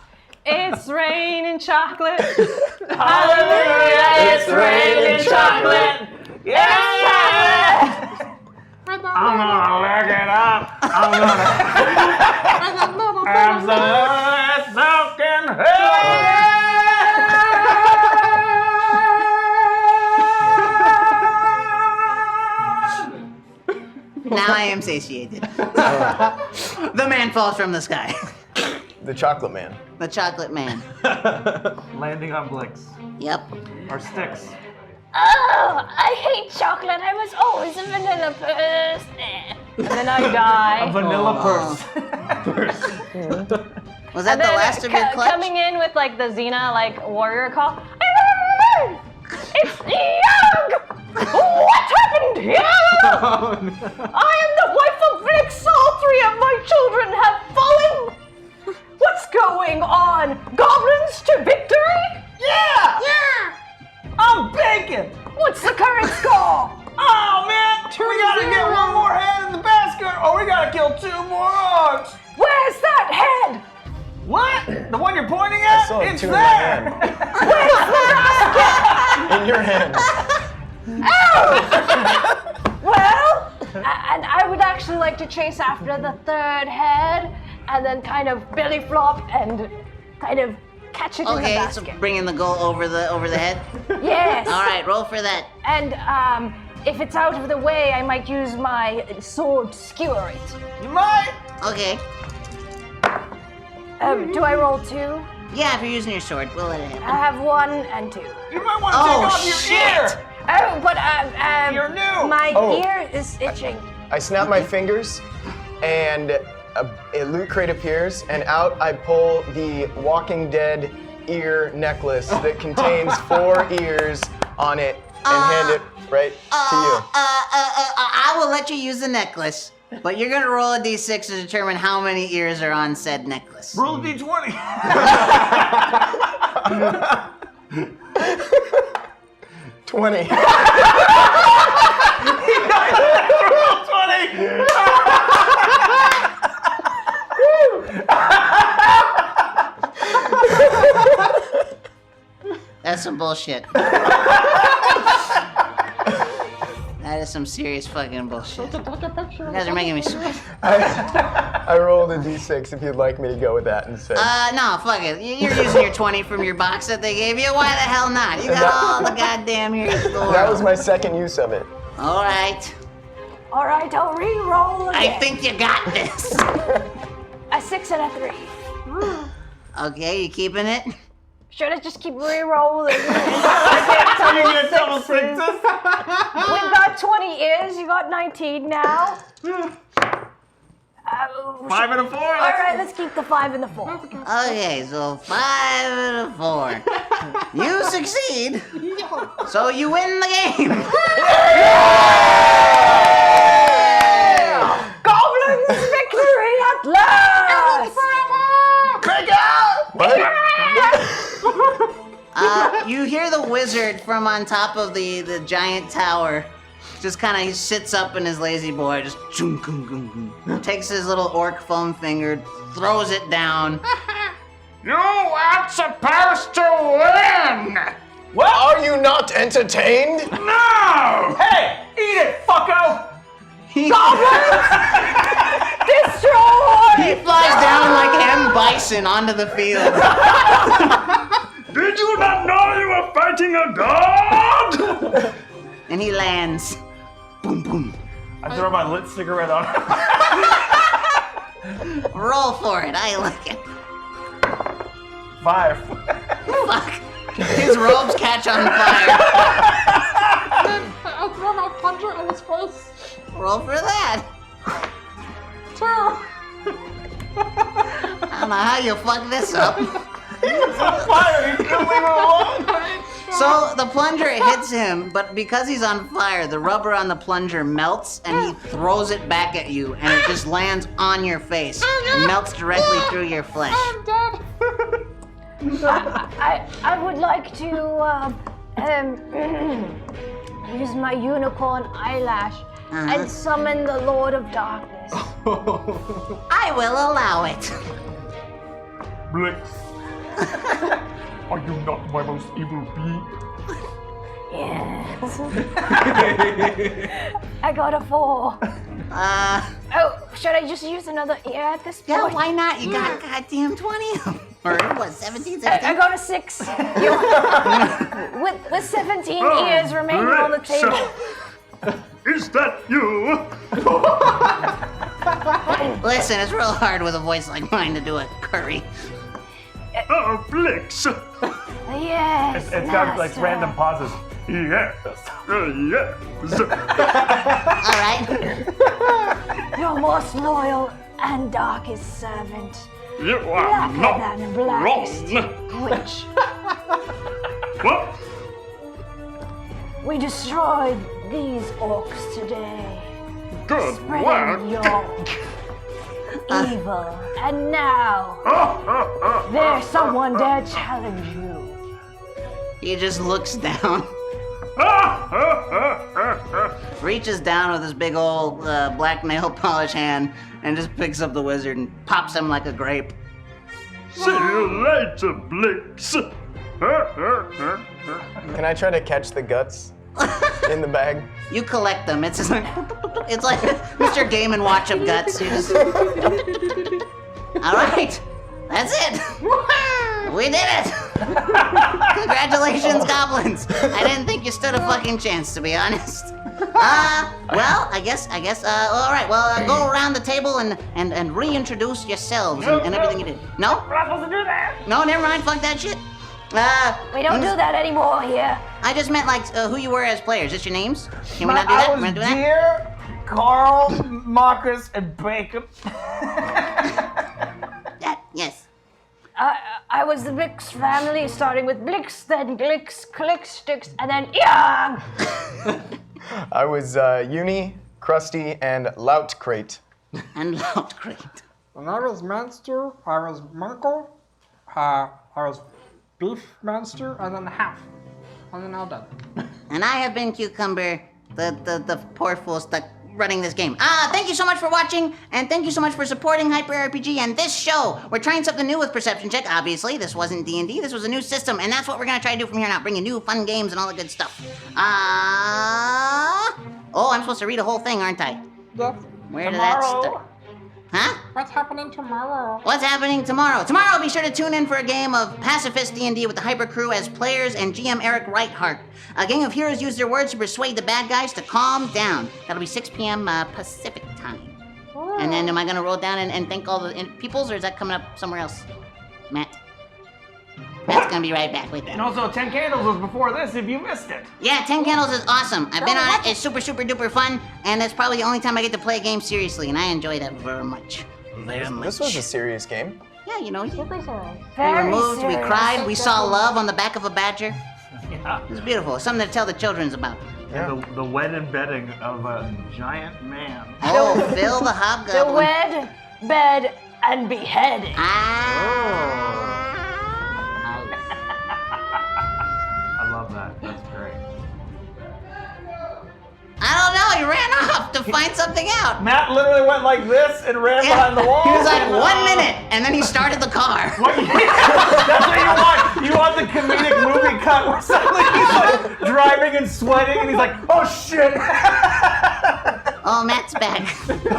It's raining chocolate. Hallelujah, it's raining chocolate. Yeah! With I'm gonna look it up. I'm gonna absolutely soaking Now I am satiated. The man falls from the sky. The chocolate man. The chocolate man. landing on Blix. Yep. Or sticks. Oh, I hate chocolate. I was always a vanilla person. And then I die. A vanilla purse. Was that And the then last of your clutch? Coming in with like the Xena like warrior call. It's Young! What happened here? I am the wife of Blix. All 3 of my children have fallen. What's going on? Goblins to victory? Yeah! I'm baking! What's the current score? Oh man! We gotta get 1 more head in the basket or we gotta kill 2 more orcs! Where's that head? What? The one you're pointing at? I saw It's 2 in there! my hand. In your hand. Well, and I would actually like to chase after the 3rd head and then kind of belly flop and kind of catch it in the Okay, so basket. bringing the goal over the head. Yes. All right, roll for that. And if it's out of the way, I might use my sword to skewer it. You might! Okay. Do I roll 2? Yeah, if you're using your sword, we'll let it happen. I have 1 and 2. You might want to take off your ear! Oh, but You're new. my Oh. ear is itching. I snap my fingers, and a loot crate appears, and out I pull the Walking Dead ear necklace that contains 4 ears on it, and hand it right to you. I will let you use the necklace, but you're gonna roll a d6 to determine how many ears are on said necklace. Roll a d20. 20. Roll 20! That's some bullshit. That is some serious fucking bullshit. You guys are making me sweat. I rolled a d6 if you'd like me to go with that instead. No, fuck it. You're using your 20 from your box that they gave you. Why the hell not? You got all the goddamn ears in the world. That was my second use of it. All right. All right, I'll re-roll again. I think you got this. A 6 and a 3. Okay, you keeping it? Should I just keep re-rolling? Are you gonna double sixes? We've got 20 ears. You got 19 now. 5 and a 4. All right, let's keep the 5 and the 4. Okay, so 5 and a 4. You succeed. So you win the game. Goblins victory at last! Crank out! What? You hear the wizard from on top of the giant tower. Just kind of sits up in his lazy boy, just takes his little orc foam finger, throws it down. You aren't supposed to win! What? Are you not entertained? No! Hey, eat it, fucko! Destroy! He flies down like M. Bison onto the field. Did you not know you were fighting a god? And he lands. Boom, boom. I throw my lit cigarette on. Roll for it. I like it. 5. Fuck. His robes catch on fire. I throw my plunger in his face. Roll for that. 2. I don't know how you fuck this up. It's on fire. You can't leave it alone. So the plunger hits him, but because he's on fire, the rubber on the plunger melts and he throws it back at you and it just lands on your face. Melts directly through your flesh. I'm dead. I would like to use my unicorn eyelash and summon the Lord of Darkness. I will allow it. Blix. Are you not my most evil being? Yes. I got a 4. Oh, should I just use another ear at this point? Yeah, why not? You got goddamn 20 of them. Or what, 17, 16? I got a 6. With 17 ears remaining on the table. Is that you? Listen, it's real hard with a voice like mine to do a curry. Oh, Blix. Yes. It's got like random pauses. Yes. Yes. All right. Your most loyal and darkest servant. You are Blacker not than blackest wrong. witch. What? We destroyed these orcs today. Good Spreading work. your evil. And now, there's someone dare challenge you. He just looks down. Reaches down with his big old black nail polish hand and just picks up the wizard and pops him like a grape. See you later, Blix. Can I try to catch the guts in the bag? You collect them. It's just like Mr. Game and Watch of Guts. You just... All right, that's it. We did it. Congratulations, goblins. I didn't think you stood a fucking chance, to be honest. Well, I guess. All right. Well, go around the table and reintroduce yourselves and everything you did. No? We're not supposed to do that. No, never mind. Fuck that shit. We don't do that anymore here. I just meant like who you were as players. Just your names. Can we not do that? I We're was gonna do that? Deer, Carl, Marcus, and Bacon. Yes. I was the Blix family, starting with Blix, then Glix, Clicks, Sticks, and then Young. I was Uni, Krusty, and Lout Crate. And Lout Crate. When I was Monster, I was Michael, I was Beef Monster, and then Half. And then all done. And I have been Cucumber, the poor fool stuck running this game. Thank you so much for watching, and thank you so much for supporting Hyper RPG and this show. We're trying something new with Perception Check, obviously. This wasn't D&D, this was a new system, and that's what we're gonna try to do from here on out, bring you new fun games and all the good stuff. Oh, I'm supposed to read a whole thing, aren't I? Yes. Where did that start? Huh? What's happening tomorrow? What's happening tomorrow? Tomorrow, be sure to tune in for a game of Pacifist D&D with the Hyper Crew as players and GM Eric Reithart. A gang of heroes use their words to persuade the bad guys to calm down. That'll be 6 p.m. Pacific time. And then am I gonna roll down and thank all the peoples, or is that coming up somewhere else? Matt? Matt's gonna be right back with And that. also, 10 Candles was before this if you missed it. Yeah, 10 Candles is awesome. I've been on it. It's super, super duper fun, and it's probably the only time I get to play a game seriously, and I enjoy that very much. Very much. This was a serious game. Yeah, you know, we Very moved, we serious. cried, we saw love on the back of a badger. Yeah. It was beautiful. It's something to tell the children's about. And the wet embedding of a giant man. Oh, Phil the The Hobgoblin. wed, bed, and beheading. I love that. That's great. I don't know, he ran off to find something out. Matt literally went like this and ran behind the wall. He was like, 1 minute, and then he started the car. That's what you want. You want the comedic movie cut where suddenly he's like driving and sweating and he's like, oh shit. Oh, Matt's back. Thank God.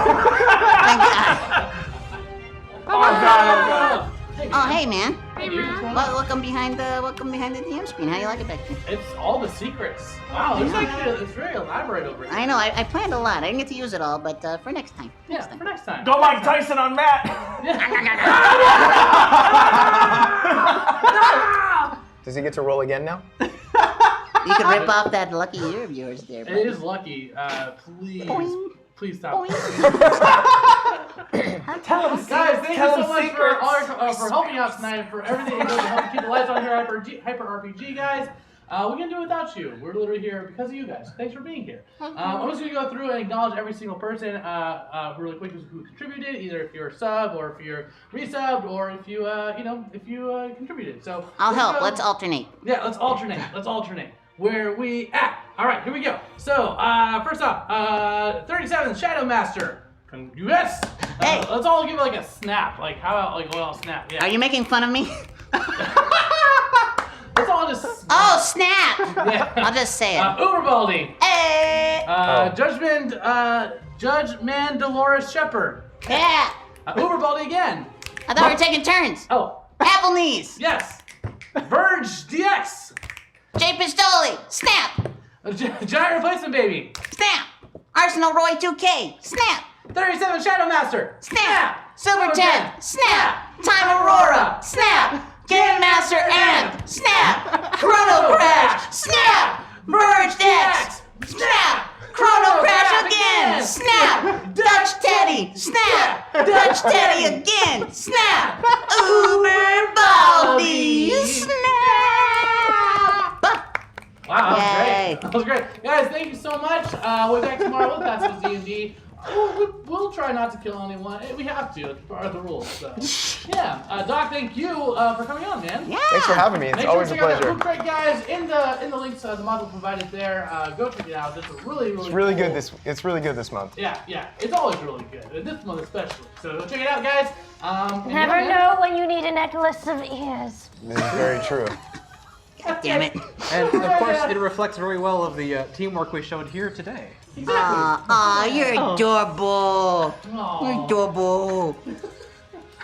Oh god. Oh, hey, man. Hey, man. Welcome behind the DM screen. How you like it back there? It's all the secrets. Wow, it's actually it's very elaborate over here. I know, I planned a lot. I didn't get to use it all, but for next time. Yeah, for next time. Go Mike Tyson on Matt. Does he get to roll again now? You can rip off that lucky ear of yours there, It buddy. is lucky. Please stop. Tell him, Guys, thank you so much secrets. for helping out tonight, for everything you're doing to help keep the lights on here at Hyper RPG, guys. We can't do it without you. We're literally here because of you guys. Thanks for being here. I'm just going to go through and acknowledge every single person really quick who contributed, either if you're a sub or if you're resubbed or if you, contributed. So I'll help. Let's alternate. Yeah, let's alternate. Where we at? All right, here we go. So, first off, 37th Shadow Master. Yes. Hey. Let's all give it like a snap. Like how about like we'll all snap? Yeah. Are you making fun of me? Let's all I'll just. Oh, snap! Yeah. I'll just say it. Uberbaldi. Hey! Judge Dolores Shepherd. Yeah! Uberbaldi again. I thought we were taking turns. Oh. Apple knees. Yes. Verge DX. Jay Pistoli. Snap! Giant Replacement Baby. Snap! Arsenal Roy 2K. Snap! 37 Shadow Master. Snap! Silver 10. Snap! Time Aurora. Snap! Game Master Amp. Snap! Chrono Crash. Snap! Verge X. Snap! Chrono Crash again. Snap! Dutch Teddy. Snap! Dutch Teddy again. Snap! Uber Baldy. Snap! Wow, that was Yay. great. That was great. Guys, thank you so much. We'll be back tomorrow with That's D&D. We'll try not to kill anyone. We have to. It's part of the rules. So. Yeah. Doc, thank you for coming on, man. Yeah. Thanks for having me. It's always a Make sure to check pleasure. out that Loot Crate, guys, in the links, the model provided there. Go check it out. It's really It's really cool. good it's really good this month. Yeah. It's always really good. This month especially. So go check it out, guys. Never know when you need a necklace of ears. This is very true. God damn it. And of course, it reflects very well of the teamwork we showed here today. Aw, you're adorable. Aw. You're adorable.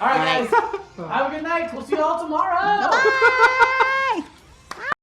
All right, guys. Have a good night. We'll see you all tomorrow. Bye.